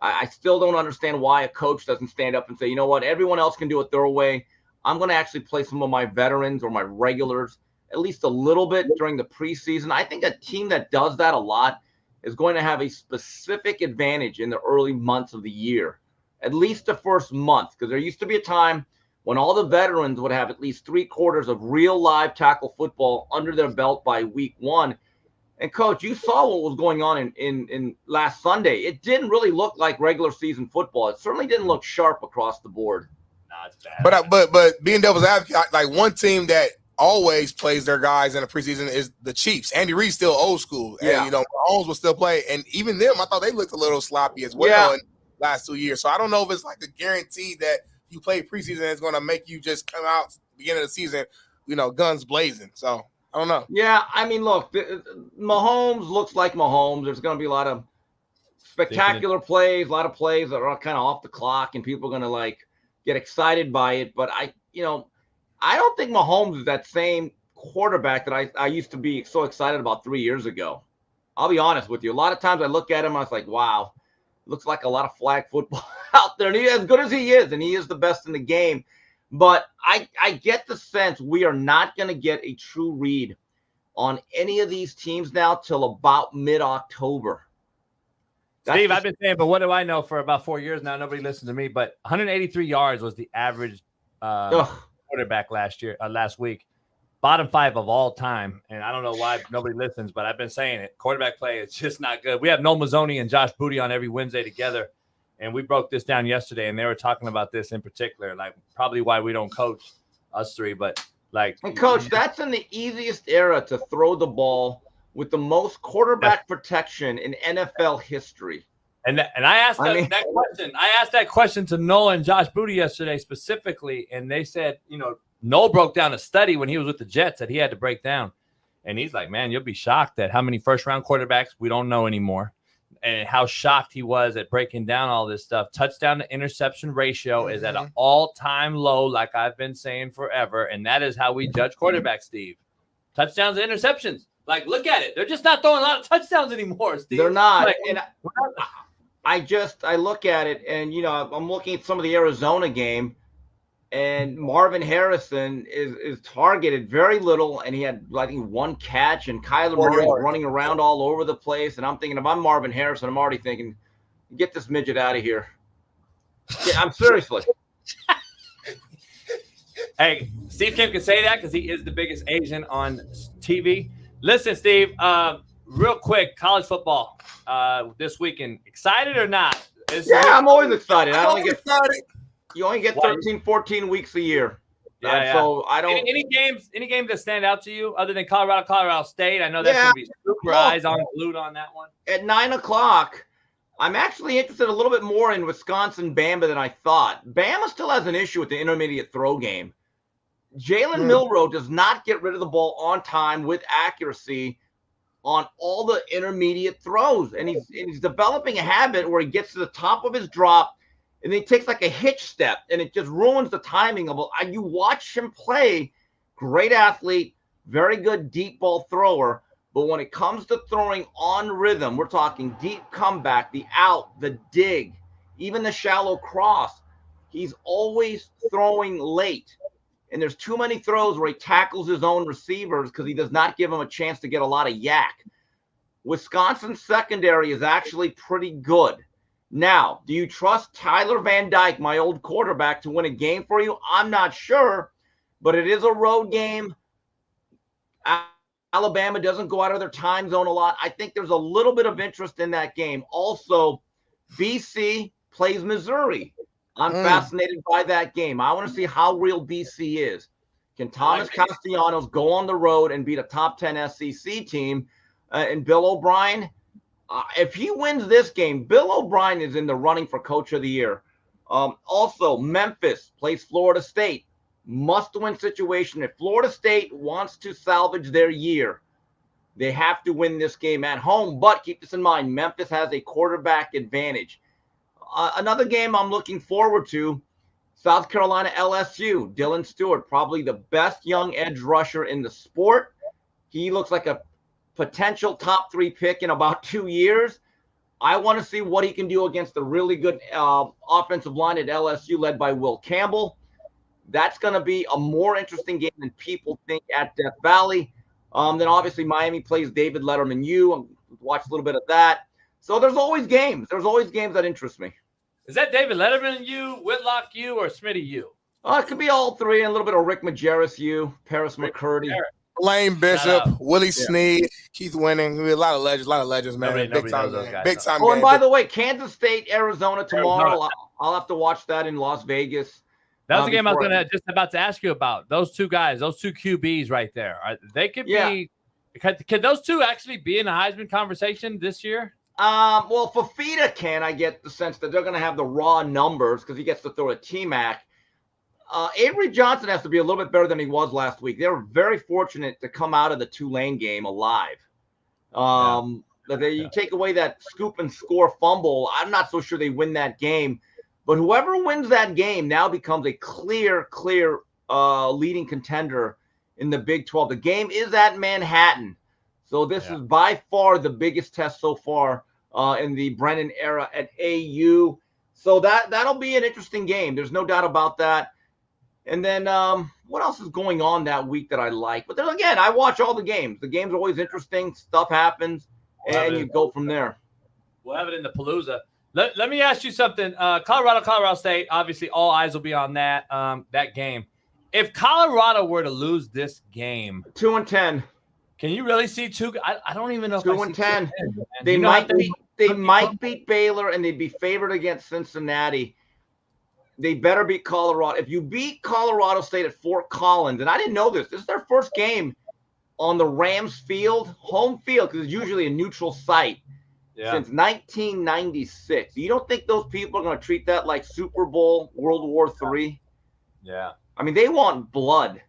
L: I still don't understand why a coach doesn't stand up and say, you know what, everyone else can do it their way. I'm going to actually play some of my veterans or my regulars at least a little bit during the preseason. I think a team that does that a lot is going to have a specific advantage in the early months of the year, at least the first month, because there used to be a time when all the veterans would have at least 3/4 of real live tackle football under their belt by week 1. And Coach, you saw what was going on in last Sunday. It didn't really look like regular season football. It certainly didn't look sharp across the board.
F: Nah, it's bad.
I: But being devil's advocate, like one team that always plays their guys in the preseason is the Chiefs. Andy Reid's still old school, and Mahomes will still play. And even them, I thought they looked a little sloppy as well in the last 2 years. So I don't know if it's like a guarantee that you play preseason is going to make you just come out beginning of the season, guns blazing. So I don't know.
L: Yeah, I mean, look, Mahomes looks like Mahomes. There's going to be a lot of spectacular plays, a lot of plays that are kind of off the clock, and people are going to get excited by it. But I don't think Mahomes is that same quarterback that I used to be so excited about 3 years ago. I'll be honest with you. A lot of times I look at him, I was like, wow, looks like a lot of flag football out there. And as good as he is, and he is the best in the game. But I get the sense we are not going to get a true read on any of these teams now till about mid-October.
F: Steve, I've been saying, but what do I know for about 4 years now? Nobody listens to me, but 183 yards was the average quarterback last week. Bottom 5 of all time. And I don't know why nobody listens, but I've been saying it. Quarterback play is just not good. We have Noel Mazzoni and Josh Booty on every Wednesday together. And we broke this down yesterday, and they were talking about this in particular, like probably why we don't coach us three. But
L: and Coach, that's in the easiest era to throw the ball with the most quarterback protection in NFL history.
F: And I asked that question. I asked that question to Noel and Josh Booty yesterday specifically, and they said, Noel broke down a study when he was with the Jets that he had to break down. And he's like, man, you'll be shocked at how many first-round quarterbacks we don't know anymore. And how shocked he was at breaking down all this stuff. Touchdown to interception ratio is at an all-time low, like I've been saying forever. And that is how we judge quarterbacks, Steve. Touchdowns and interceptions. Like, look at it. They're just not throwing a lot of touchdowns anymore, Steve.
L: They're not. And I look at it, and, I'm looking at some of the Arizona game, and Marvin Harrison is targeted very little, and he had, I think, 1 catch, and Kyler Murray's running around all over the place. And I'm thinking, if I'm Marvin Harrison, I'm already thinking, get this midget out of here. Yeah, I'm seriously.
F: Hey, Steve Kim can say that because he is the biggest Asian on TV. Listen, Steve, real quick, college football this weekend. Excited or not?
L: I'm always excited. You only get 13, 14 weeks a year.
F: Yeah.
L: So I don't.
F: Any games that stand out to you other than Colorado State? I know that's going to be super eyes on glued on that one.
L: At 9 o'clock, I'm actually interested a little bit more in Wisconsin Bama than I thought. Bama still has an issue with the intermediate throw game. Jalen Milroe does not get rid of the ball on time with accuracy on all the intermediate throws. And he's developing a habit where he gets to the top of his drop, and then he takes like a hitch step, and it just ruins the timing of it. You watch him play, great athlete, very good deep ball thrower. But when it comes to throwing on rhythm, we're talking deep comeback, the out, the dig, even the shallow cross, he's always throwing late. And there's too many throws where he tackles his own receivers because he does not give them a chance to get a lot of yak. Wisconsin's secondary is actually pretty good. Now, do you trust Tyler Van Dyke, my old quarterback, to win a game for you? I'm not sure, but it is a road game. Alabama doesn't go out of their time zone a lot. I think there's a little bit of interest in that game. Also, BC plays Missouri. I'm fascinated by that game. I want to see how real BC is. Can Thomas Castellanos go on the road and beat a top 10 SEC team? And Bill O'Brien, if he wins this game, Bill O'Brien is in the running for Coach of the Year. Also, Memphis plays Florida State. Must-win situation. If Florida State wants to salvage their year, they have to win this game at home. But keep this in mind, Memphis has a quarterback advantage. Another game I'm looking forward to, South Carolina LSU. Dylan Stewart, probably the best young edge rusher in the sport. He looks like a potential top 3 pick in about 2 years. I want to see what he can do against the really good offensive line at LSU led by Will Campbell. That's going to be a more interesting game than people think at Death Valley. Then obviously Miami plays David Letterman U. Watch a little bit of that. So there's always games. There's always games that interest me.
F: Is that David Letterman U, Whitlock U, or Smitty U?
L: It could be all three, and a little bit of Rick Majerus U, Paris McCurdy.
I: Lane Bishop,
F: Shout out.
I: Willie Snead, Keith Winning. A lot of legends, man.
F: Nobody
I: Big time
F: knows those
I: game.
F: guys.
I: Big time
L: Oh, and
I: game.
L: by the way, Kansas State, Arizona tomorrow.
F: Arizona.
L: I'll have to watch that in Las Vegas.
F: That was the game I was
L: before
F: just about to ask you about. Those two guys, those two QBs right there. They could be. Could those two actually be in the Heisman conversation this year?
L: Well, Fafita can. I get the sense that they're going to have the raw numbers because he gets to throw a T-Mac. Avery Johnson has to be a little bit better than he was last week. They were very fortunate to come out of the Tulane game alive. You take away that scoop and score fumble, I'm not so sure they win that game. But whoever wins that game now becomes a clear leading contender in the Big 12. The game is at Manhattan. So this is by far the biggest test so far in the Brennan era at AU. So that'll be an interesting game. There's no doubt about that. And then what else is going on that week that I like? But then again, I watch all the games. The game's always interesting. Stuff happens, and you go from there.
F: We'll have it in the Palooza. Let me ask you something. Colorado State, obviously all eyes will be on that game. If Colorado were to lose this game,
L: 2-10.
F: Can you really see two? I don't even know if
L: 2-10. They might beat Baylor, and they'd be favored against Cincinnati. They better beat Colorado. If you beat Colorado State at Fort Collins, and I didn't know this is their first game on the Rams field, home field, because it's usually a neutral site since 1996. You don't think those people are going to treat that like Super Bowl, World War III?
F: Yeah.
L: I mean, they want blood.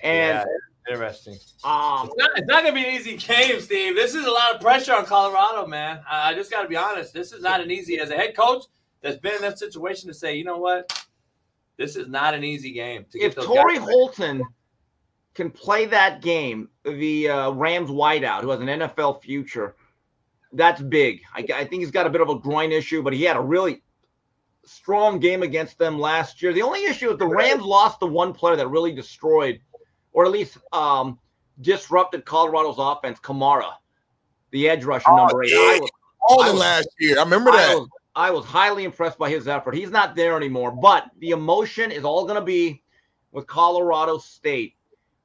L: And
F: interesting. It's not going to be an easy game, Steve. This is a lot of pressure on Colorado, man. I just got to be honest. This is not an easy, as a head coach that's been in that situation, to say, you know what? This is not an easy game.
L: If Torrey Holton can play that game, the Rams wideout, who has an NFL future, that's big. I think he's got a bit of a groin issue, but he had a really strong game against them last year. The only issue is the Rams lost the one player that really destroyed, or at least disrupted Colorado's offense, Kamara, the edge rusher, number 8.
I: Last year. I remember that.
L: I was highly impressed by his effort. He's not there anymore, but the emotion is all going to be with Colorado State.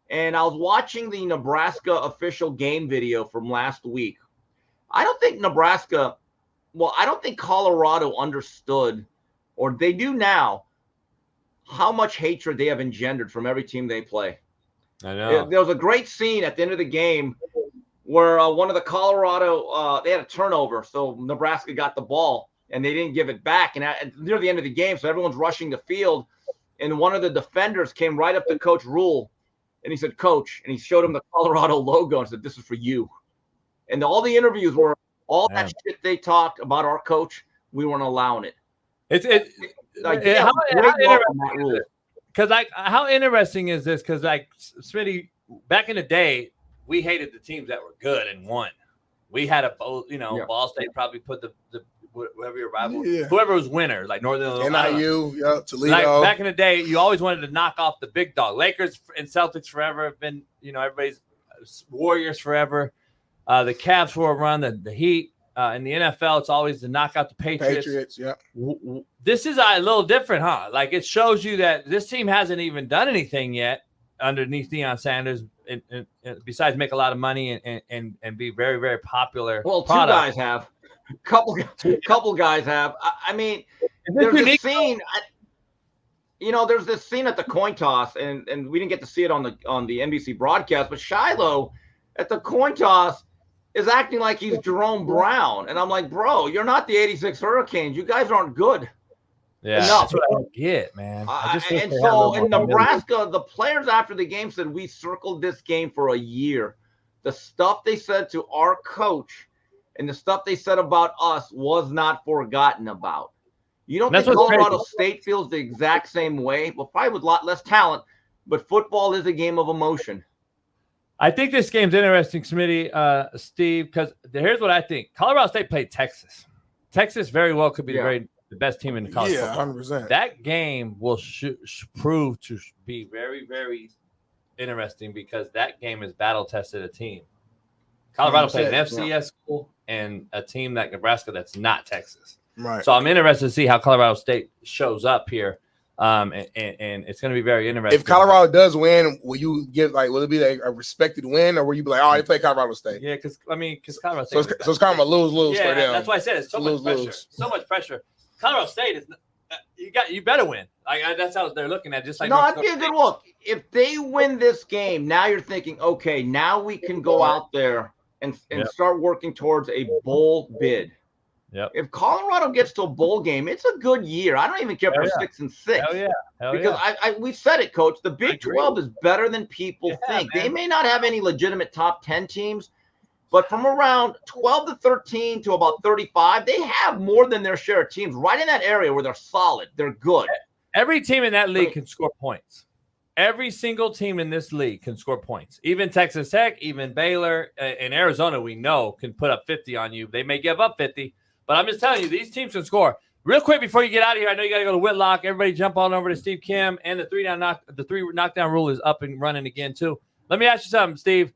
L: And I was watching the Nebraska official game video from last week. I don't think Colorado understood, or they do now, how much hatred they have engendered from every team they play.
F: I know.
L: There was a great scene at the end of the game where one of the Colorado, they had a turnover, so Nebraska got the ball, and they didn't give it back. And near the end of the game, so everyone's rushing the field, and one of the defenders came right up to Coach Rule, and he said, "Coach," and he showed him the Colorado logo and said, "This is for you." And all the interviews were all that shit they talked about our coach. We weren't allowing it.
F: How interesting is this? Because like Smitty, back in the day, we hated the teams that were good and won. We had Ball State probably put the whoever your rival, whoever was winner, like Northern Illinois,
I: NIU, Toledo.
F: Like back in the day, you always wanted to knock off the big dog. Lakers and Celtics forever have been, everybody's Warriors forever. The Cavs for a run, the Heat. In the NFL, it's always to knock out the Patriots. This is a little different, huh? Like it shows you that this team hasn't even done anything yet underneath Deion Sanders, and besides make a lot of money and be very, very popular.
L: Well, two guys have. Couple guys have. I mean, there's this scene. There's this scene at the coin toss, and we didn't get to see it on the NBC broadcast, but Shiloh at the coin toss is acting like he's Jerome Brown, and I'm like, bro, you're not the '86 Hurricanes. You guys aren't good.
F: Yeah, that's what I don't get, man.
L: And so in Nebraska, the players after the game said we circled this game for a year. The stuff they said to our coach and the stuff they said about us was not forgotten about. You don't think Colorado State feels the exact same way? Well, probably with a lot less talent, but football is a game of emotion.
F: I think this game's interesting, Smitty, Steve, because here's what I think. Colorado State played Texas. Texas very well could be the best team in the college football.
I: 100%.
F: That game will prove to be very, very interesting because that game is battle-tested a team. Colorado played an FCS school and a team like Nebraska that's not Texas.
I: Right.
F: So I'm interested to see how Colorado State shows up here. And it's going to be very interesting.
I: If Colorado does win, will you give will it be a respected win, or will you be like, oh, they play Colorado State?
F: Yeah, because Colorado
I: State. So it's kind of a lose-lose for them.
F: That's why I said it's so much pressure. So much pressure. Colorado State is you better win. That's how they're looking at. Just like
L: no, it'd be a good look. If they win this game, now you're thinking, okay, now we can go out there and start working towards a bowl bid.
F: Yep.
L: If Colorado gets to a bowl game, it's a good year. I don't even care for 6-6.
F: Hell yeah.
L: Because we said it, Coach. The Big 12 is better than people think. Man. They may not have any legitimate top 10 teams, but from around 12 to 13 to about 35, they have more than their share of teams right in that area where they're solid. They're good.
F: Every team in that league can score points. Every single team in this league can score points. Even Texas Tech, even Baylor, and Arizona, we know, can put up 50 on you. They may give up 50, but I'm just telling you, these teams can score. Real quick before you get out of here, I know you got to go to Whitlock. Everybody jump on over to Steve Kim, and the three knockdown rule is up and running again too. Let me ask you something, Steve.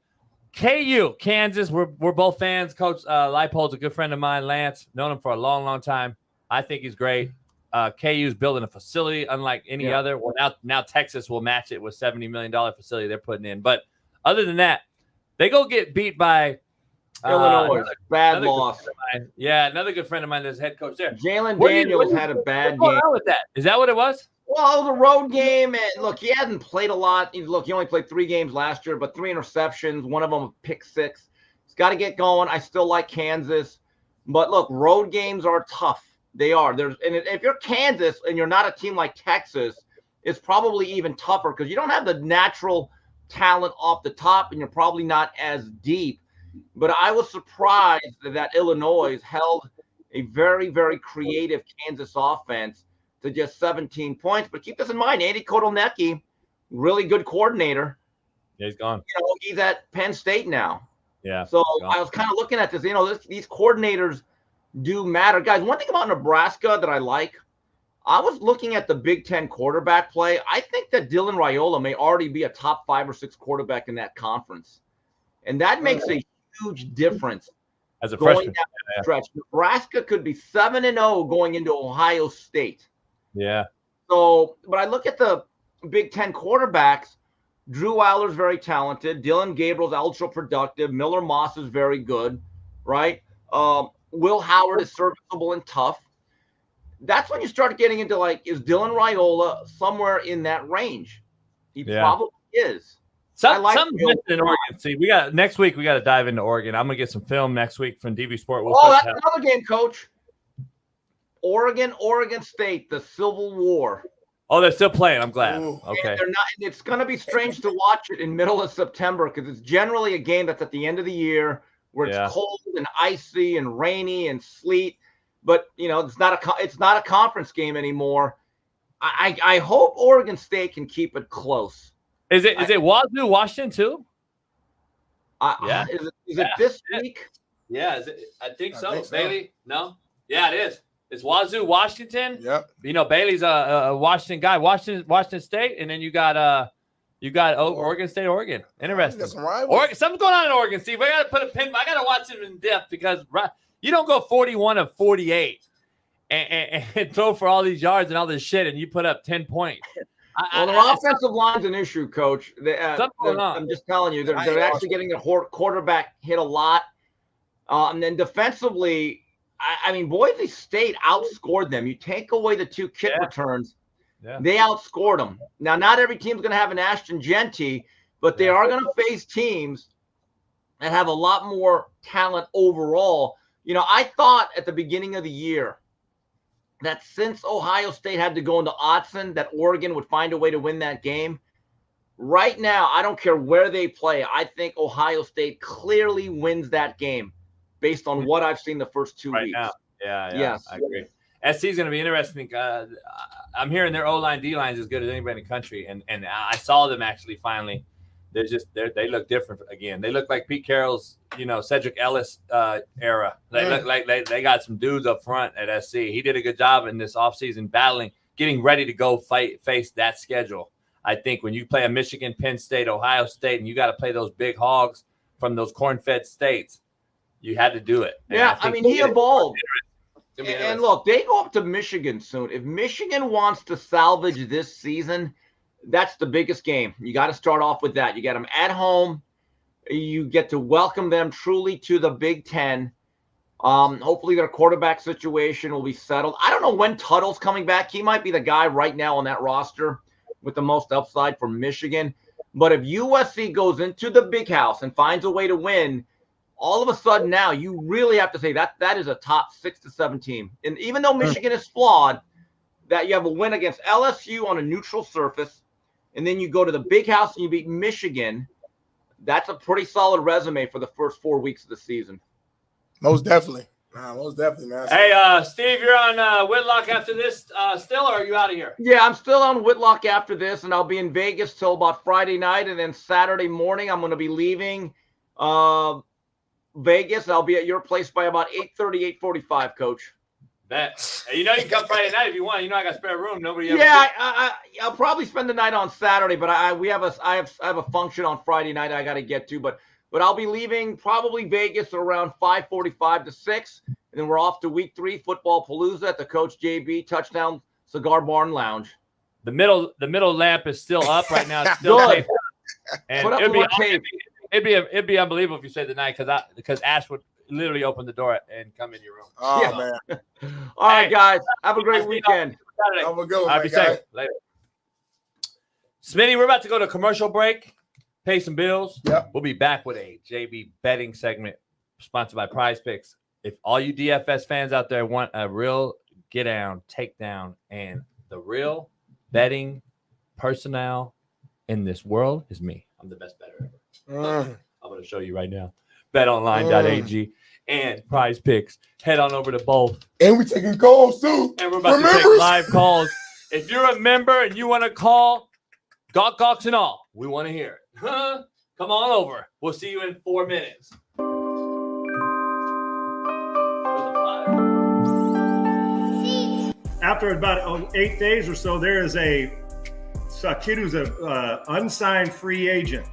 F: KU, Kansas, we're both fans. Coach Leipold's a good friend of mine. Lance, known him for a long, long time. I think he's great. KU's building a facility unlike any other. Well, now Texas will match it with $70 million facility they're putting in. But other than that, they go get beat by
L: Illinois. Bad loss.
F: Yeah, another good friend of mine that's head coach there.
L: Jalen Daniels had a bad game.
F: What's going on with that? Is that what it was?
L: Well, the road game, and look, he hasn't played a lot. He only played 3 games last year, but 3 interceptions, one of them a pick 6. He's got to get going. I still like Kansas. But look, road games are tough. They are. And if you're Kansas and you're not a team like Texas, it's probably even tougher because you don't have the natural talent off the top, and you're probably not as deep. But I was surprised that Illinois held a very, very creative Kansas offense to just 17 points. But keep this in mind, Andy Kotelnicki, really good coordinator.
F: Yeah, he's gone.
L: He's at Penn State now.
F: Yeah.
L: So I was kind of looking at this. These coordinators do matter. Guys, one thing about Nebraska that I like, I was looking at the Big Ten quarterback play. I think that Dylan Raiola may already be a top 5 or 6 quarterback in that conference. And that makes a huge difference.
F: As a freshman.
L: Down the stretch. Nebraska could be 7-0 going into Ohio State.
F: Yeah.
L: So, but I look at the Big Ten quarterbacks. Drew Wilder's very talented. Dylan Gabriel's ultra productive. Miller Moss is very good, right? Will Howard is serviceable and tough. That's when you start getting into is Dylan Raiola somewhere in that range? He probably is.
F: Something's missing in Oregon. See, next week we got to dive into Oregon. I'm gonna get some film next week from DV Sport.
L: That's another game, Coach. Oregon State, the Civil War.
F: Oh, they're still playing. I'm glad.
L: Ooh.
F: Okay.
L: And they're not. It's going to be strange to watch it in middle of September because it's generally a game that's at the end of the year where it's cold and icy and rainy and sleet. But it's not a conference game anymore. I hope Oregon State can keep it close.
F: Is it Wazoo, Washington too?
L: Yeah. Is it this week?
F: Yeah. Is it? I think so. Bailey? No. Yeah, it is. It's Wazoo, Washington.
I: Yep.
F: Bailey's a Washington guy. Washington State, and then you got Oregon State, Oregon. Interesting. Something's going on in Oregon, Steve. I got to put a pin. I got to watch him in depth because you don't go 41 of 48 and throw for all these yards and all this shit, and you put up 10 points.
L: Their offensive line's an issue, Coach. I'm just telling you, they're actually getting the quarterback hit a lot, and then defensively. I mean, Boise State outscored them. You take away the 2 kick returns, they outscored them. Now, not every team's going to have an Ashton Genty, but they are going to face teams that have a lot more talent overall. I thought at the beginning of the year that since Ohio State had to go into Autzen, that Oregon would find a way to win that game. Right now, I don't care where they play. I think Ohio State clearly wins that game. Based on what I've seen the first 2 weeks.
F: Now. Yeah.
L: Yes.
F: I agree. SC is going to be interesting. I'm hearing their O-line, D-line is as good as anybody in the country. And I saw them actually finally. They look different again. They look like Pete Carroll's, Cedric Ellis era. They look like they got some dudes up front at SC. He did a good job in this offseason getting ready to go face that schedule. I think when you play a Michigan, Penn State, Ohio State, and you got to play those big hogs from those corn-fed states, you had to do it.
L: And he evolved. And look, they go up to Michigan soon. If Michigan wants to salvage this season, that's the biggest game. You got to start off with that. You get them at home. You get to welcome them truly to the Big Ten. Hopefully their quarterback situation will be settled. I don't know when Tuttle's coming back. He might be the guy right now on that roster with the most upside for Michigan. But if USC goes into the big house and finds a way to win, all of a sudden now you really have to say that is a top 6 to 7 team. And even though Michigan is flawed, that you have a win against LSU on a neutral surface, and then you go to the big house and you beat Michigan, that's a pretty solid resume for the first 4 weeks of the season.
I: Most definitely. Most definitely, man.
E: Hey, Steve, you're on Whitlock after this still, or are you out of here?
L: Yeah, I'm still on Whitlock after this, and I'll be in Vegas till about Friday night, and then Saturday morning I'm going to be leaving Vegas. I'll be at your place by about 8:30, 8:45, Coach.
E: Bet. Hey, you know you can come Friday night if you want. You know I got spare room. Nobody ever.
L: Yeah, I'll probably spend the night on Saturday, but I have a function on Friday night I got to get to, but I'll be leaving probably Vegas around 5:45 to 6, and then we're off to week 3 football palooza at the Coach JB Touchdown Cigar Barn Lounge.
F: The middle lamp is still up right now. It's still
L: Good.
F: And
L: Put up more tape.
F: It'd be unbelievable if you said the night because Ash would literally open the door and come in your room.
I: Oh man!
L: All right, guys, have a great weekend.
I: I'm gonna go.
F: I'll be safe. Later. Smitty, we're about to go to commercial break. Pay some bills.
I: Yep.
F: We'll be back with a JB betting segment sponsored by Prize Picks. If all you DFS fans out there want a real get down, take down, and the real betting personnel in this world is me. I'm the best bettor ever. I'm going to show you right now. BetOnline.ag and Prize Picks. Head on over to both.
I: And we're taking calls too.
F: And we're about to take live calls. If you're a member and you want to call, gawks and all, we want to hear it. Come on over. We'll see you in 4 minutes.
M: After about 8 days or so, there is a kid who's an unsigned free agent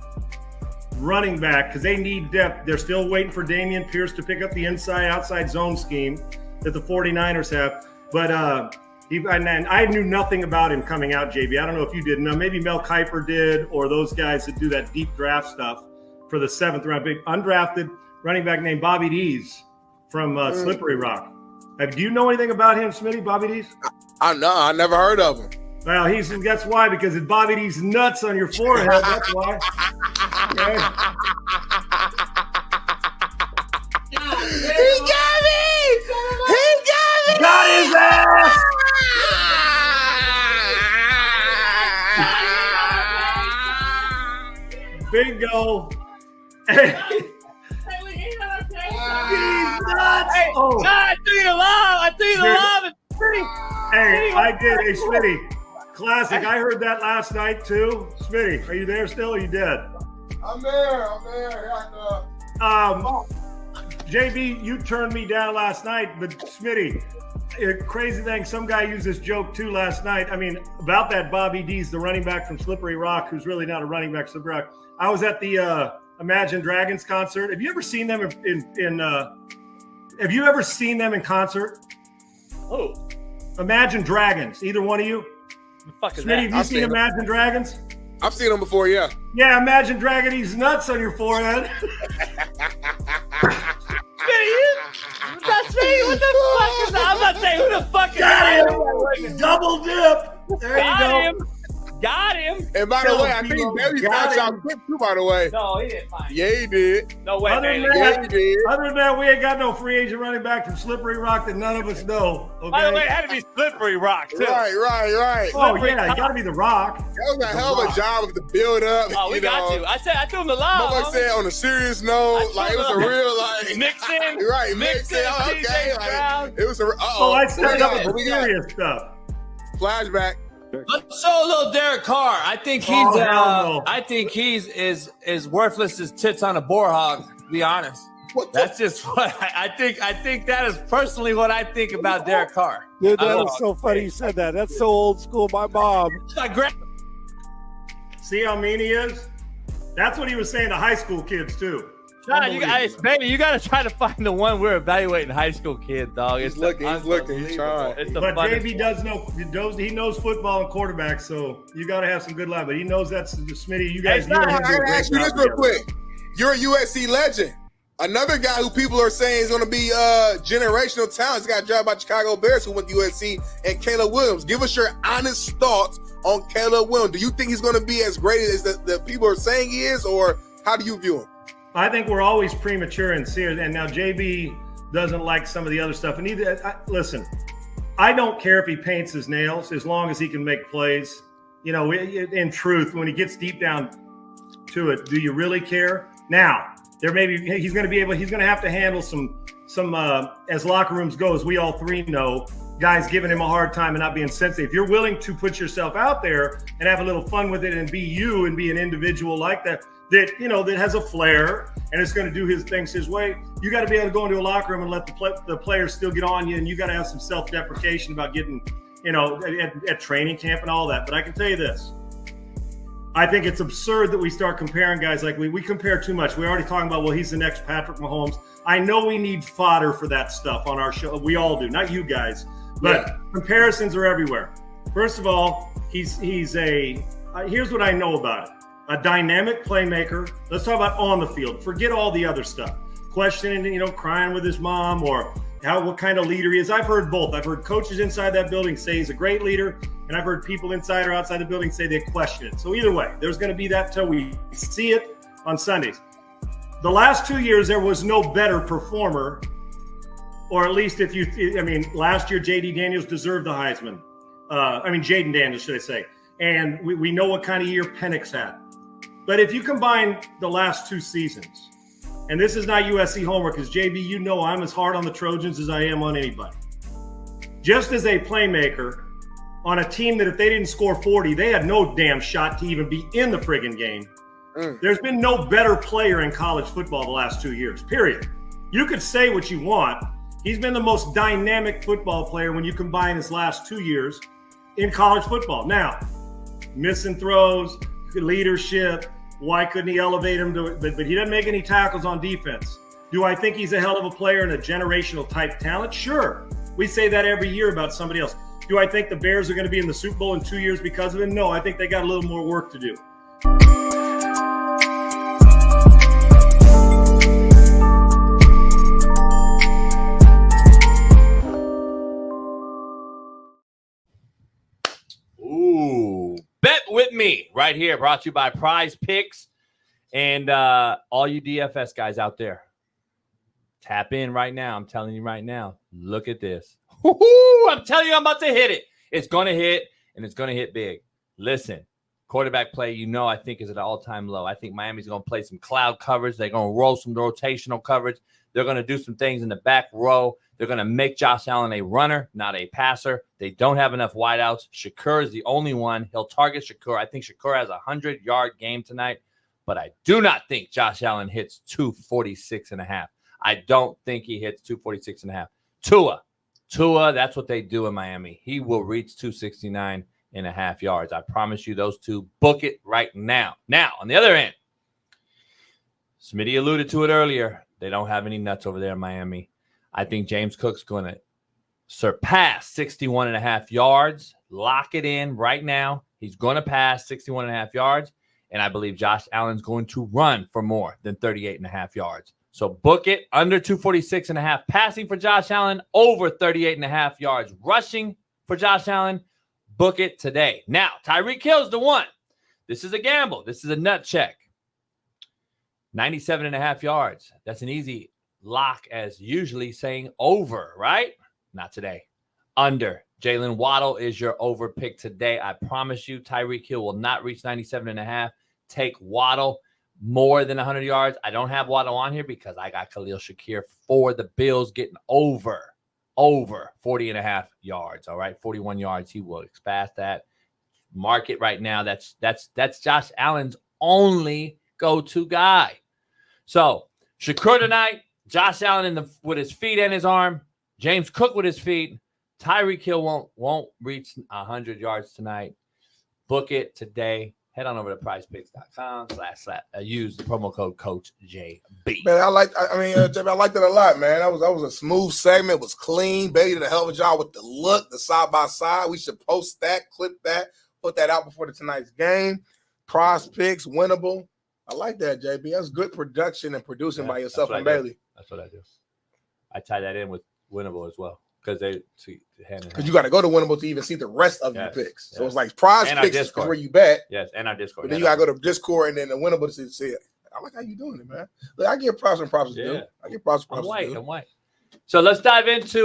M: running back because they need depth. They're still waiting for Damian Pierce to pick up the inside-outside zone scheme that the 49ers have. But I knew nothing about him coming out, JB. I don't know if you did. No, maybe Mel Kiper did, or those guys that do that deep draft stuff for the 7th round. Big undrafted running back named Bobby Dees from Slippery Rock. Do you know anything about him, Smitty, Bobby Dees?
I: I never heard of him.
M: Well, that's why, because it's Bobby Dees nuts on your forehead. That's why. Okay.
I: He got me! He got me!
M: Got his ass! Bingo. Hey. He's nuts.
E: Hey,
M: oh.
E: I threw you the lob.
M: Hey, I did. Hey, Smitty. Classic. I heard that last night, too. Smitty, are you there still or are you dead?
I: I'm there.
M: JB, you turned me down last night, but Smitty, crazy thing, some guy used this joke too last night. I mean, about that Bobby Dees, the running back from Slippery Rock, who's really not a running back, Slippery Rock. I was at the Imagine Dragons concert. Have you ever seen them in concert?
E: Oh.
M: Imagine Dragons. Either one of you?
E: The fuck is
M: Smitty, have you seen Imagine Dragons?
I: I've seen them before, yeah.
M: Yeah, Imagine Dragon, he's nuts on your forehead.
E: That's me. What the fuck is that? I'm not saying who the fuck is that.
M: Double dip. There you go.
E: Got him.
I: And by the way, I think Barry found y'all quick too, by the way.
E: No, he didn't find
I: Yeah, he did.
E: No way,
M: other
E: man.
M: than that, we ain't got no free agent running back from Slippery Rock that none of us know. Okay?
E: By the way, it had to be Slippery Rock, too.
I: Right.
M: Oh, yeah, it got to be the Rock.
I: That was a hell of a job of the build up.
E: Oh, we got you. I threw him the lob.
I: Motherfucker said on a serious note, like it was a real like
E: Mixing.
I: Right, mixing. Okay, like, it was a.
M: I set up with serious stuff.
I: Flashback.
A: Let's show a little Derek Carr. I think he's as worthless as tits on a boar hog, to be honest. That's just what I think. I think that is personally what I think about Derek Carr.
N: Dude, that was so funny you said that. That's so old school. My mom.
M: See how mean he is? That's what he was saying to high school kids, too.
A: John, you got to try to find the one we're evaluating high school kid, dog.
I: He's looking, he's trying.
M: But JB does know, he knows football and quarterback, so you got to have some good line. But he knows that's Smitty. You guys,
I: ask you this real quick. You're a USC legend. Another guy who people are saying is going to be generational talent. He's got drafted by Chicago Bears who went to USC, and Caleb Williams. Give us your honest thoughts on Caleb Williams. Do you think he's going to be as great as the people are saying he is, or how do you view him?
M: I think we're always premature and serious. And now JB doesn't like some of the other stuff. And listen, I don't care if he paints his nails as long as he can make plays. You know, in truth, when he gets deep down to it, do you really care? Now, he's going to have to handle some as locker rooms go, as we all three know, guys giving him a hard time and not being sensitive. If you're willing to put yourself out there and have a little fun with it and be you and be an individual like that has a flair and it's going to do his things his way, you got to be able to go into a locker room and let the players still get on you, and you got to have some self-deprecation about getting, at training camp and all that. But I can tell you this. I think it's absurd that we start comparing guys like we compare too much. We're already talking about, well, he's the next Patrick Mahomes. I know we need fodder for that stuff on our show. We all do, not you guys. But comparisons are everywhere. First of all, here's what I know about it. A dynamic playmaker. Let's talk about on the field. Forget all the other stuff. Questioning, crying with his mom or what kind of leader he is. I've heard both. I've heard coaches inside that building say he's a great leader, and I've heard people inside or outside the building say they question it. So either way, there's going to be that till we see it on Sundays. The last 2 years, there was no better performer, or at least last year, J.D. Daniels deserved the Heisman. Jaden Daniels, should I say. And we know what kind of year Penix had. But if you combine the last two seasons, and this is not USC homework, because JB, I'm as hard on the Trojans as I am on anybody. Just as a playmaker on a team that if they didn't score 40, they had no damn shot to even be in the friggin' game. There's been no better player in college football the last 2 years, period. You could say what you want. He's been the most dynamic football player when you combine his last 2 years in college football. Now, missing throws, leadership, why couldn't he elevate him to it? But he doesn't make any tackles on defense. Do I think he's a hell of a player and a generational type talent? Sure. We say that every year about somebody else. Do I think the Bears are going to be in the Super Bowl in 2 years because of him? No, I think they got a little more work to do.
F: Bet with me right here, brought to you by Prize Picks. And all you DFS guys out there, tap in right now. I'm telling you right now, look at this. Woo-hoo! I'm telling you, I'm about to hit it. It's going to hit, and it's going to hit big. Listen, quarterback play, I think is at an all-time low. I think Miami's going to play some cloud coverage. They're going to roll some rotational coverage. They're going to do some things in the back row. They're going to make Josh Allen a runner, not a passer. They don't have enough wideouts. Shakur is the only one. He'll target Shakur. I think Shakur has a 100-yard game tonight, but I do not think Josh Allen hits 246.5. I don't think he hits 246.5. Tua, that's what they do in Miami. He will reach 269.5 yards. I promise you those two. Book it right now. Now, on the other end, Smitty alluded to it earlier. They don't have any nuts over there in Miami. I think James Cook's going to surpass 61.5 yards. Lock it in right now. He's going to pass 61.5 yards. And I believe Josh Allen's going to run for more than 38.5 yards. So book it under 246.5. Passing for Josh Allen, over 38.5 yards. Rushing for Josh Allen, book it today. Now, Tyreek Hill's the one. This is a gamble. This is a nut check. 97.5 yards. That's an easy lock, as usually saying over, right? Not today. Under. Jalen Waddle is your over pick today. I promise you, Tyreek Hill will not reach 97.5. Take Waddle more than 100 yards. I don't have Waddle on here because I got Khalil Shakir for the Bills getting over 40.5 yards. All right, 41 yards. He will pass that. Mark it right now. That's Josh Allen's only go-to guy. So Shakur tonight, Josh Allen with his feet and his arm, James Cook with his feet. Tyreek Hill won't reach 100 yards tonight. Book it today. head on over to prizepicks.com / use the promo code Coach JB.
I: Man, I like that a lot, man. That was a smooth segment. It was clean. Bailey did a hell of a job with the look, the side by side. We should post that, clip that, put that out before tonight's game. Prize picks, winnable. I like that, JB. That's good production and producing by yourself and Bailey.
F: That's what I do. I tie that in with winnable as well because they hand in hand.
I: Because you got to go to winnable to even see the rest of your picks. So it's like prize picks is where you bet.
F: Yes, and our Discord.
I: But then you got to go to Discord and then the winnable to see it. I like how you doing it, man. Look, I give props and props to do. I give props and props to do.
F: I'm white. So let's dive into.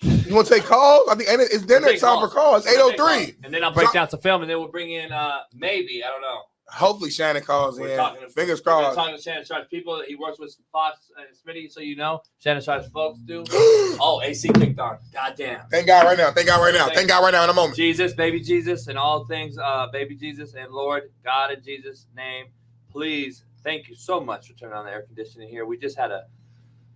I: You want to take calls? I think it's dinner time for calls. 8:03.
F: And then I'll break down some film, and then we'll bring in maybe, I don't know.
I: Hopefully Shannon calls in. Fingers crossed.
F: We're talking to Shannon Sharp's people. He works with Fox and Smitty, so you know. Shannon Sharp's folks do. Oh, AC kicked on. Goddamn.
I: Thank God right now. Thank God right now. Thank God right now in a moment.
F: Jesus, baby Jesus, and all things, baby Jesus and Lord God in Jesus' name. Please, thank you so much for turning on the air conditioning here. We just had a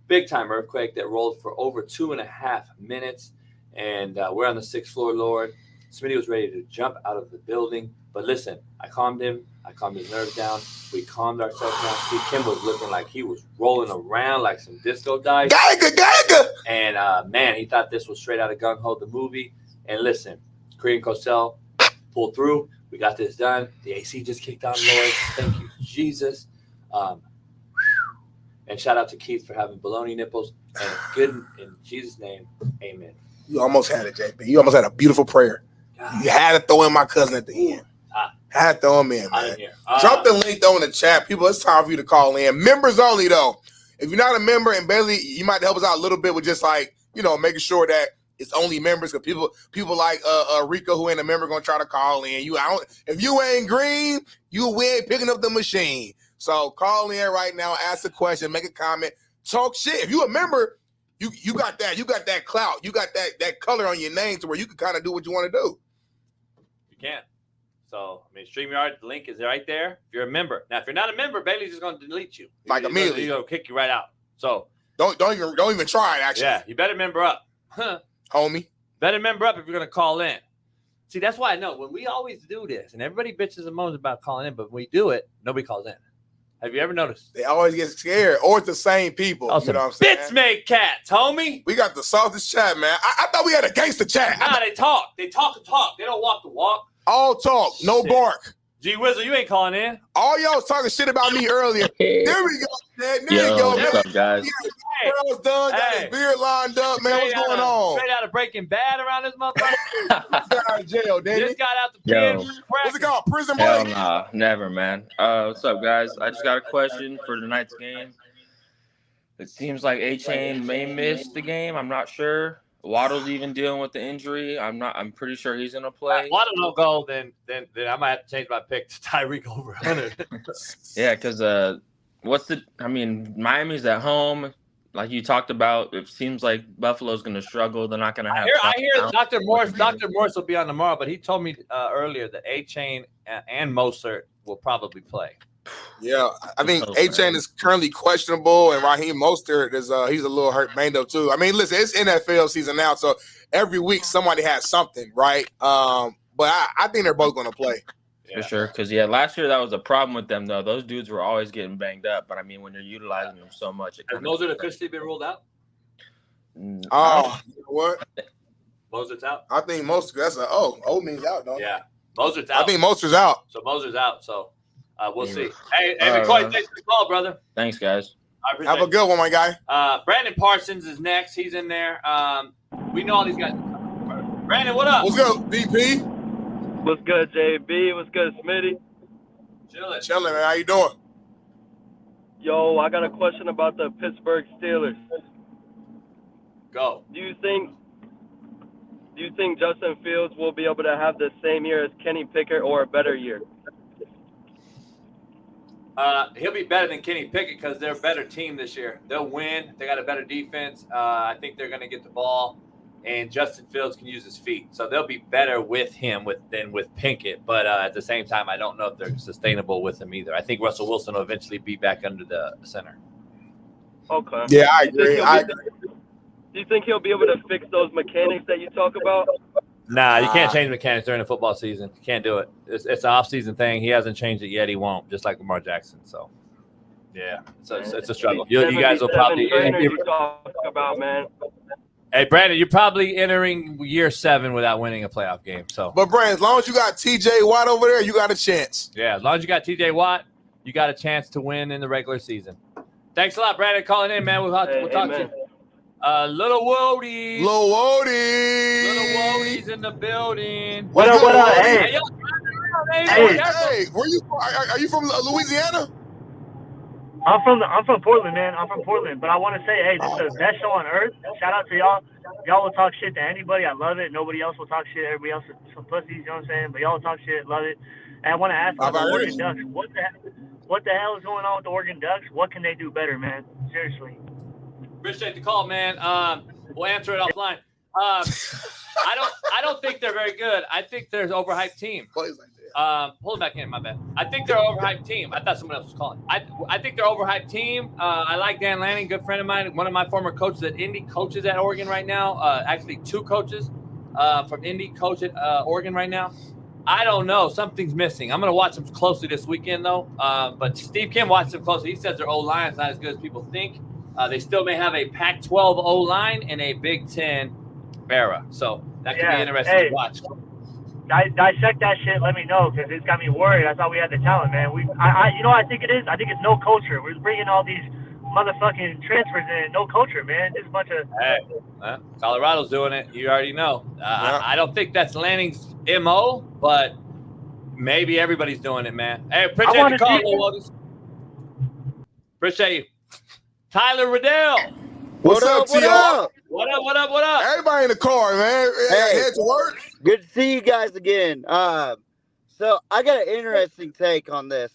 F: big-time earthquake that rolled for over 2.5 minutes, and we're on the 6th floor, Lord. Smitty was ready to jump out of the building, but listen, I calmed him. I calmed his nerves down. We calmed ourselves down. See, Kim was looking like he was rolling around like some disco dice.
I: Geiger!
F: And, man, he thought this was straight out of Gung Ho, the movie. And listen, Korean Cosell pulled through. We got this done. The AC just kicked on, Lord. Thank you, Jesus. And shout out to Keith for having baloney nipples. And good in Jesus' name, amen.
I: You almost had it, JP. You almost had a beautiful prayer. You had to throw in my cousin at the end. Had to throw him in, man. Drop the link, though, in the chat. People, it's time for you to call in. Members only, though. If you're not a member, and Bailey, you might help us out a little bit with just, like, you know, making sure that it's only members, because people like Rico, who ain't a member, going to try to call in. If you ain't green, we ain't picking up the machine. So call in right now, ask a question, make a comment, talk shit. If you a member, you got that clout. You got that color on your name to where you can kind of do what you want to do.
F: You can. So, I mean, StreamYard, the link is right there. If you're a member. Now, if you're not a member, Bailey's just going to delete you.
I: Like immediately.
F: He's going to kick you right out. So.
I: Don't even try it, actually.
F: Yeah, you better member up.
I: Homie.
F: Better member up if you're going to call in. See, that's why I know when we always do this, and everybody bitches and moans about calling in, but when we do it, nobody calls in. Have you ever noticed?
I: They always get scared, or it's the same people.
F: You know what I'm saying? Bits make cats, homie.
I: We got the softest chat, man. I thought we had a gangster chat.
F: Nah, they talk. They talk and talk. They don't walk the walk.
I: All talk, no bark.
F: G Wizzle, you ain't calling in.
I: All y'all was talking shit about me earlier. There we go, man. There you go, man.
O: What's up, guys?
I: Girls done, got his beard lined up, man. What's going on?
F: Straight out of Breaking Bad around this motherfucker.
I: Got out of jail, Danny.
F: Just got out the pen.
I: What's it called? Prison break?
O: Hell nah, never, man. What's up, guys? I just got a question for tonight's game. It seems like A-Chain may miss the game. I'm not sure. Waddle's even dealing with the injury. I'm pretty sure he's gonna play.
F: Waddle don't go, then I might have to change my pick to Tyreek over 100.
O: Yeah, because Miami's at home. Like you talked about, it seems like Buffalo's gonna struggle. They're not gonna have.
F: I hear Dr. Morse will be on tomorrow, but he told me earlier that A-Chain and Mostert will probably play.
I: Yeah, I think A-Chain is currently questionable, and Raheem Mostert is he's a little hurt, banged up too. I mean, listen, it's NFL season now, so every week somebody has something, right? But I think they're both going to play.
O: For sure, because last year that was a problem with them though. Those dudes were always getting banged up, but I mean, when you're utilizing them so much,
F: has Mostert officially been ruled out?
I: Oh, what?
F: Mosert's out.
I: I think Mostert. That's O means out, don't
F: Yeah, Mosert's out.
I: I think Mostert's out.
F: So Mosert's out. So. We'll see. Hey, McCoy, thanks for the call, brother.
O: Thanks, guys.
I: Have a good one, my guy.
F: Brandon Parsons is next. He's in there. We know all these guys. Brandon, what up?
I: What's good, BP?
P: What's good, JB? What's good, Smitty?
I: Chilling, man. How you doing?
P: Yo, I got a question about the Pittsburgh Steelers.
F: Go.
P: Do you think Justin Fields will be able to have the same year as Kenny Pickett or a better year?
F: He'll be better than Kenny Pickett because they're a better team this year. They'll win. They got a better defense. I think they're going to get the ball, and Justin Fields can use his feet. So they'll be better with him than with Pickett. But at the same time, I don't know if they're sustainable with him either. I think Russell Wilson will eventually be back under the center.
P: Okay.
I: Yeah, I agree.
P: Do you think he'll be able to fix those mechanics that you talk about?
F: Nah, you can't change mechanics during the football season. You can't do it. It's an off-season thing. He hasn't changed it yet. He won't, just like Lamar Jackson. So, yeah, it's a struggle. You guys will probably.
P: Trainers you talk about, man.
F: Hey, Brandon, you're probably entering year 7 without winning a playoff game. So,
I: But Brandon, as long as you got T.J. Watt over there, you got a chance.
F: yeah, as long as you got T.J. Watt, you got a chance to win in the regular season. Thanks a lot, Brandon, calling in, man. We'll talk to you. Little Wody.
I: Little
F: Wodie's in the building.
I: What up, what up? Hey.
F: Hey,
I: Where you? Are you from Louisiana?
Q: I'm from Portland, man. I'm from Portland, but I want to say, hey, this is the best show on earth. Shout out to y'all. Y'all will talk shit to anybody. I love it. Nobody else will talk shit. Everybody else is some pussies. You know what I'm saying? But y'all will talk shit. Love it. And I want to ask about the Oregon Ducks. What the hell is going on with the Oregon Ducks? What can they do better, man? Seriously.
F: Appreciate the call, man. We'll answer it offline. I don't think they're very good. I think they're an overhyped team. Pull it back in, my bad. I think they're an overhyped team. I thought someone else was calling. I think they're an overhyped team. I like Dan Lanning, good friend of mine. One of my former coaches at Indy coaches at Oregon right now. Actually, 2 coaches from Indy coach at Oregon right now. I don't know. Something's missing. I'm going to watch them closely this weekend, though. But Steve Kim watched them closely. He says their O-line is not as good as people think. They still may have a Pac-12 O-line and a Big Ten Vera. So that could be interesting to watch.
Q: Dissect that shit. Let me know, because it's got me worried. I thought we had the talent, man. You know what I think it is? I think it's no culture. We're bringing all these motherfucking transfers in. No culture, man. Just a bunch of.
F: Hey, Colorado's doing it. You already know. I don't think that's Lanning's MO, but maybe everybody's doing it, man. Hey, appreciate the call, Lil Wodis. Appreciate you. Tyler Riddell.
I: What's up, T.R.?
F: What up?
I: Everybody in the car, man. Head to work.
R: Good to see you guys again. So I got an interesting take on this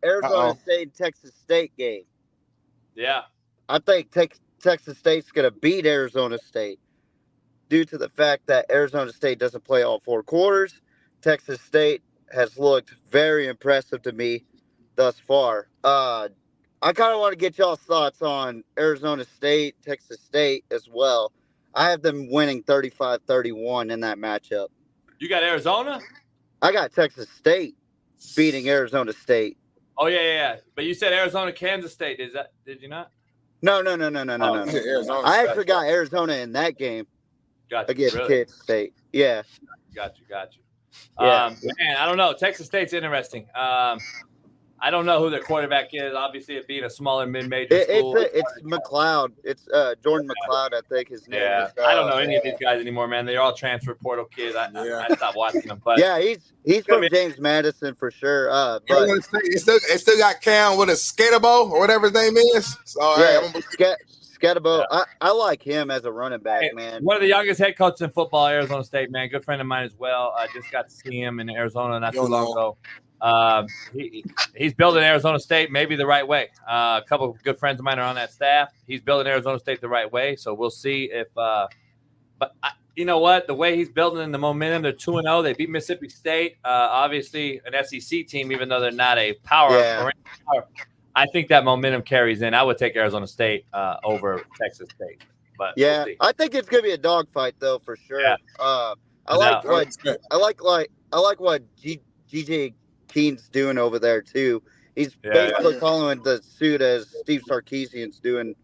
R: Arizona State Texas State game.
F: Yeah.
R: I think Texas State's going to beat Arizona State due to the fact that Arizona State doesn't play all 4 quarters. Texas State has looked very impressive to me thus far. I kind of want to get y'all's thoughts on Arizona State, Texas State as well. I have them winning 35-31 in that matchup.
F: You got Arizona?
R: I got Texas State beating Arizona State.
F: Oh, yeah. But you said Arizona, Kansas State. Did you not?
R: No.
I: Arizona
R: I actually got Arizona in that game against Kansas State. Yeah.
F: Got you.
R: Yeah.
F: Man, I don't know. Texas State's interesting. I don't know who their quarterback is. Obviously, it being a smaller mid-major school.
R: It's McLeod. It's Jordan McLeod, I think his name is.
F: I don't know any of these guys anymore, man. They're all transfer portal kids. I stopped watching them. But
R: yeah, he's from James Madison for sure. But
I: it still got Cam with a Skatabo or whatever his name is. So,
R: Skatabo. I like him as a running back, man.
F: One of the youngest head coaches in football, Arizona State, man. Good friend of mine as well. I just got to see him in Arizona not too long ago. He's building Arizona State maybe the right way. A couple of good friends of mine are on that staff. He's building Arizona State the right way. So we'll see if you know what? The way he's building the momentum, they're 2-0. They beat Mississippi State. Obviously an SEC team, even though they're not a power. I think that momentum carries in. I would take Arizona State over Texas State. But
R: yeah,
F: we'll
R: I think it's gonna be a dogfight though for sure. Yeah. I like what GJ Keen's doing over there too. He's basically following the suit as Steve Sarkisian's doing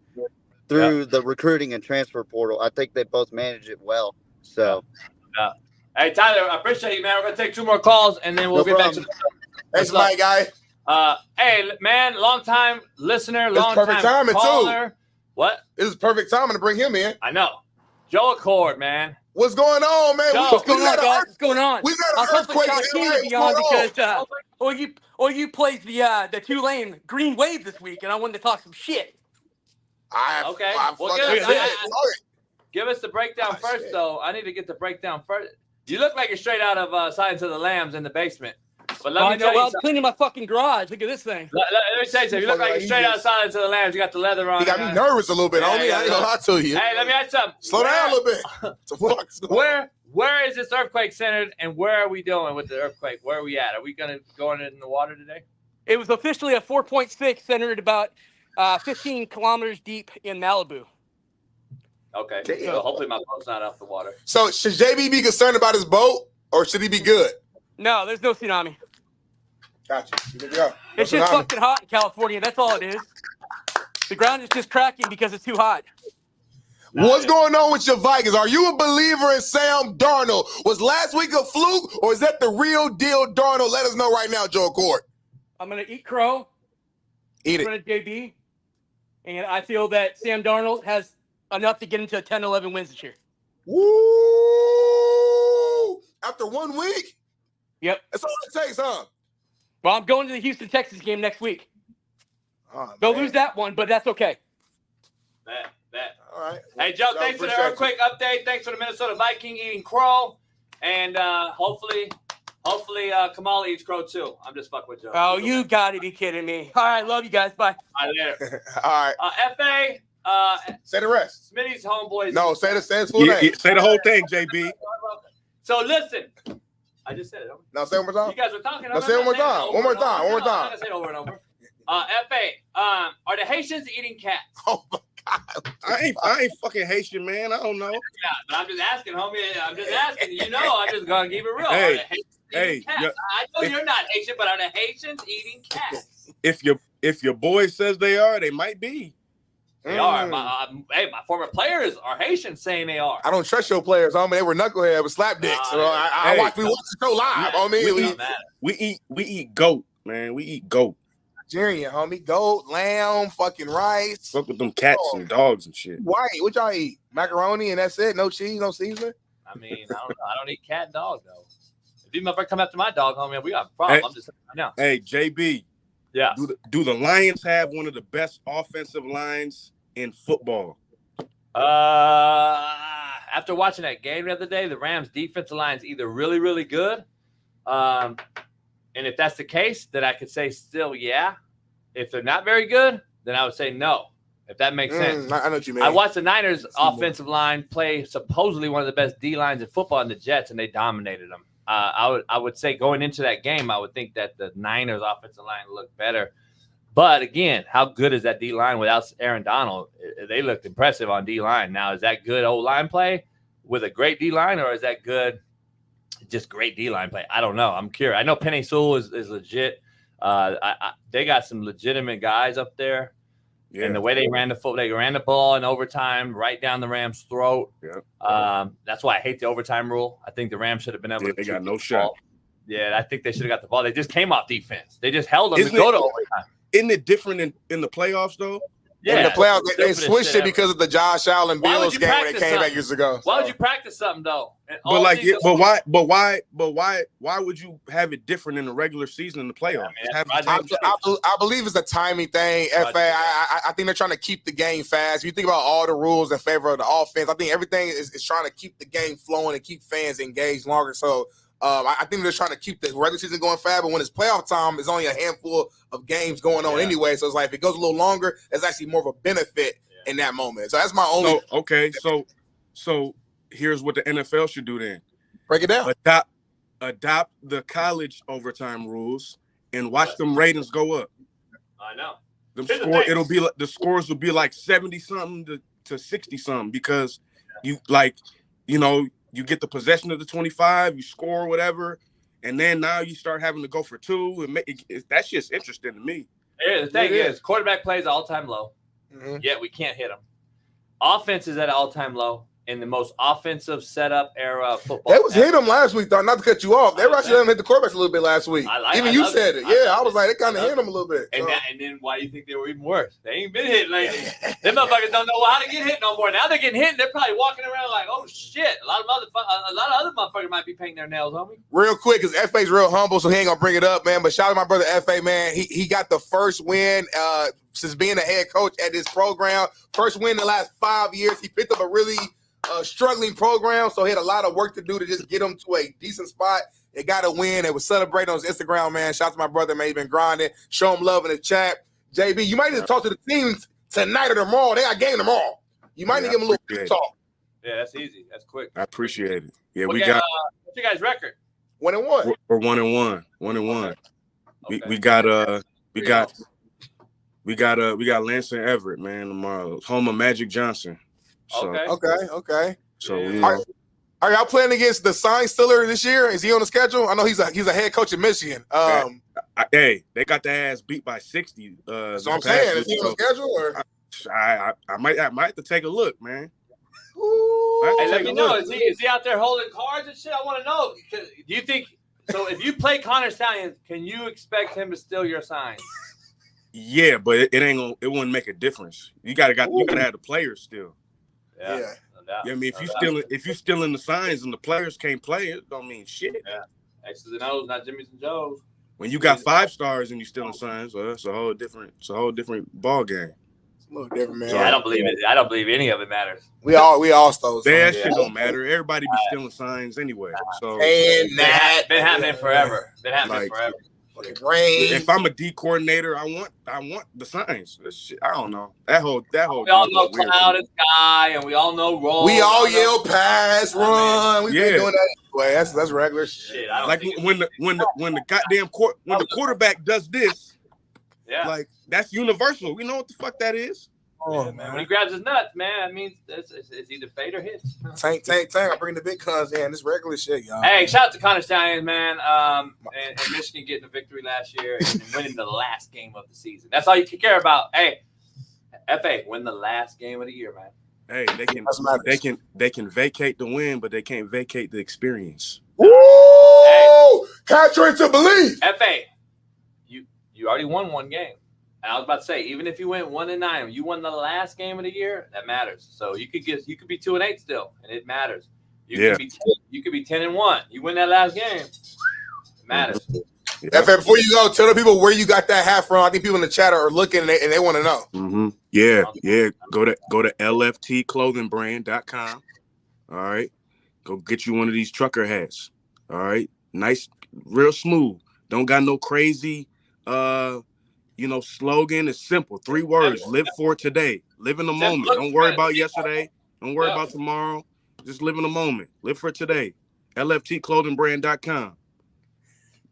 R: through the recruiting and transfer portal. I think they both manage it well. So,
F: hey Tyler, I appreciate you, man. We're gonna take 2 more calls and then we'll get back to the show.
I: Thanks, my guy.
F: Hey man, long time listener, long
I: perfect
F: time
I: timing
F: caller.
I: too.
F: What?
I: This is perfect timing to bring him in.
F: I know. Joe Accord, man.
I: What's going on, man?
S: What's going on, guys? What's going on?
I: We got an earthquake in LA.
S: Be on because you played the Tulane Green Wave this week, and I wanted to talk some shit.
F: Give us the breakdown first, though. I need to get the breakdown first. You look like you're straight out of Silence of the Lambs in the basement. But let me tell you
S: I'm cleaning my fucking garage. Look at this thing.
F: Let me tell you something. You look like you're straight out of Silence of the Lambs. You got the leather on.
I: He got me nervous a little bit, homie. I ain't gonna lie to you.
F: Hey, let me ask you something.
I: Slow down a little bit.
F: Where is this earthquake centered, and where are we doing with the earthquake? Where are we at? Are we going in the water today?
S: It was officially a 4.6 centered about 15 kilometers deep in Malibu.
E: Okay.
I: Damn.
E: So hopefully my boat's not off the water.
I: So should JB be concerned about his boat, or should he be good?
S: No, there's no tsunami.
I: Gotcha. Good job. No
S: It's just
I: tsunami.
S: fucking hot in California. That's all it is. The ground is just cracking because it's too hot.
I: What's going on with your Vikings? Are you a believer in Sam Darnold? Was last week a fluke, or is that the real deal, Darnold? Let us know right now, Joe Court.
S: I'm going to eat crow.
I: Eat it.
S: In front of JB. And I feel that Sam Darnold has enough to get into 10-11 wins this year.
I: Woo! After 1 week?
S: Yep.
I: That's all it takes, huh?
S: Well, I'm going to the Houston, Texas game next week.
I: Oh,
S: They'll lose that one, but that's okay.
E: Bet.
I: All right.
E: Hey, Joe, thanks for the earthquake update. Thanks for the Minnesota Viking eating crow. And hopefully Kamala eats crow too. I'm just fucking with Joe.
S: Oh, you got to be kidding me. All right, love you guys. Bye.
E: All right, later.
I: All
E: right. FA.
I: Say the rest.
E: Smitty's homeboys.
I: No, say his full name.
G: Say the whole thing, JB.
E: So listen. I just said it.
I: No, say it one more time.
E: You guys were talking.
I: No, say it one more time. One more time. One more
E: I'm
I: time.
E: going to say it over and over. FA. Are the Haitians eating cats?
I: Oh, my God.
G: I ain't fucking Haitian, man. I don't know.
E: Yeah, but I'm just asking, homie. I'm just asking. You know, I'm just going to keep it real.
G: Hey,
E: are the Haitians eating cats? I know you're not Haitian, but are the Haitians eating cats?
G: If your boy says they are, they might be.
E: They are. My former players are Haitian saying they are.
I: I don't trust your players, homie. They were knucklehead with slap dicks. So I watch the show live, homie.
G: We eat goat, man. We eat goat.
I: Nigerian, homie. Goat, lamb, fucking rice.
G: Fuck with them cats and dogs and shit.
I: White. What y'all eat? Macaroni and that's it? No cheese, no seasoning?
E: I mean, I don't know. I don't eat cat and dog, though. If you ever come after my dog, homie, we got a problem.
G: Hey,
E: I'm just saying right now.
G: Hey, JB.
E: Yeah.
G: Do the Lions have one of the best offensive lines in football?
E: After watching that game the other day, the Rams' defensive line is either really, really good. And if that's the case, then I could say still, yeah. If they're not very good, then I would say no, if that makes sense.
I: I know what you mean.
E: I watched the Niners' offensive line play supposedly one of the best D lines in football in the Jets, and they dominated them. I would say going into that game, I would think that the Niners' offensive line looked better. But again, how good is that D line without Aaron Donald? They looked impressive on D line. Now, is that good old line play with a great D line, or is that good, just great D line play? I don't know. I'm curious. I know Penei Sewell is legit. They got some legitimate guys up there. Yeah. And the way they ran the ball in overtime right down the Rams' throat.
G: Yeah.
E: That's why I hate the overtime rule. I think the Rams should have been able to.
G: They got no shot.
E: Yeah, I think they should have got the ball. They just came off defense. They just held them to go to overtime.
G: Isn't it different in the playoffs, though?
E: Yeah,
I: in the playoffs, they switched it because of the Josh Allen Bills game when they came back years ago.
E: Why would you practice something though?
G: Why would you have it different in the regular season in the playoffs?
I: I believe it's a timing thing. FA, I think they're trying to keep the game fast. If you think about all the rules in favor of the offense, I think everything is trying to keep the game flowing and keep fans engaged longer. So I think they're trying to keep the regular season going fast, but when it's playoff time, it's only a handful of games going on anyway. So it's like if it goes a little longer, it's actually more of a benefit in that moment. So that's my only.
G: So here's what the NFL should do then.
I: Break it down.
G: Adopt the college overtime rules and watch them ratings go up.
E: I know.
G: The scores will be like 70-something to 60-something because you get the possession of the 25, you score whatever, and then now you start having to go for two. That's just interesting to me.
E: Yeah, the thing is, quarterback plays all-time low, yet we can't hit them. Offense is at an all-time low in the most offensive setup era of football.
I: They was hit them last week, though. Not to cut you off. They actually let them hit the quarterbacks a little bit last week. Even you said it. Yeah, I was like, they kind of hit them a little bit.
E: And then why do you think they were even worse? They ain't been hit lately. Them motherfuckers don't know how to get hit no more. Now they're getting hit, and they're probably walking around like, oh, shit. A lot of other motherfuckers might be painting their nails, homie.
I: Real quick, because FA's real humble, so he ain't going to bring it up, man. But shout out to my brother FA, man. He got the first win since being a head coach at this program. First win in the last 5 years. He picked up a really struggling program, so he had a lot of work to do to just get him to a decent spot. They got a win. They was celebrating on his Instagram, man. Shout out to my brother, man. He's been grinding. Show him love in the chat. JB, you might need to talk to the teams tonight or tomorrow. They got a game tomorrow. You might need to give them a little talk.
E: Yeah, that's easy. That's quick.
G: I appreciate it. Yeah,
E: what's your guys' record?
I: 1-1.
G: We're 1-1. 1-1. Okay. We got Lance and Everett, man, tomorrow. Home of Magic Johnson. So,
I: Okay.
G: So you know,
I: Are y'all playing against the sign stealer this year? Is he on the schedule? I know he's a head coach in Michigan.
G: hey, they got their ass beat by 60.
I: That's what I'm saying. Is he on the schedule or?
G: I might have to take a look, man.
E: Hey, let me know. Is he out there holding cards and shit? I want to know. Do you think so? If you play Connor Stallions, can you expect him to steal your signs?
G: Yeah, but it ain't gonna. It wouldn't make a difference. You gotta have the players still.
E: Yeah.
G: Yeah, I mean, if you stealing the signs and the players can't play, it don't mean shit.
E: Yeah, X's and O's, not Jimmy's and Joe's.
G: When you got 5 stars and you stealing signs, well, it's a whole different ball game.
I: It's a little different, man.
E: Yeah, I don't believe it. I don't believe any of it matters.
I: We all stole.
G: That shit don't matter. Everybody be stealing signs anyway. So
I: and that
E: been happening forever. Forever.
G: If I'm a D coordinator, I want the signs. That shit, I don't know. That whole.
E: We all know Cloud and Sky, and we all know Roll.
I: We all yell pass, run. We've been doing that anyway. That's regular shit.
G: Like when the goddamn when the quarterback does this, like that's universal. We know what the fuck that is.
E: Oh man, when he grabs his nuts, man, that means it's either fade or hits.
I: Tank. I bring the big guns in. This regular shit, y'all.
E: Hey, shout out to Connor Stallions, man. And Michigan getting a victory last year and winning the last game of the season. That's all you can care about. Hey, FA, win the last game of the year, man.
G: Hey, they can vacate the win, but they can't vacate the experience.
I: Woo! Contrary to belief.
E: FA, you already won one game. And I was about to say, even if you went 1-9, you won the last game of the year. That matters. So you could be 2-8 still, and it matters. You could be 10-1. You win that last game. It matters.
I: Yeah. Before you go, tell the people where you got that hat from. I think people in the chat are looking and they want to know.
G: Mm-hmm. Yeah. Go to lftclothingbrand.com. All right. Go get you one of these trucker hats. All right. Nice, real smooth. Don't got no crazy slogan. Is simple. 3 words. Live for today. Live in the moment. Don't worry about yesterday. Don't worry about tomorrow. Just live in the moment. Live for today. lftclothingbrand.com.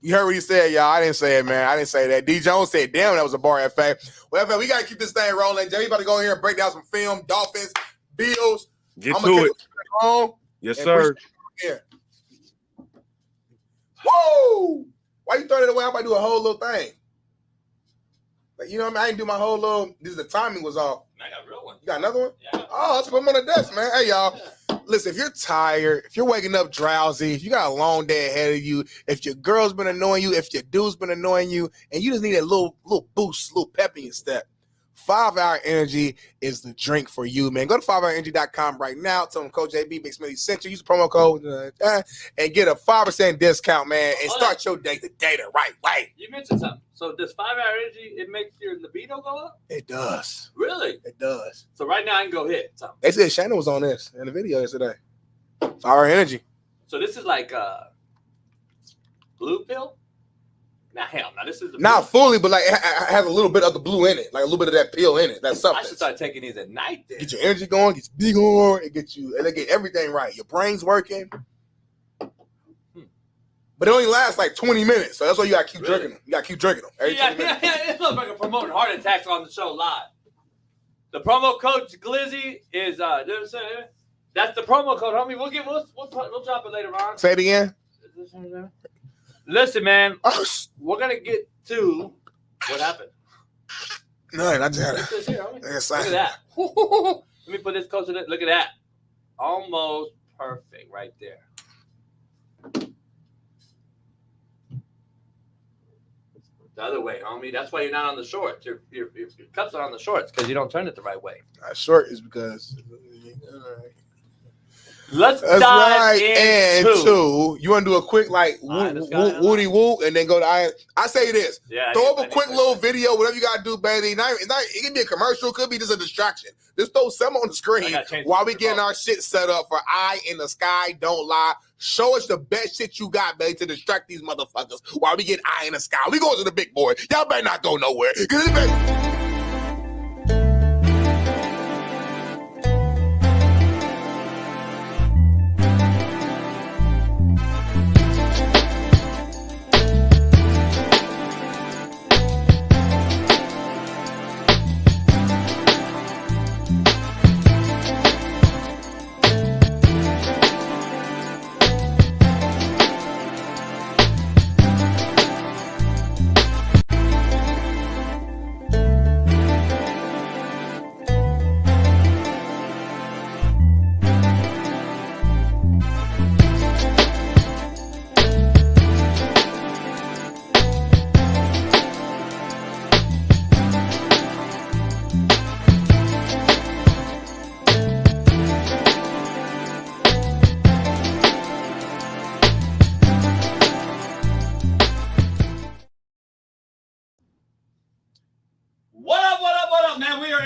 I: You heard what he said, y'all. I didn't say it, man. I didn't say that. D. Jones said, damn, that was a bar, FA. Well, FA, we got to keep this thing rolling. Jay, we about to go here and break down some film, Dolphins, Bills.
G: Get to it. Yes, sir.
I: Yeah. Whoa! Why you throw it away? I'm about to do a whole little thing. Like, you know what I mean? I didn't do my whole little. The timing was off.
E: I got a real one.
I: You got another one?
E: Yeah.
I: Oh, let's put them on the desk, man. Hey, y'all. Listen, if you're tired, if you're waking up drowsy, if you got a long day ahead of you, if your girl's been annoying you, if your dude's been annoying you, and you just need a little boost, little pep in your step, 5-Hour Energy is the drink for you, man. Go to 5hourenergy.com right now. Tell them Coach JB, Big Smitty sent you. Use the promo code and get a 5% discount, man, and start your day the right way.
E: You mentioned something. So does 5-Hour Energy, it makes your libido go up?
I: It does.
E: Really?
I: It does.
E: So right now I can go hit something.
I: They said Shannon was on this in the video yesterday. 5-Hour Energy.
E: So this is like a blue pill? Nah, hell no. This is the
I: not fully, but like it has a little bit of the blue in it, like a little bit of that pill in it. That's something.
E: I should start taking these at night then.
I: Get your energy going, get your big on, and they get everything right. Your brain's working. But it only lasts like 20 minutes, so that's why you gotta keep drinking them. You gotta keep drinking them.
E: It looks like a promoting heart attacks on the show live. The promo code Glizzy is that's the promo code, homie. We'll drop it later on.
I: Say it again.
E: Listen, man, we're gonna get to what happened.
I: No, I just had
E: Look at that. Let me put this closer. Look at that. Almost perfect right there. The other way, homie. That's why you're not on the shorts. Your cups are on the shorts because you don't turn it the right way.
I: Short is because.
E: Let's dive into.
I: You want to do a quick woody woo and then go to I say this.
E: Yeah,
I: throw up a quick little video, whatever you gotta do, baby. It can be a commercial, could be just a distraction. Just throw some on the screen while we getting our shit set up for Eye in the Sky. Don't lie. Show us the best shit you got, baby, to distract these motherfuckers while we get Eye in the Sky. We going to the big boy. Y'all better not go nowhere.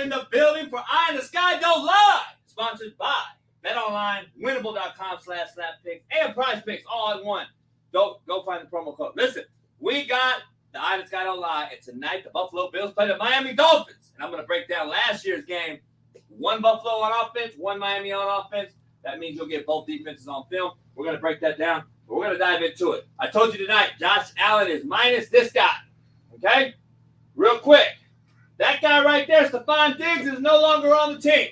E: in the building for Eye in the Sky Don't Lie. Sponsored by BetOnline, winnable.com/slap-picks, and Prize Picks all in one. Go find the promo code. Listen, we got the Eye in the Sky Don't Lie. And tonight, the Buffalo Bills play the Miami Dolphins. And I'm going to break down last year's game. One Buffalo on offense, one Miami on offense. That means you'll get both defenses on film. We're going to break that down. We're going to dive into it. I told you tonight, Josh Allen is minus this guy. Okay? Real quick. That guy right there, Stephon Diggs, is no longer on the team.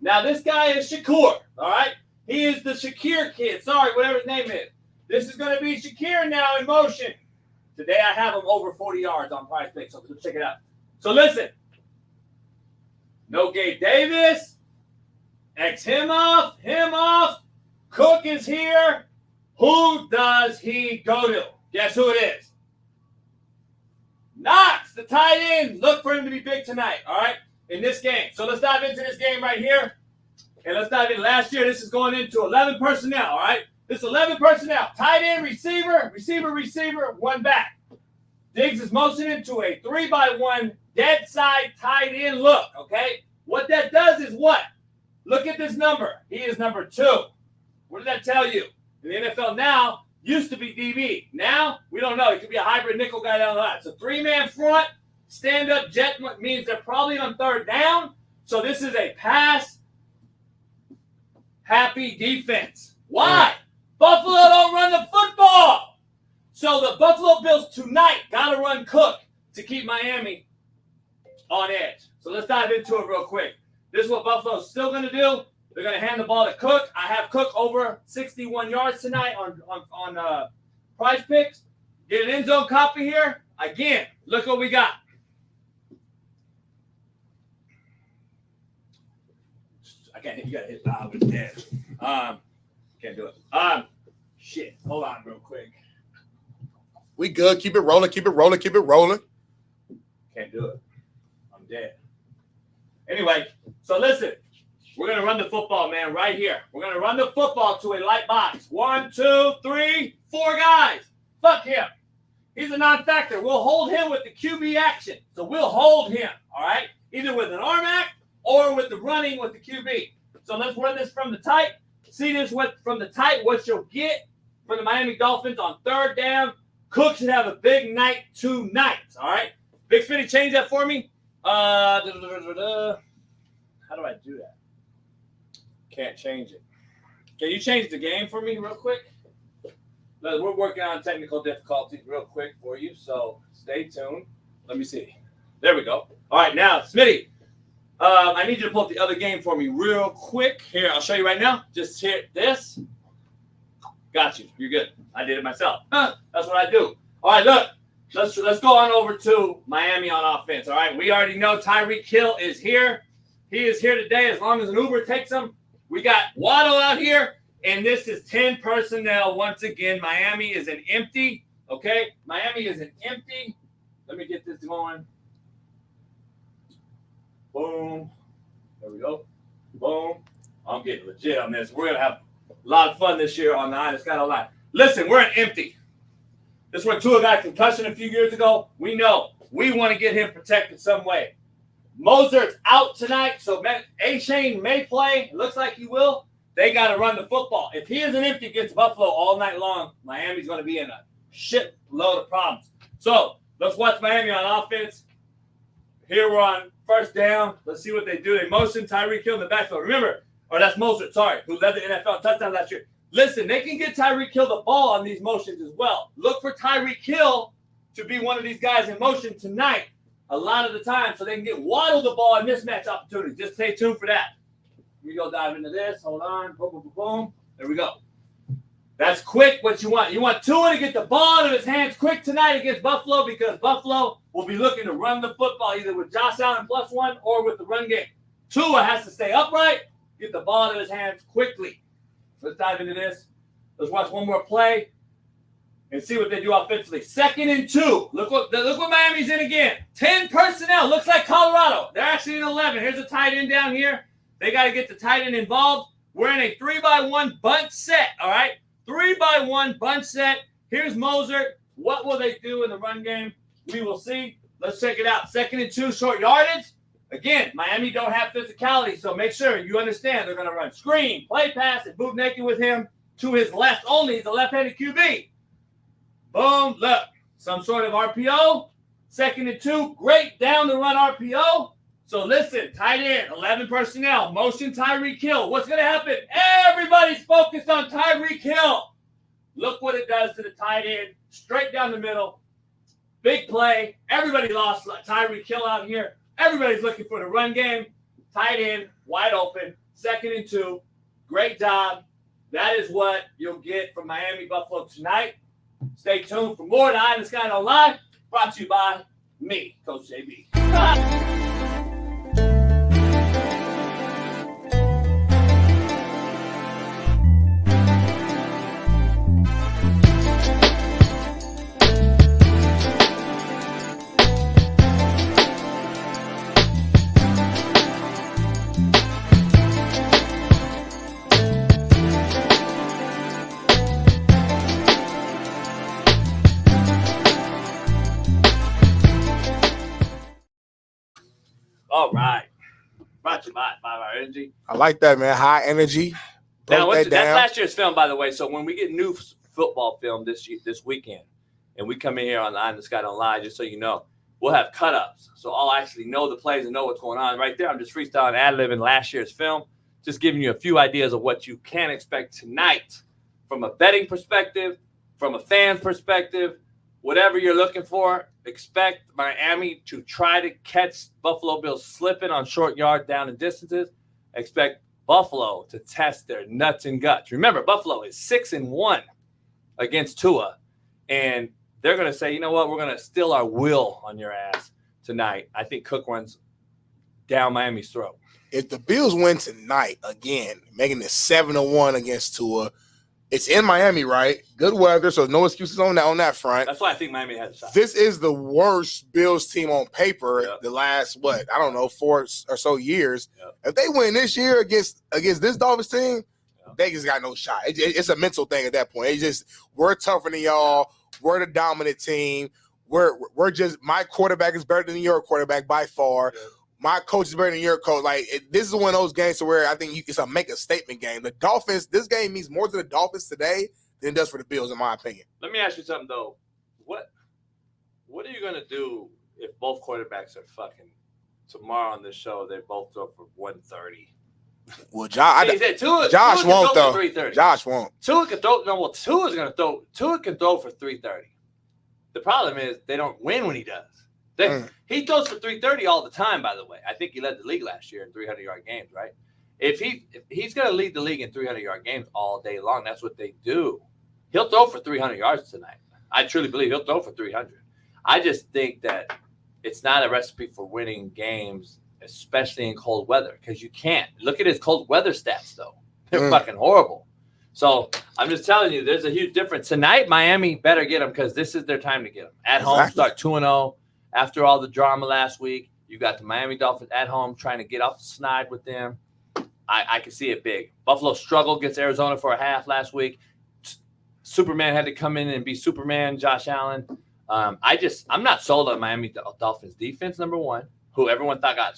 E: Now, this guy is Shakur, all right? He is the Shakir kid. Sorry, whatever his name is. This is going to be Shakir now in motion. Today, I have him over 40 yards on Prize Picks, so check it out. So, listen. No Gabe Davis. X him off. Cook is here. Who does he go to? Guess who it is? Knox, the tight end. Look for him to be big tonight, all right, in this game. So let's dive into this game right here. And let's dive in. Last year, this is going into 11 personnel, all right? This is 11 personnel. Tight end, receiver, one back. Diggs is motioning to a 3-by-1 dead side tight end look, okay? What that does is what? Look at this number. He is number 2. What did that tell you? In the NFL now, used to be DB. Now, we don't know. It could be a hybrid nickel guy down the line. So 3-man front, stand-up jet means they're probably on third down. So this is a pass-happy defense. Why? Buffalo don't run the football. So the Buffalo Bills tonight got to run Cook to keep Miami on edge. So let's dive into it real quick. This is what Buffalo's still going to do. They're going to hand the ball to Cook. I have Cook over 61 yards tonight on Prize Picks. Get an end zone copy here. Again, look what we got. I can't hit. You got to hit loud. It's dead. Can't do it. Shit. Hold on real quick.
I: We good. Keep it rolling. Keep it rolling.
E: Can't do it. I'm dead. Anyway, so listen. We're going to run the football, man, right here. We're going to run the football to a light box. 1, 2, 3, 4 guys. Fuck him. He's a non-factor. We'll hold him with the QB action. So we'll hold him, all right? Either with an arm act or with the running with the QB. So let's run this from the tight. See this from the tight, what you'll get from the Miami Dolphins on third down. Cook should have a big night tonight, all right? Big Smitty, change that for me. How do I do that? Can't change it. Can you change the game for me real quick? We're working on technical difficulties real quick for you, so stay tuned. Let me see. There we go. All right, now, Smitty, I need you to pull up the other game for me real quick. Here, I'll show you right now. Just hit this. Got you. You're good. I did it myself. That's what I do. All right, look. Let's go on over to Miami on offense, all right? We already know Tyreek Hill is here. He is here today as long as an Uber takes him. We got Waddle out here, and this is 10 personnel. Once again, Miami is an empty, okay? Miami is an empty. Let me get this going. Boom. There we go. Boom. I'm getting legit on this. We're going to have a lot of fun this year on the Eye. It's got a lot. Listen, we're an empty. This is where Tua got concussion a few years ago. We know. We want to get him protected some way. Mosert's out tonight, so A-Chain may play. It looks like he will. They got to run the football. If he is an empty against Buffalo all night long, Miami's going to be in a shit load of problems. So let's watch Miami on offense. Here we're on first down. Let's see what they do. They motion Tyreek Hill in the backfield. Remember, or that's Mostert, sorry, who led the NFL touchdown last year. Listen, they can get Tyreek Hill the ball on these motions as well. Look for Tyreek Hill to be one of these guys in motion tonight a lot of the time so they can get Waddle the ball in mismatch opportunities. Just stay tuned for that. We go dive into this. Hold on. Boom, boom, boom, boom. There we go. That's quick what you want. You want Tua to get the ball out of his hands quick tonight against Buffalo because Buffalo will be looking to run the football either with Josh Allen +1 or with the run game. Tua has to stay upright, get the ball out of his hands quickly. Let's dive into this. Let's watch one more play and see what they do offensively. 2nd and 2. Look what Miami's in again. 10 personnel. Looks like Colorado. They're actually in 11. Here's a tight end down here. They got to get the tight end involved. We're in a 3-by-1 bunt set, all right? 3-by-1 bunt set. Here's Mostert. What will they do in the run game? We will see. Let's check it out. 2nd and 2, short yardage.
A: Again, Miami don't have physicality, so make sure you understand they're going to run screen, play pass, and boot naked with him to his left only. He's a left-handed QB. Boom, look, some sort of RPO, 2nd and 2, great down the run RPO. So listen, tight end, 11 personnel, motion Tyreek Hill. What's going to happen? Everybody's focused on Tyreek Hill. Look what it does to the tight end, straight down the middle. Big play. Everybody lost Tyreek Hill out here. Everybody's looking for the run game. Tight end, wide open, 2nd and 2. Great job. That is what you'll get from Miami Buffalo tonight. Stay tuned for more Eye in the Sky Don't Lie, brought to you by me, Coach JB. All right. Brought to you by 5 Hour Energy.
I: I like that, man. High energy.
A: Now,
I: Broke that
A: that's
I: down.
A: last year's film, by the way. So when we get new football film this weekend, and we come in here on the Eye in the Sky Don't Lie, just so you know, we'll have cut-ups. So I'll actually know the plays and know what's going on. Right there, I'm just freestyling, ad-libbing last year's film, just giving you a few ideas of what you can expect tonight from a betting perspective, from a fan perspective, whatever you're looking for. Expect Miami to try to catch Buffalo Bills slipping on short yard down and distances. Expect Buffalo to test their nuts and guts. Remember, Buffalo is 6-1 against Tua, and they're going to say, you know what, we're going to steal our will on your ass tonight. I think Cook runs down Miami's throat.
I: If the Bills win tonight, again, making it 7-1 against Tua, it's in Miami, right? Good weather, so no excuses on that front.
A: That's why I think Miami has a shot.
I: This is the worst Bills team on paper the last, 4 or so years. If they win this year against this Dolphins team, they just got no shot. It's a mental thing at that point. It's just, we're tougher than y'all. We're the dominant team. We're just, my quarterback is better than your quarterback by far. My coach is better than your coach. This is one of those games to where I think it's a make a statement game. The Dolphins, this game means more to the Dolphins today than it does for the Bills, in my opinion.
A: Let me ask you something, though. What are you going to do if both quarterbacks are fucking tomorrow on this show? They both throw for 130.
I: Well, Josh won't, though. Josh won't.
A: Tua can throw. No, well, Tua's going to throw. Tua can throw for 330. The problem is they don't win when he does. He throws for 330 all the time, by the way. I think he led the league last year in 300-yard games, right? If he's going to lead the league in 300-yard games all day long, that's what they do. He'll throw for 300 yards tonight. I truly believe he'll throw for 300. I just think that it's not a recipe for winning games, especially in cold weather, because you can't. Look at his cold weather stats, though. They're fucking horrible. So I'm just telling you, there's a huge difference. Tonight, Miami better get them because this is their time to get them. At home, start 2-0. After all the drama last week, you got the Miami Dolphins at home trying to get off the snide with them. I can see it big. Buffalo struggled against Arizona for a half last week. Superman had to come in and be Superman, Josh Allen. I'm not sold on Miami Dolphins defense, number one, who everyone thought got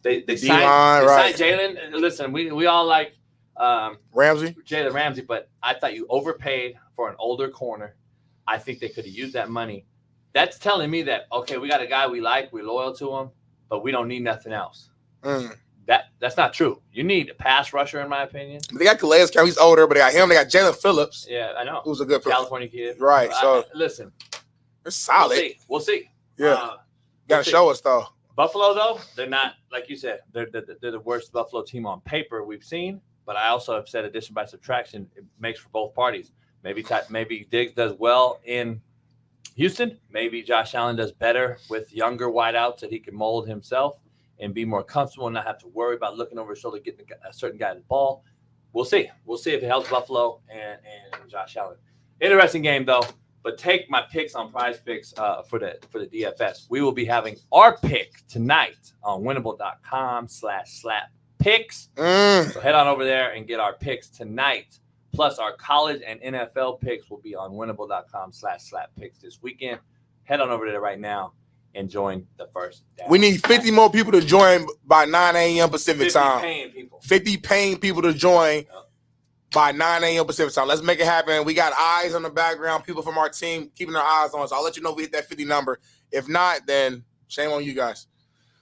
A: they signed Jalen. Listen, we all like Jalen Ramsey, but I thought you overpaid for an older corner. I think they could have used that money. That's telling me that, okay, we got a guy we like, we're loyal to him, but we don't need nothing else. That's not true. You need a pass rusher, in my opinion.
I: They got Calais Campbell, he's older, but they got him. They got Jalen Phillips.
A: Yeah, I know.
I: Who's a good
A: California kid.
I: Right. So
A: listen.
I: It's solid.
A: We'll see.
I: Yeah. Got to show us, though.
A: Buffalo, though, they're not, like you said, they're the worst Buffalo team on paper we've seen. But I also have said addition by subtraction, it makes for both parties. Maybe Diggs does well in Houston. Maybe Josh Allen does better with younger wideouts that he can mold himself and be more comfortable and not have to worry about looking over his shoulder, getting a certain guy the ball. We'll see. We'll see if it helps Buffalo and Josh Allen. Interesting game, though. But take my picks on Prize Picks for the DFS. We will be having our pick tonight on winnable.com/slap-picks. So head on over there and get our picks tonight. Plus, our college and NFL picks will be on winnable.com/slap-picks this weekend. Head on over there right now
F: and join the first.
I: We need 50 more people to join by 9 a.m. Pacific
E: 50
I: time.
E: paying people.
I: 50 paying people to join by 9 a.m. Pacific time. Let's make it happen. We got eyes on the background, people from our team keeping their eyes on us. I'll let you know if we hit that 50 number. If not, then shame on you guys.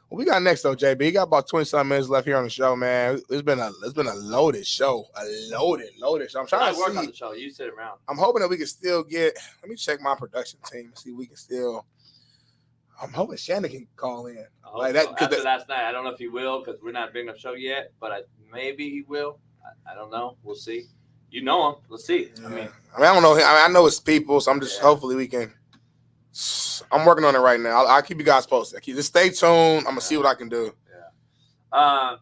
I: What we got next though, JB? You got about 20-some minutes left here on the show, man. It's been a loaded show. A loaded show. I'm trying to
E: work
I: see.
E: on the show. You sit around.
I: I'm hoping that we can still get. Let me check my production team and see if we can still. I'm hoping Shannon can call in. Like that.
E: After last night, I don't know if he will because we're not big enough show yet, but maybe he will. I don't know. We'll see. You know him. Let's see.
I: Yeah. I don't know. I know it's people, so I'm just hopefully we can. I'm working on it right now. I'll keep you guys posted. Just stay tuned. I'm gonna see what I can do.
E: I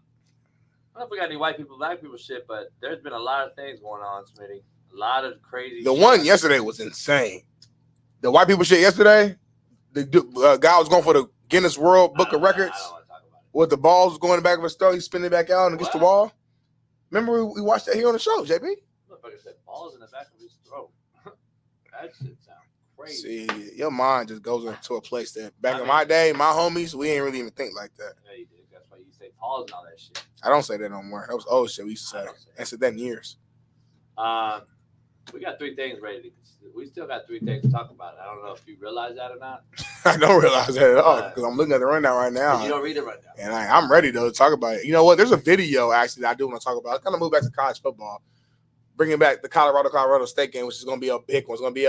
E: don't know if we got any white people, black people shit, but there's been a lot of things going on, Smitty. A lot of crazy.
I: The one yesterday was insane. The white people shit yesterday. The guy was going for the Guinness World Book of Records. With the balls going in the back of his throat, he spinning it back out and against the wall. Remember we watched that here on the show, JB?
E: Motherfucker said balls in the back of his throat. That shit sounds crazy.
I: See, your mind just goes into a place that back in my day, my homies, we ain't really even think like that.
E: Yeah, you did. That's why you say pause and all that shit.
I: I don't say that no more. That was old shit we used to say. I ain't said that in years.
E: We got 3 things ready. We still got 3 things to talk about. I don't know if you realize that or not.
I: I don't realize that at all because I'm looking at the rundown right now.
E: You don't read it right now.
I: And I'm ready though to talk about it. You know what? There's a video actually that I do want to talk about. I kind of move back to college football, bringing back the Colorado State game, which is going to be a big one. It's going to be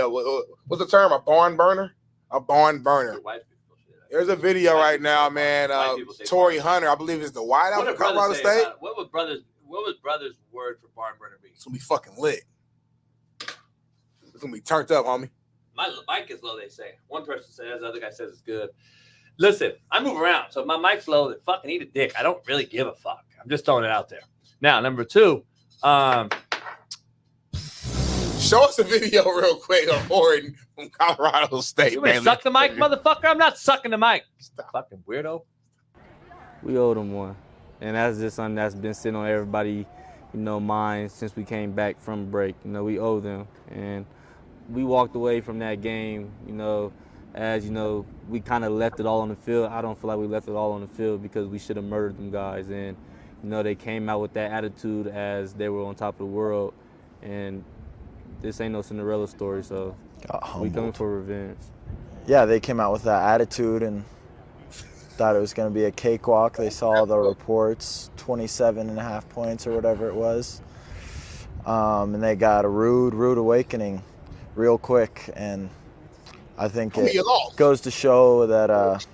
I: what's the term? A barn burner? A barn burner. There's a video right now, man. Torrey Hunter, I believe, is the wideout for Colorado State.
E: What would brothers' word for barn burner be?
I: It's going to be fucking lit. It's going to be turned up, homie.
E: My mic is low, they say. One person says, the other guy says it's good. Listen, I move around, so if my mic's low, then fucking eat a dick. I don't really give a fuck. I'm just throwing it out there. Now, number 2,
I: show us a video real quick of Horton from Colorado State.
F: You may suck the mic, motherfucker. I'm not sucking the mic. Fucking weirdo.
T: We owe them one. And that's just something that's been sitting on everybody, mind since we came back from break. We owe them. And we walked away from that game, as, we kind of left it all on the field. I don't feel like we left it all on the field because we should have murdered them guys. And, they came out with that attitude as they were on top of the world. And this ain't no Cinderella story, so we coming for revenge.
U: Yeah, they came out with that attitude and thought it was going to be a cakewalk. They saw the reports, 27.5 points or whatever it was. And they got a rude awakening real quick. And I think it goes to show that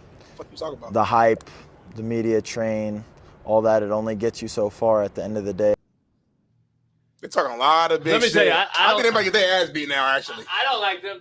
U: the hype, the media train, all that, it only gets you so far at the end of the day.
I: They're talking a lot of big shit.
F: Tell you,
I: I think they might get their ass beat now, actually.
E: I don't like them.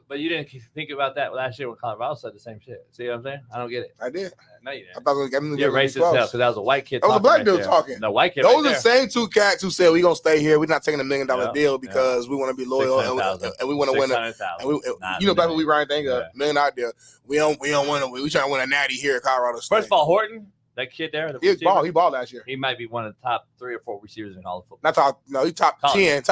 F: But you didn't think about that last year when Colorado said the same shit. See what I'm saying? I don't get it.
I: I did.
F: No, you didn't.
I: I thought
F: You're racist hell because that was a white kid.
I: That was a black dude talking.
F: The white kid.
I: Those are the same 2 cats who said we're gonna stay here. We're not taking $1 million deal because we want to be loyal and we want to win. Black people, we Ryan think $1 million deal. We don't win. We trying to win a natty here at Colorado State.
F: First of all, Horton. That kid there,
I: he balled last year.
F: He might be one of the top 3 or 4 receivers in all of football.
I: Not top, no, he's top 10.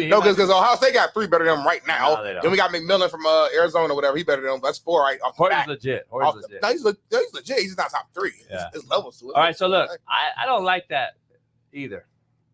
I: No, because Ohio State got 3 better than him right now. No, then we got McMillan from Arizona, whatever. He better than him. That's 4 right off the
F: Horton's legit.
I: No, he's legit. He's not top 3. It's levels to it.
F: All right, so look, I don't like that either.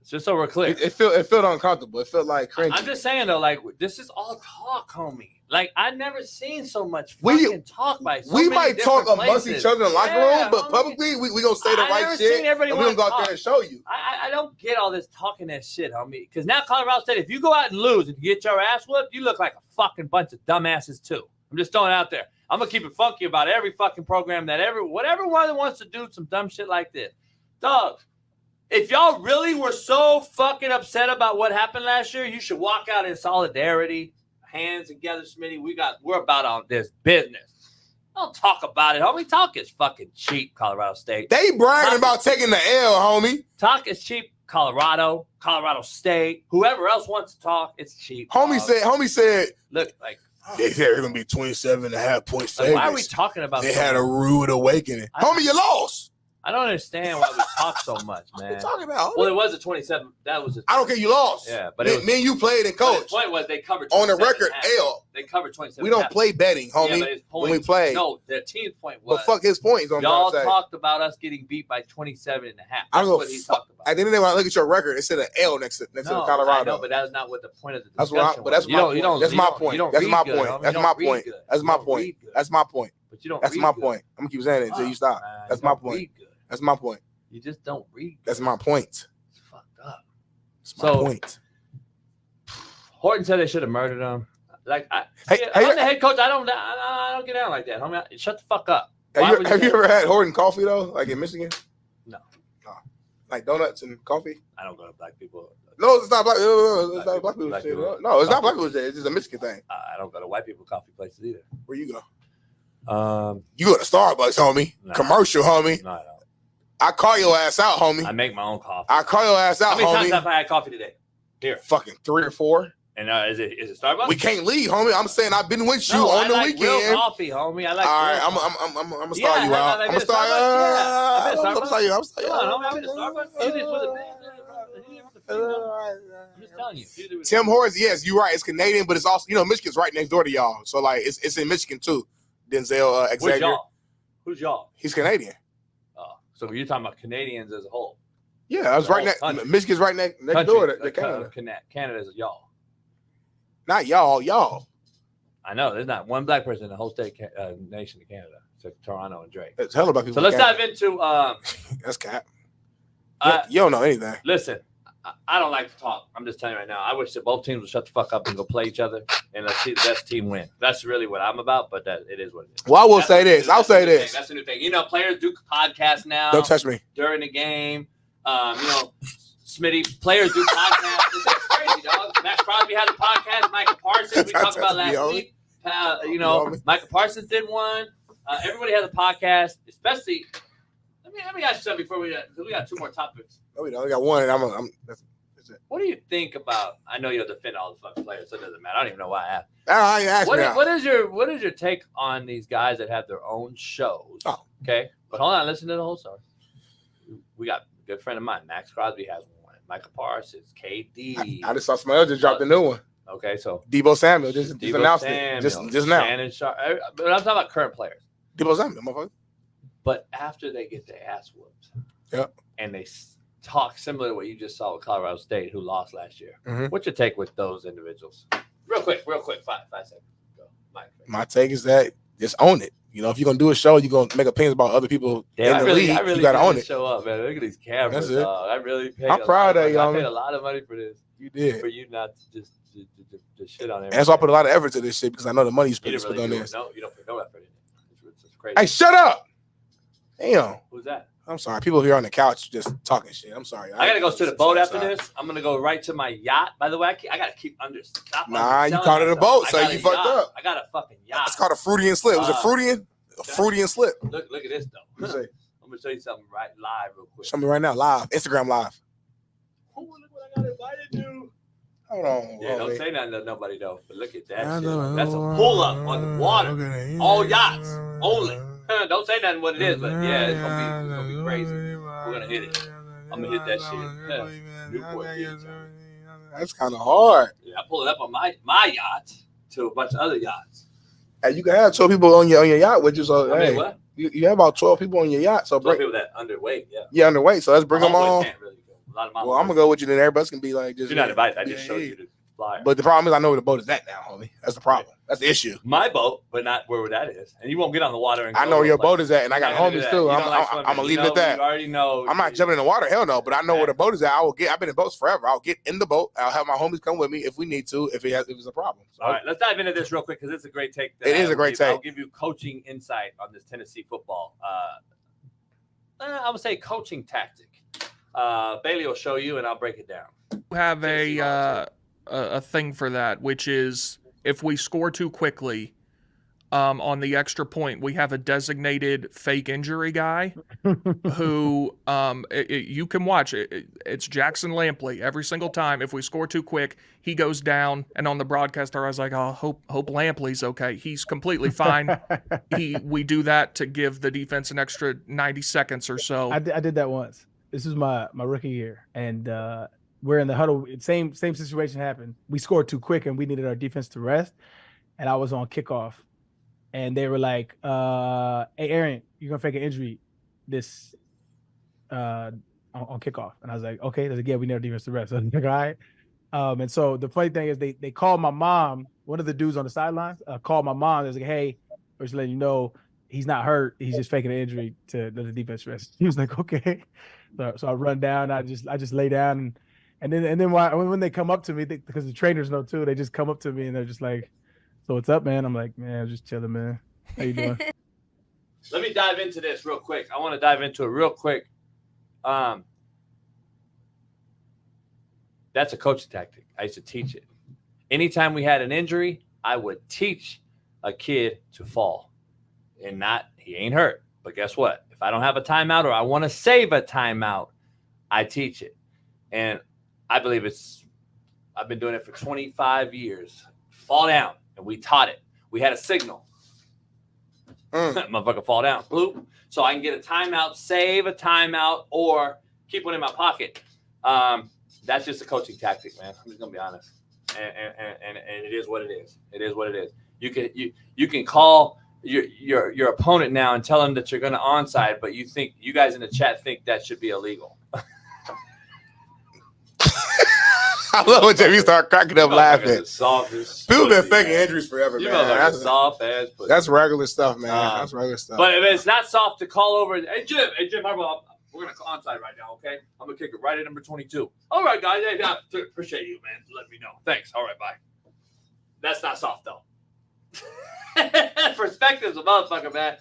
F: It's just so we're clear.
I: It felt uncomfortable. It felt like cringy.
F: I'm just saying though, like this is all talk, homie. Like I never seen so much fucking talk by so
I: we
F: many
I: might talk amongst each other in the locker room, but
F: homie.
I: publicly we gonna say the right shit. And we're gonna go out there and show you.
F: I don't get all this talking that shit, homie. Because now Colorado State, if you go out and lose and get your ass whooped, you look like a fucking bunch of dumbasses too. I'm just throwing it out there. I'm gonna keep it funky about every fucking program that whatever one that wants to do some dumb shit like this. Dog, if y'all really were so fucking upset about what happened last year, you should walk out in solidarity. Hands together, Smitty. We're about on this business. Don't talk about it, homie. Talk is fucking cheap, Colorado State.
I: They bragging about taking the L, homie.
F: Talk is cheap, Colorado State. Whoever else wants to talk, it's cheap.
I: Homie said,
F: look, like
I: they said it's gonna be 27.5 points.
F: Like, why are we talking about?
I: They had a rude awakening. Homie, you lost.
F: I don't understand why we talk so much, man.
I: What are you talking about?
F: Well, it was a 27. That was.
I: I don't care. You lost.
F: Yeah, but
I: me and you played and coach.
F: His point was they covered
I: on the record. L.
F: They covered 27.
I: We don't play betting, homie.
F: Yeah,
I: when we play.
F: No, their team's point was.
I: But fuck his points.
F: Y'all talked about us getting beat by 27 and a half. That's what he talked about.
I: At the end of the day, when I look at your record, it said an L next to Colorado.
F: I know, but that's not what the point of the discussion was.
I: That's my point. That's my point. That's my point. That's my point. That's my point. That's my point.
F: But you don't.
I: That's my point. I'm gonna keep saying it until you stop. That's my point. That's my point.
F: You just don't read.
I: That's my point.
F: It's fucked up.
I: That's my point.
F: Horton said they should have murdered him. Like, I'm the head coach. I don't get down like that, homie. Shut the fuck up.
I: Have you ever had Horton coffee though, like in Michigan?
F: No.
I: Like donuts and coffee.
F: I don't go to black people.
I: No, it's not black. It's not black people shit. No, it's not black people shit. It's just a Michigan thing.
F: I don't go to white people coffee places either.
I: Where you go?
F: You
I: go to Starbucks, homie.
F: No.
I: Commercial, homie.
F: No, I don't.
I: I call your ass out, homie.
F: I make my own coffee.
I: I call your ass out, homie.
F: How many times have I had coffee today? Here.
I: Fucking 3 or 4.
F: And is it Starbucks?
I: We can't leave, homie. I'm saying I've been with you on the weekend.
F: Real coffee, homie. I like.
I: All right, I'm gonna start you out. I'm gonna start you out. I'm sorry. I'm
F: just telling you.
I: Tim Hortons, yes, you're right. It's Canadian, but it's also, Michigan's right next door to y'all. So like, it's in Michigan too. Denzel Xavier.
F: Y'all? Who's y'all?
I: He's Canadian.
F: Oh, so you're talking about Canadians as a whole?
I: Yeah, I was right next. Michigan's right next door to Canada.
F: Canada's y'all.
I: Not y'all.
F: I know. There's not one black person in the whole nation of Canada except Toronto and Drake.
I: It's hell about people.
F: So let's dive into.
I: That's cap. You don't know anything.
F: Listen, I don't like to talk. I'm just telling you right now. I wish that both teams would shut the fuck up and go play each other, and let's see the best team win. That's really what I'm about. But it is what it is.
I: Well, I will say this. I'll say this.
F: That's the new thing. Players do podcasts now.
I: Don't touch me
F: during the game. Smitty, players do podcasts. It's crazy, dog. Max Crosby has a podcast. Michael Parsons, we talked about last week. Michael Parsons did one. Everybody has a podcast, especially. Let me ask you something before we got 2 more topics.
I: No, we don't. We got one. That's it.
F: What do you think about? I know you'll defend all the fucking players, so it doesn't matter. I don't even know why I asked.
I: I ain't asking.
F: What is your take on these guys that have their own shows?
I: Oh.
F: Okay, but hold on, listen to the whole story. We got a good friend of mine, Max Crosby has one. Michael Parsons, KD.
I: I just saw somebody else just dropped a new one.
F: Okay, so
I: Debo Samuel just announced it just now.
F: Shannon Sharp. But I'm talking about current players.
I: Debo Samuel, motherfucker.
F: But after they get their ass whooped, and they talk similar to what you just saw with Colorado State, who lost last year.
I: Mm-hmm.
F: What's your take with those individuals? Real quick, 5 seconds. Go.
I: My take is that just own it. If you're gonna do a show, you're gonna make opinions about other people in the league. You gotta own it.
F: Show up, man. Look at these cameras.
I: That's it.
F: I really paid.
I: I'm proud of you.
F: I paid a lot of money for this.
I: You did.
F: For you not to just shit on everything.
I: And so I put a lot of effort to this shit because I know the money you spent on this.
F: No, you don't put no effort in it. It's crazy.
I: Hey, shut up! Damn.
F: Who's that?
I: I'm sorry. People here on the couch just talking shit. I'm sorry.
F: I gotta go to the boat after this. I'm gonna go right to my yacht. By the way, I gotta keep under.
I: Nah, you called it a boat, so you fucked up.
F: I got a fucking yacht.
I: It's called a Freudian slip. Was it Freudian? A Freudian slip.
F: Look at this though. I'm gonna show you something live real quick.
I: Show me right now, live. Instagram live.
F: Oh, look what I got invited to.
I: Hold on.
F: Yeah, don't say nothing to nobody though. But look at that shit. That's a pull up on the water. All yachts only. Don't say nothing what it is, but yeah, it's gonna be crazy. We're gonna hit it. I'm gonna hit that shit. Newport Beach.
I: That's kind of hard.
F: Yeah, I pull it up on my yacht to a bunch of other yachts.
I: Hey, you can have 12 people on your yacht with you. So
F: I mean, what?
I: You have about 12 people on your yacht. So
F: 12 people that underweight. Yeah.
I: Yeah, underweight. So let's bring them on.
F: Can't really go. A lot of my
I: I'm gonna go with you. Then everybody's gonna be like, just
F: you're not invited. I just showed you the flyer.
I: But the problem is, I know where the boat is at now, homie. That's the problem. That's the issue.
F: My boat, but not where that is. And you won't get on the water. And
I: I know where your boat is at, and I got homies too. I'm gonna leave it at that.
F: You already know.
I: I'm not jumping in the water, hell no. But I know where the boat is at. I've been in boats forever. I'll get in the boat. I'll have my homies come with me if we need to. If it's a problem. So,
F: all right, let's dive into this real quick because it's a great take.
I: It is a great take.
F: I'll give you coaching insight on this Tennessee football. I would say coaching tactic. Bailey will show you, and I'll break it down.
D: Have a thing for that, which is if we score too quickly, on the extra point, we have a designated fake injury guy who you can watch. It's Jackson Lampley every single time. If we score too quick, he goes down. And on the broadcaster, I was like, oh, hope Lampley's okay. He's completely fine. We do that to give the defense an extra 90 seconds or so.
V: I did that once. This was my rookie year, and we're in the huddle. Same situation happened. We scored too quick, and we needed our defense to rest. And I was on kickoff. And they were like, hey, Aaron, you're going to fake an injury this on kickoff. And I was like, okay. They're like, yeah, we need our defense to rest. So I was like, all right. And so the funny thing is they called my mom, one of the dudes on the sidelines, called my mom. They was like, hey, we're just letting you know he's not hurt. He's just faking an injury to let the defense rest. He was like, okay. So I run down. I just lay down. And then when they come up to me, because the trainers know too, they just come up to me and they're just like, so what's up, man? I'm like, man, I'm just chilling, man. How you doing?
A: Let me dive into this real quick. I want to dive into it real quick. That's a coaching tactic. I used to teach it. Anytime we had an injury, I would teach a kid to fall. And he ain't hurt. But guess what? If I don't have a timeout or I want to save a timeout, I teach it. And I believe I've been doing it for 25 years. Fall down. And we taught it. We had a signal. Motherfucker fall down. Bloop. So I can get a timeout, save a timeout, or keep one in my pocket. That's just a coaching tactic, man. I'm just gonna be honest. And it is what it is. It is what it is. You can call your opponent now and tell them that you're gonna onside, but you guys in the chat think that should be illegal.
I: I love when JB start cracking up laughing. People been faking
A: man.
I: Injuries forever,
A: You
I: man.
A: That's soft as pussy.
I: That's regular stuff, man. That's regular stuff.
A: But if it's not soft to call over, hey Jim, we're gonna onside right now, okay? I'm gonna kick it right at number 22. All right, guys, hey, appreciate you, man. Let me know. Thanks. All right, bye. That's not soft though. Perspective's a motherfucker, man.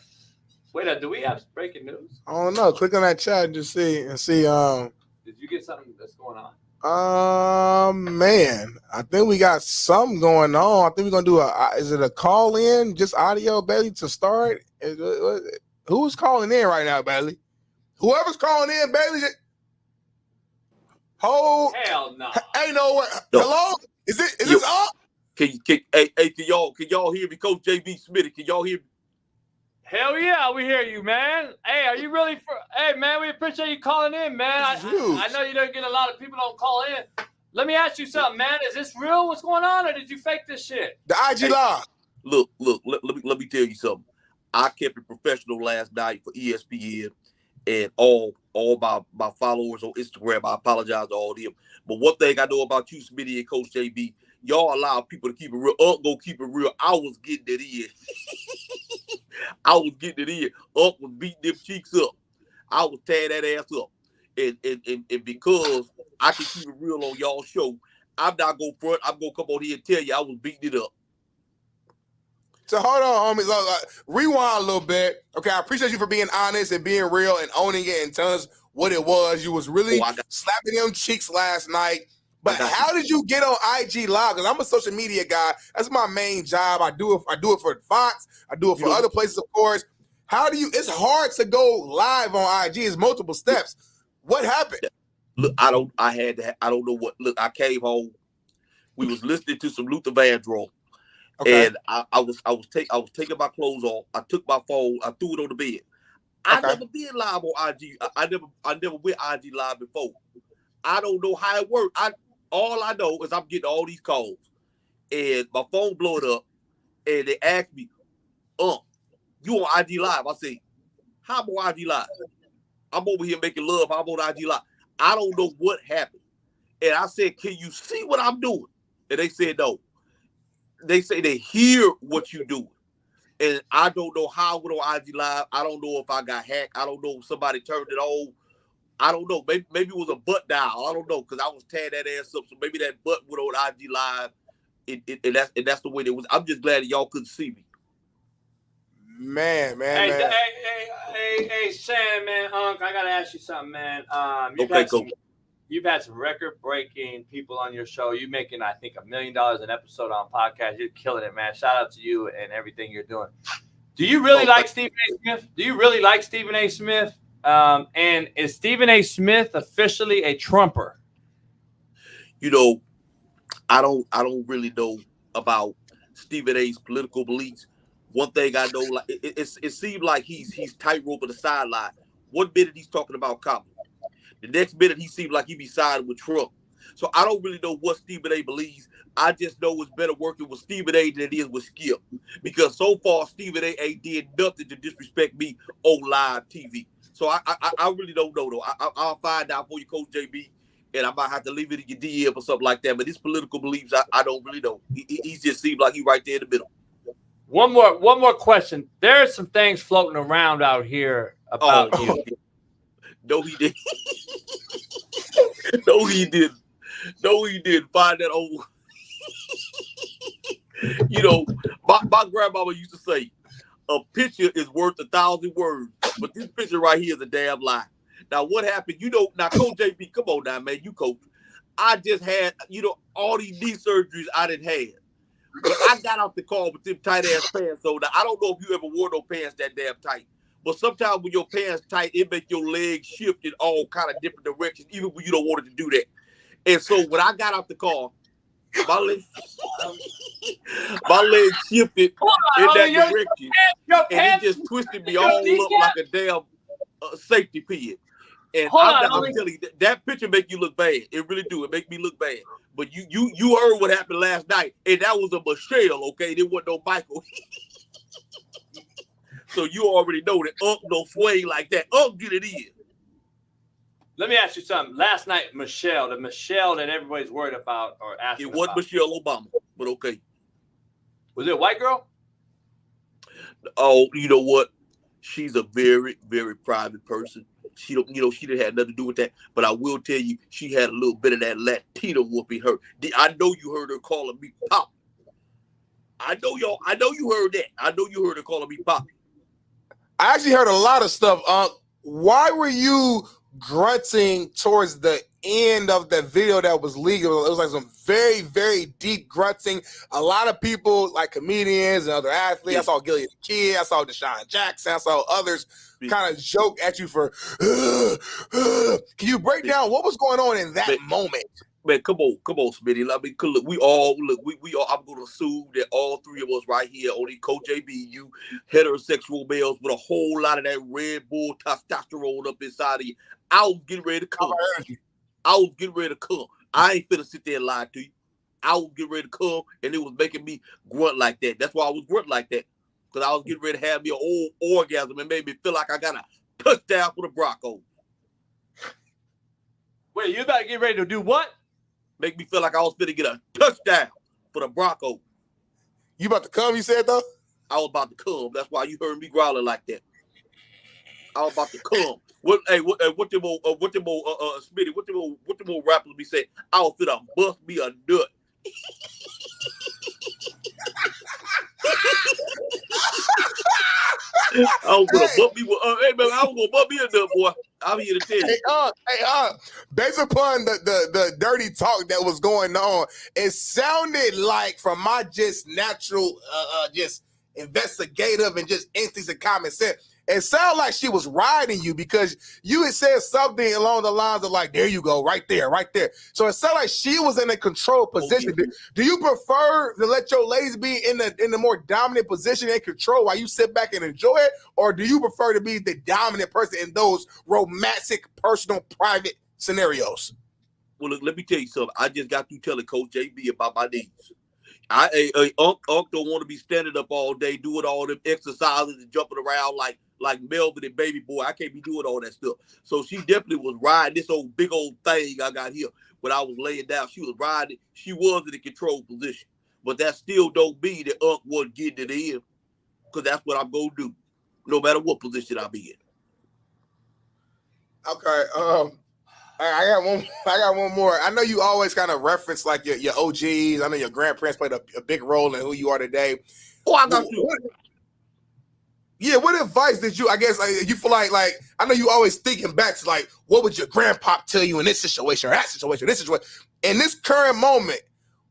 A: Wait, do we have breaking news?
I: I don't know. Click on that chat and just see.
A: Did you get something that's going on?
I: Man, I think we got something going on. I think we're gonna do is it a call in, just audio, Bailey, to start? Who's calling in right now, Bailey? Whoever's calling in, Bailey. Hold.
A: Hell no.
I: Ain't no way. Hello? Is this up?
K: Can y'all hear me, Coach JB Smitty? Can y'all hear me?
A: Hell yeah, we hear you, man. Hey, are you really hey man, we appreciate you calling in, man. I know you don't get a lot of people don't call in. Let me ask you something, man. Is this real? What's going on, or did you fake this shit?
I: The IG live.
K: Look, let me tell you something. I kept it professional last night for ESPN and all my followers on Instagram. I apologize to all of them. But one thing I know about you, Smitty and Coach JB, y'all allow people to keep it real. Go keep it real. I was getting it in. I was getting it in. Was beating them cheeks up. I was tearing that ass up. And because I can keep it real on y'all show, I'm not going front. I'm going to come on here and tell you I was beating it up.
I: So hold on, homies. Rewind a little bit. Okay, I appreciate you for being honest and being real and owning it and telling us what it was. You was really slapping them cheeks last night. But how did you get on IG Live? Because I'm a social media guy. That's my main job. I do it for Fox. I do it for other places, of course. How do you? It's hard to go live on IG. It's multiple steps. What happened?
K: Look, I don't know what. Look, I came home. We was listening to some Luther Vandross. Okay. And I was taking my clothes off. I took my phone. I threw it on the bed. I never been live on IG. I never went IG live before. I don't know how it worked. All I know is I'm getting all these calls, and my phone blowing up, and they asked me, you on IG live? I say, how am on IG live? I'm over here making love. I'm on IG live. I don't know what happened, and I said, can you see what I'm doing? And they said no. They say they hear what you doing. And I don't know how I went on IG Live. I don't know if I got hacked. I don't know if somebody turned it on. I don't know. Maybe it was a butt dial. I don't know, because I was tearing that ass up. So maybe that butt went on IG Live. And that's the way it was. I'm just glad that y'all couldn't see me.
I: Man.
A: Hey, Shan, man, I gotta ask you something, man.
E: You've had some record-breaking people on your show. You're making, I think, $1 million an episode on podcast. You're killing it, man. Shout out to you and everything you're doing. Do you really like Stephen A. Smith? Do you really like Stephen A. Smith? And is Stephen A. Smith officially a Trumper?
K: You know, I don't really know about Stephen A.'s political beliefs. One thing I know, like it seems like he's tightrope on the sideline. One minute he's talking about comedy, the next minute he seems like he be siding with Trump. So I don't really know what Stephen A. believes. I just know it's better working with Stephen A. than it is with Skip, because so far Stephen A. did nothing to disrespect me on live TV. So I really don't know though. I'll find out for you, Coach JB, and I might have to leave it in your DM or something like that. But his political beliefs, I don't really know. He just seems like he's right there in the middle.
E: One more question. There are some things floating around out here about you.
K: No, he didn't. No, he didn't. No, he didn't. Find that old. You know, my grandmama used to say, a picture is worth 1,000 words, but this picture right here is a damn lie. Now, what happened? You know, now, Coach JB, come on now, man. You coach. I just had, all these knee surgeries I didn't have. But I got out the car with them tight-ass pants on. Now, I don't know if you ever wore no pants that damn tight. But sometimes when your pants tight, it makes your legs shift in all kind of different directions, even when you don't want it to do that. And so when I got out the car, my legs shifted in that direction, and it just twisted me all up like a damn safety pin. And I'm telling you, that picture make you look bad. It really do. It make me look bad. But you heard what happened last night, and that was a Michelle, okay? There wasn't no Michael. So you already know that don't sway like that. Get it in.
E: Let me ask you something. Last night, the Michelle that everybody's worried about or asking
K: about. It wasn't Michelle Obama, but okay.
E: Was it a white girl?
K: Oh, you know what? She's a very, very private person. She don't, she didn't have nothing to do with that. But I will tell you, she had a little bit of that Latina whoop in her. I know you heard her calling me Pop. I know you heard that. I know you heard her calling me Pop.
I: I actually heard a lot of stuff. Why were you grunting towards the end of the video that was legal? It was like some very, very deep grunting. A lot of people, like comedians and other athletes, I saw Gillian the Kid, I saw Deshaun Jackson, I saw others kind of joke at you for can you break down what was going on in that moment?
K: Man, come on, Smitty. I mean, look, we all. I'm going to assume that all three of us right here, only Coach JB, you heterosexual males with a whole lot of that Red Bull testosterone up inside of you. I was getting ready to come. I ain't finna sit there and lie to you. I was getting ready to come, and it was making me grunt like that. That's why I was grunting like that, because I was getting ready to have me an old orgasm and made me feel like I got a touchdown for the Broncos.
E: Wait, you about to get ready to do what?
K: Make me feel like I was going to get a touchdown for the Broncos.
I: You about to come, you said, though?
K: I was about to come. That's why you heard me growling like that. I was about to come. What them old Smitty, what them old rappers be saying? I was finna bust me a nut. I was gonna bump me with hey man, I was gonna bump me a nut, boy. I'm here to tell you.
I: Based upon the dirty talk that was going on, it sounded like, from my just natural just investigative and just instincts and common sense, it sounded like she was riding you, because you had said something along the lines of like, there you go, right there. So it sounded like she was in a control position. Do you prefer to let your ladies be in the more dominant position and control while you sit back and enjoy it? Or do you prefer to be the dominant person in those romantic, personal, private scenarios?
K: Well, look, let me tell you something. I just got through telling Coach JB about my needs. Unc don't want to be standing up all day doing all them exercises and jumping around like Melvin and Baby Boy. I can't be doing all that stuff. So she definitely was riding this big old thing I got here. When I was laying down, she was riding. She was in a control position. But that still don't mean that Unc wasn't getting it in, because that's what I'm going to do, no matter what position I'm in.
I: Okay. I got one more. I know you always kind of reference like your OGs. I know your grandparents played a big role in who you are today.
K: Oh, I got you.
I: Yeah, what advice did you? I guess you feel like I know you always thinking back to like what would your grandpa tell you in this situation or that situation, this situation. In this current moment,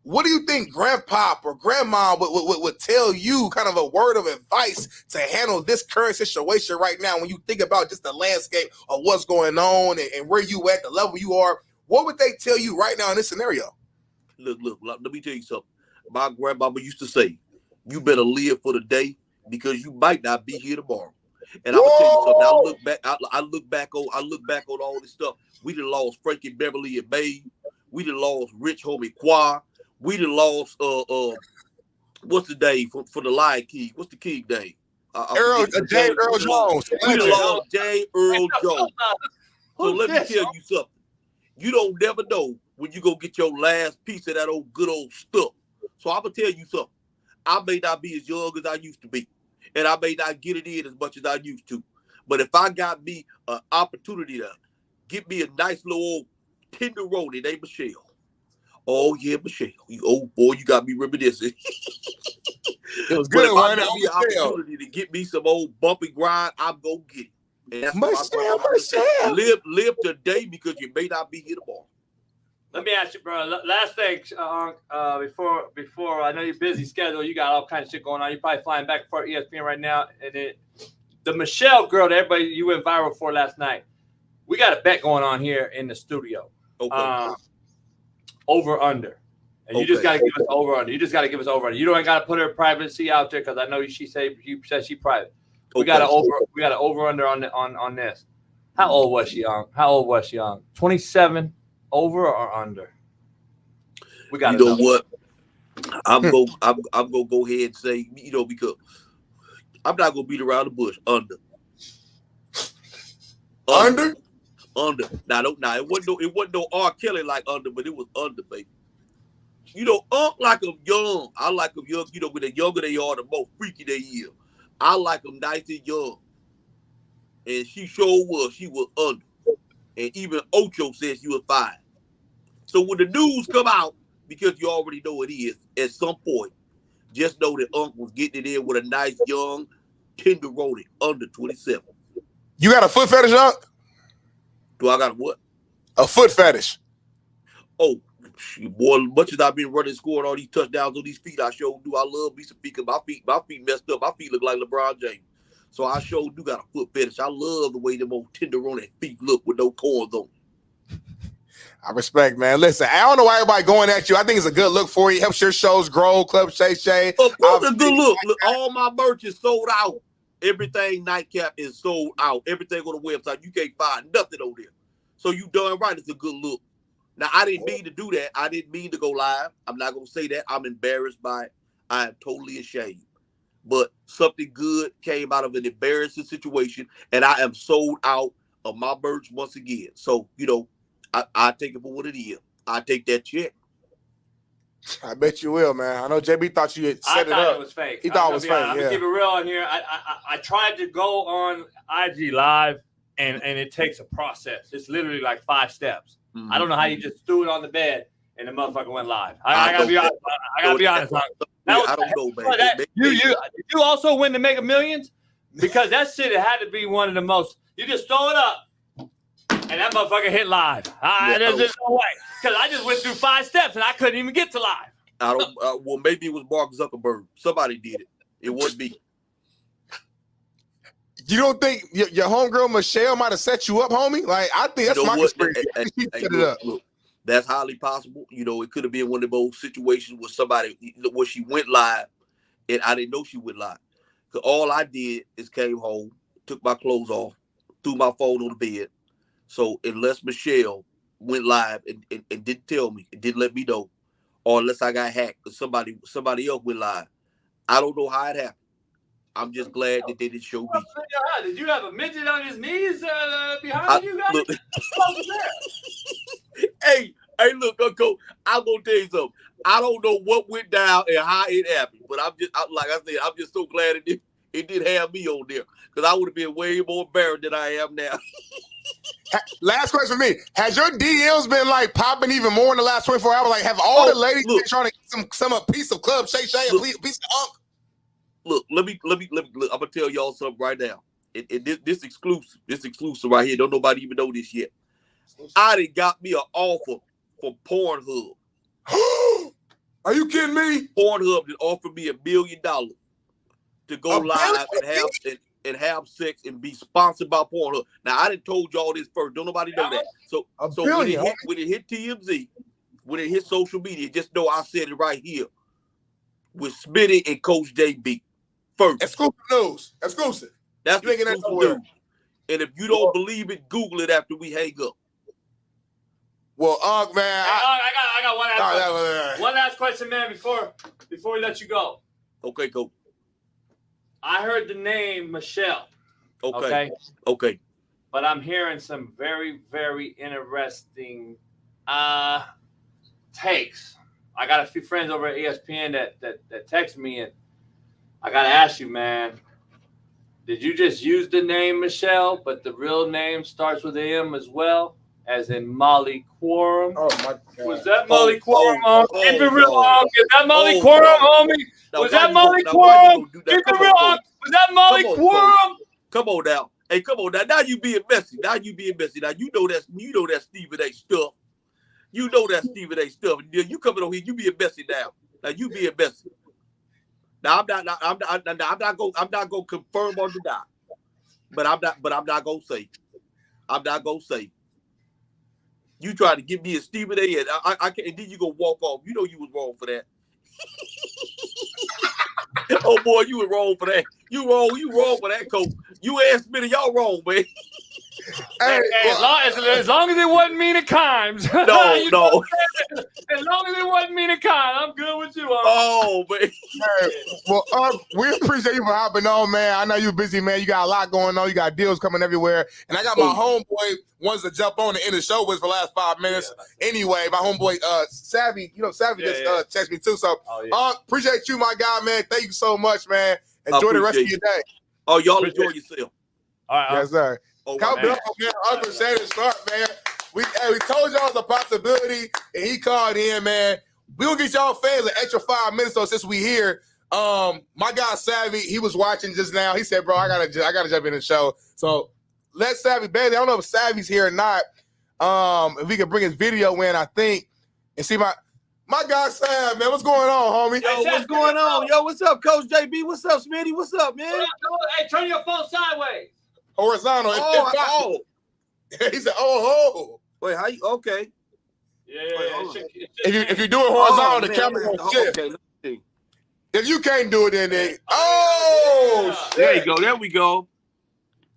I: what do you think grandpa or grandma would tell you? Kind of a word of advice to handle this current situation right now when you think about just the landscape of what's going on and where you at, the level you are. What would they tell you right now in this scenario?
K: Look, let me tell you something. My grandmama used to say, you better live for the day because you might not be here tomorrow. And I'm gonna tell you something. I look back on all this stuff. We done lost Frankie Beverly and Babe. We done lost Rich Homie Qua. We done lost what's the day for the Lion King? What's the King day?
I: Earl Jones.
K: We done lost J. Earl Jones. So let me tell you something. You don't never know when you go get your last piece of that good old stuff. So I'm gonna tell you something. I may not be as young as I used to be, and I may not get it in as much as I used to. But if I got me an opportunity to get me a nice little old tenderoni named Michelle. Oh yeah, Michelle. Oh boy, you got me reminiscing.
I: It was good.
K: If I got me an opportunity to get me some old bumpy grind, I'm gonna get it. And that's Michelle. Live today because you may not be here tomorrow.
E: Let me ask you, bro. Last thing, before I know you're busy schedule, you got all kinds of shit going on. You're probably flying back for ESPN right now. And the Michelle girl that everybody you went viral for last night, we got a bet going on here in the studio.
K: Okay.
E: Over under. And you just got to give us over under. You just got to give us over under. You don't got to put her privacy out there because I know she said she private. We got to over under on this. How old was she young? 27. Over or under? We got.
K: You know what? I'm gonna go ahead and say, because I'm not gonna beat around the bush. Under. Now it wasn't no R. Kelly like under, but it was under, baby. Like them young. I like them young. When the younger they are, the more freaky they is. I like them nice and young. And she sure was. She was under. And even Ocho says she was 5. So when the news come out, because you already know it is, at some point, just know that Unc was getting it in with a nice young tenderoni under 27.
I: You got a foot fetish, Unc?
K: Do I got a what?
I: A foot fetish.
K: Oh, boy, much as I've been running, scoring all these touchdowns on these feet, I sure do. I love me some feet because my feet messed up. My feet look like LeBron James. So I sure do got a foot fetish. I love the way them old tenderoni feet look with no corns on.
I: I respect, man. Listen, I don't know why everybody going at you. I think it's a good look for you. Helps your shows grow. Club Shay.
K: Of course, a good look. Look, all my merch is sold out. Everything nightcap is sold out. Everything on the website. You can't find nothing on there. So you done right. It's a good look. Now, I didn't mean to do that. I didn't mean to go live. I'm not going to say that. I'm embarrassed by it. I am totally ashamed. But something good came out of an embarrassing situation, and I am sold out of my merch once again. So, I take it for what it is. I take that check.
I: I bet you will, man. I know JB thought you had set it up.
E: I thought it was fake.
I: He thought it was fake.
E: I'm gonna keep it real on here. I tried to go on IG Live, and it takes a process. It's literally like 5 steps. Mm-hmm. I don't know how you just threw it on the bed and the motherfucker went live. I gotta be honest. I gotta be honest. I don't know, man. You also win to Make a Millions because that shit had to be one of the most. You just throw it up. And that motherfucker hit live. There's no way. Because I just went through 5 steps and I couldn't even get to live.
K: I don't. Well, maybe it was Mark Zuckerberg. Somebody did it. It wasn't me.
I: You don't think your homegirl Michelle might have set you up, homie? Like, I think that's my conspiracy. She set it up.
K: Look, that's highly possible. It could have been one of those situations where she went live and I didn't know she went live. Because all I did is came home, took my clothes off, threw my phone on the bed. So unless Michelle went live and didn't tell me, and didn't let me know, or unless I got hacked or somebody else went live, I don't know how it happened. I'm just glad that they didn't show me.
E: Did you have a midget on his knees behind you guys?
K: Look, hey, look, Uncle, I'm gonna tell you something. I don't know what went down and how it happened, but like I said, I'm just so glad it didn't have me on there because I would have been way more embarrassed than I am now.
I: Last question for me. Has your DMs been like popping even more in the last 24 hours? Like, have all the ladies been trying to get some piece of Club Shay, a piece of Unk?
K: look. Let me. Look, I'm gonna tell y'all something right now. This exclusive right here. Don't nobody even know this yet. I done got me an offer from Pornhub.
I: Are you kidding me?
K: Pornhub that offered me $1 million to go live and have sex and be sponsored by Pornhub. Now I done told y'all this first. Don't nobody know that. So when it hit TMZ, when it hit social media, just know I said it right here with Smitty and Coach JB first.
I: Exclusive news. Exclusive.
K: That's exclusive news. And if you don't believe it, Google it after we hang up.
I: Well, man,
E: I got one last question. One last question, man, before we let you go.
K: Okay, go.
E: I heard the name Michelle.
K: Okay.
E: But I'm hearing some very, very interesting takes. I got a few friends over at ESPN that text me, and I gotta ask you, man. Did you just use the name Michelle, but the real name starts with M as well, as in Molly Quorum?
I: Oh my God!
E: Was that Molly Quorum? Keep it real, is that Molly Quorum, homie? Was that Molly Quorum? Keep it real, was that Molly Quorum?
K: Come on now. Hey, come on now. Now you being messy. Now you know that's Stephen A. stuff. You know that's Stephen A. stuff. You coming on here, you being messy now. Now you being messy. Now I'm not gonna confirm or deny. But I'm not gonna say. I'm not gonna say. You try to give me a Stephen A. and I can't, and then you go walk off. You know you was wrong for that. Oh boy, you was wrong for that. You wrong for that, coach. You asked me, y'all wrong, man.
E: Hey, as long as it wasn't mean at times.
K: No.
E: As long as it wasn't mean at times, I'm good with you.
K: Oh, man.
I: Hey, well, we appreciate you for hopping on, man. I know you're busy, man. You got a lot going on. You got deals coming everywhere. And I got my homeboy wants to jump on and end the show with for the last 5 minutes. Yeah. Anyway, my homeboy, Savvy, just texted me too. So appreciate you, my guy, man. Thank you so much, man. Enjoy the rest of your day.
K: Oh, y'all enjoy yourself.
I: All right. Yes, sir. Come up, man. Uncle Shannon Sharp, man. We told y'all it's a possibility, and he called in, man. We gonna get y'all fans an extra 5 minutes though since we here. My guy Savvy, he was watching just now. He said, "Bro, I gotta jump in the show." So let Savvy, Bailey. I don't know if Savvy's here or not. If we can bring his video in, I think, and see my guy Sav, man. What's going on, homie?
K: Yo, what's going on? Yo, what's up, Coach JB? What's up, Smitty? What's up, man?
E: Hey, turn your phone sideways.
I: Horizontal. He said, "Oh,
K: wait, how you? Okay.
E: Yeah.
I: If you do it horizontal, the camera gonna shift.
K: Okay,
I: if you can't do it, then
K: there you go. There we go.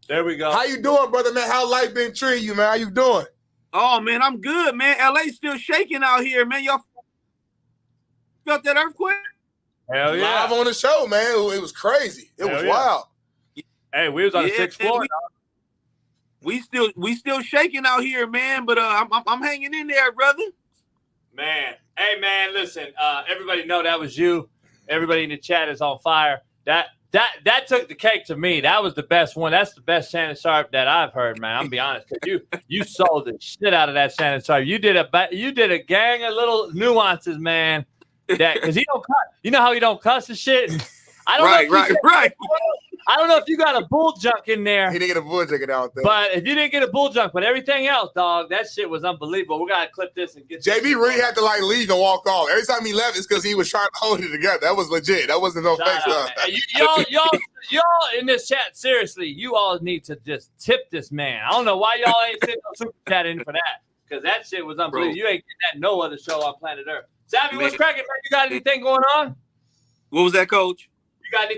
E: There we go.
I: How you doing, brother, man? How life been treating you, man? How you doing?
K: Oh man, I'm good, man. LA's still shaking out here, man. Y'all felt that earthquake?
E: Hell yeah!
I: Live on the show, man. It was crazy. It was wild.
E: Hey, we was on the 6th floor.
K: We still shaking out here, man. But I'm hanging in there, brother.
E: Man, hey, man, listen. Everybody know that was you. Everybody in the chat is on fire. That took the cake to me. That was the best one. That's the best Shannon Sharp that I've heard, man. I'm gonna be honest. You sold the shit out of that Shannon Sharp. You did a gang of little nuances, man. That because he don't cuss. You know how he don't cuss and shit. I don't know. Right. I don't know if you got a bull junk in there.
I: He didn't get a bull junk out there.
E: But if you didn't get a bull junk, but everything else, dog, that shit was unbelievable. We gotta clip this and get.
I: JB really had to leave and walk off. Every time he left, it's because he was trying to hold it together. That was legit. That wasn't no fake stuff.
E: Y'all in this chat, seriously, you all need to just tip this man. I don't know why y'all ain't sitting on super chat in for that, because that shit was unbelievable. Bro. You ain't getting that no other show on planet Earth. Savvy, what's cracking, man? You got anything going on?
K: What was that, Coach?
E: You got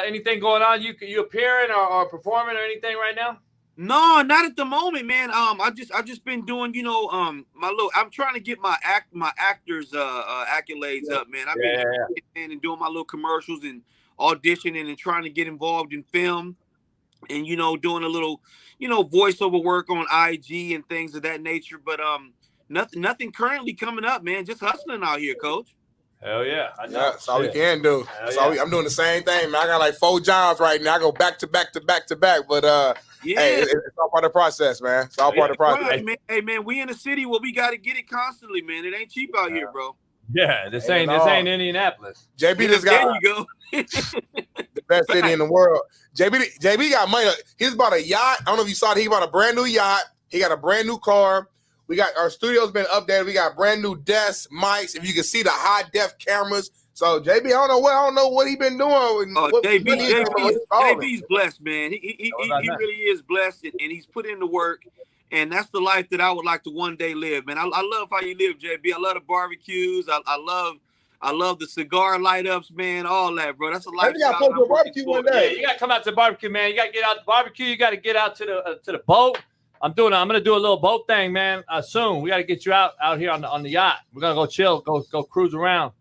E: anything going on? You appearing or performing or anything right now?
K: No, not at the moment, man. I just been doing, my little. I'm trying to get my actors accolades up, man. I've been and doing my little commercials and auditioning and trying to get involved in film, and doing a little, voiceover work on IG and things of that nature. But nothing currently coming up, man. Just hustling out here, Coach.
E: Hell yeah.
I: That's all we can do. I'm doing the same thing, man. I got like 4 jobs right now. I go back to back. But hey, it's all part of the process, man. It's all part of the process.
K: Right, man. Hey, man, we in the city where we got to get it constantly, man. It ain't cheap out here, bro.
A: Yeah, this ain't Indianapolis.
I: JB just got
K: there you go.
I: the best city in the world. JB got money. He's bought a yacht. I don't know if you saw it. He bought a brand new yacht. He got a brand new car. We got our studio's been updated. We got brand new desks, mics. If you can see the high def cameras. So JB, I don't know what he been doing.
K: JB's blessed, man. He really is blessed, and he's put in the work. And that's the life that I would like to one day live, man. I love how you live, JB. I love the barbecues. I love the cigar light ups, man. All that, bro. That's a life.
I: You got to go to a barbecue one day.
A: Yeah, you got to come out to the barbecue, man. You got to get out to the barbecue. You got to get out to the boat. I'm gonna do a little boat thing, man. Soon. We got to get you out here on the yacht. We're gonna go chill, go cruise around.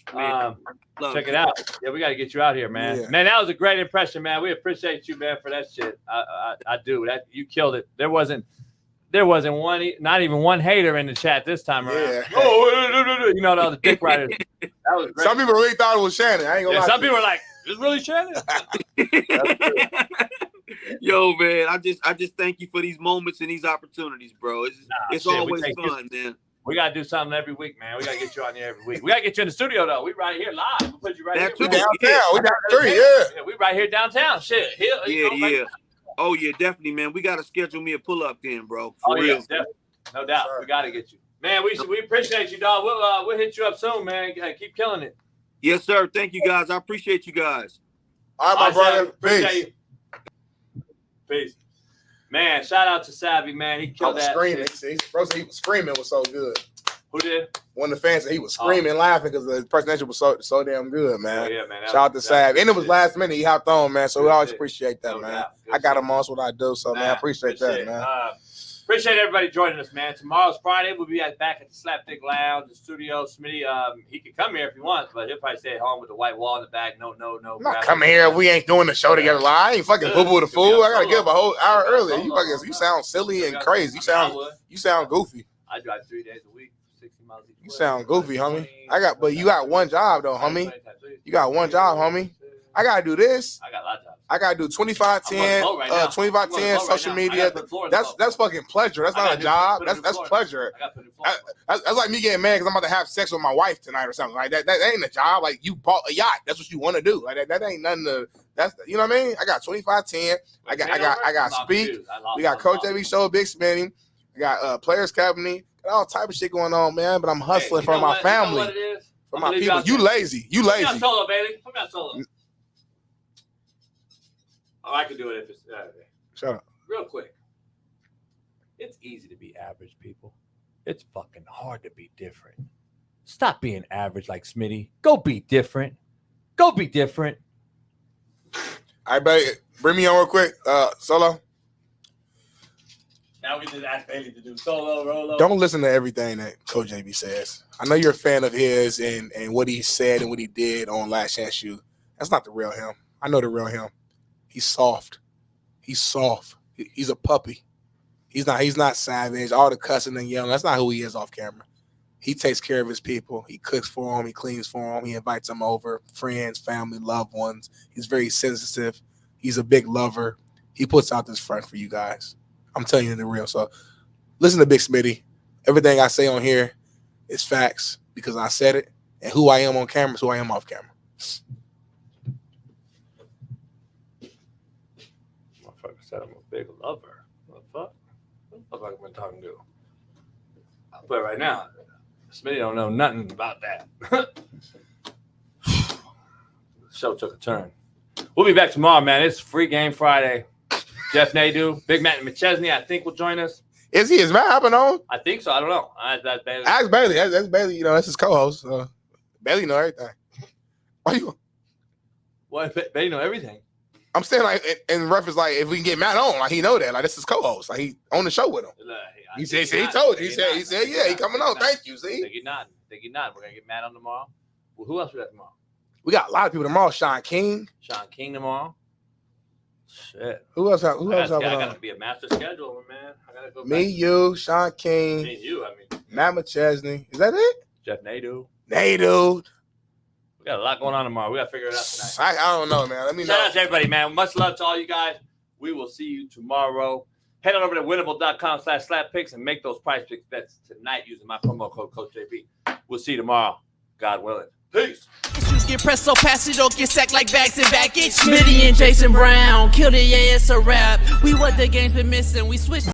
A: Check it out. Yeah, we got to get you out here, man. Yeah. Man, that was a great impression, man. We appreciate you, man, for that shit. I do. That you killed it. There wasn't one, not even one hater in the chat this time around.
I: Yeah.
A: Oh, you know, the dick riders. That was great.
I: Some people really thought it was Shannon. I ain't gonna lie.
A: Some people were like, "Is it really Shannon?"
K: Yo, man, I just thank you for these moments and these opportunities, bro. It's always fun, man.
A: We gotta do something every week, man. We gotta get you on here every week. We gotta get you in the studio though. We right here live. We put you right here.
I: We downtown. We down the street, yeah.
A: We right here downtown. Shit.
K: Yeah. Oh yeah, definitely, man. We gotta schedule me a pull up then, bro. For real.
A: Yeah, definitely. No doubt. Sure. We gotta get you, man. We appreciate you, dog. We'll hit you up soon, man. Keep killing it.
K: Yes, sir. Thank you, guys. I appreciate you guys.
I: All right, my brother. Peace.
A: Peace. Man, shout out to Savvy, man. He killed that.
I: Screaming. Bro said he was screaming. Was so good.
A: Who did?
I: One of the fans said he was screaming, laughing because the presentation was so damn good, man.
A: Oh, yeah, man.
I: Shout out to Savvy. And it was last minute. He hopped on, man. So we always appreciate that, man. I got him on. That's what I do. So, man, I appreciate that, man.
A: Appreciate everybody joining us, man. Tomorrow's Friday. We'll be back at the Slapdick Lounge, the studio. Smitty, he can come here if he wants, but he'll probably stay at home with the white wall in the back. No.
I: I'm not coming here if we ain't doing the show together live. I ain't fucking boo-boo the fool. I gotta give a whole hour earlier. You sound silly and crazy. You sound goofy.
A: I drive 3 days a week, 60 miles each way.
I: You sound goofy, homie. But you got one job though, homie. You got one job, homie. I gotta do this.
A: I got a lot of jobs.
I: I gotta do 2510, 2510 social media. That's fucking pleasure. That's not a job. That's pleasure. That's like me getting mad because I'm about to have sex with my wife tonight or something like that. That ain't a job. Like you bought a yacht. That's what you want to do. Like that ain't nothing to. That's you know what I mean. I got 2510. I got speak. We got Coach JB Show, Big Smitty. I got Players Company. Got all type of shit going on, man. But I'm hustling for my family, for my people. You lazy. You lazy.
A: Put me on solo, baby. Put me on solo. Oh, I can do it if it's
I: Shut up.
A: Real quick. It's easy to be average, people. It's fucking hard to be different. Stop being average like Smitty. Go be different. Go be different.
I: All right, buddy. Bring me on real quick. Solo.
A: Now we just ask Bailey to do solo, Rolo.
I: Don't listen to everything that Coach JB says. I know you're a fan of his and what he said and what he did on Last Chance U. That's not the real him. I know the real him. He's soft. He's soft. He's a puppy. He's not savage. All the cussing and yelling. That's not who he is off camera. He takes care of his people. He cooks for them. He cleans for them. He invites them over. Friends, family, loved ones. He's very sensitive. He's a big lover. He puts out this front for you guys. I'm telling you the real. So listen to Big Smitty. Everything I say on here is facts because I said it. And who I am on camera is who I am off camera.
A: Said I'm a big lover. What the fuck? What the fuck am I talking to? I'll play right now. Smitty don't know nothing about that. The show took a turn. We'll be back tomorrow, man. It's Free Game Friday. Jeff Nadu, Big Matt and McChesney, I think will join us.
I: Is he? Is Matt hopping on?
A: I think so. I don't know. That's Bailey.
I: Ask Bailey. That's Bailey. You know, that's his co-host. Bailey know everything. Why you?
A: What? Bailey know everything.
I: I'm saying like in reference, like if we can get Matt on, like he know that, like this is co-host, like he on the show with him. He said he told you. He said yeah, he coming on. Thank you. See,
A: think you're not. We're gonna get Matt on tomorrow. Well, who else we got tomorrow?
I: We got a lot of people tomorrow. Shaun King
A: tomorrow. Shit.
I: Who else? I
A: gotta be a master scheduler, man. I gotta go.
I: Me, you, Shaun King.
A: Me and you. I mean,
I: Matt McChesney. Is that it?
A: Jeff Nadu.
I: We
A: got a lot going on tomorrow. We got to figure it out tonight.
I: I don't know, man. Let me know.
A: Shout out to everybody, man. Much love to all you guys. We will see you tomorrow. Head on over to winnable.com/slap picks and make those price pick bets tonight using my promo code Coach JB. We'll see you tomorrow.
E: God willing. Peace.
B: Issues get pressed so fast you don't get sacked like bags and baggage. Smitty and Jason Brown, killed it, yeah, it's a rap. We what the game's been missing, we switched.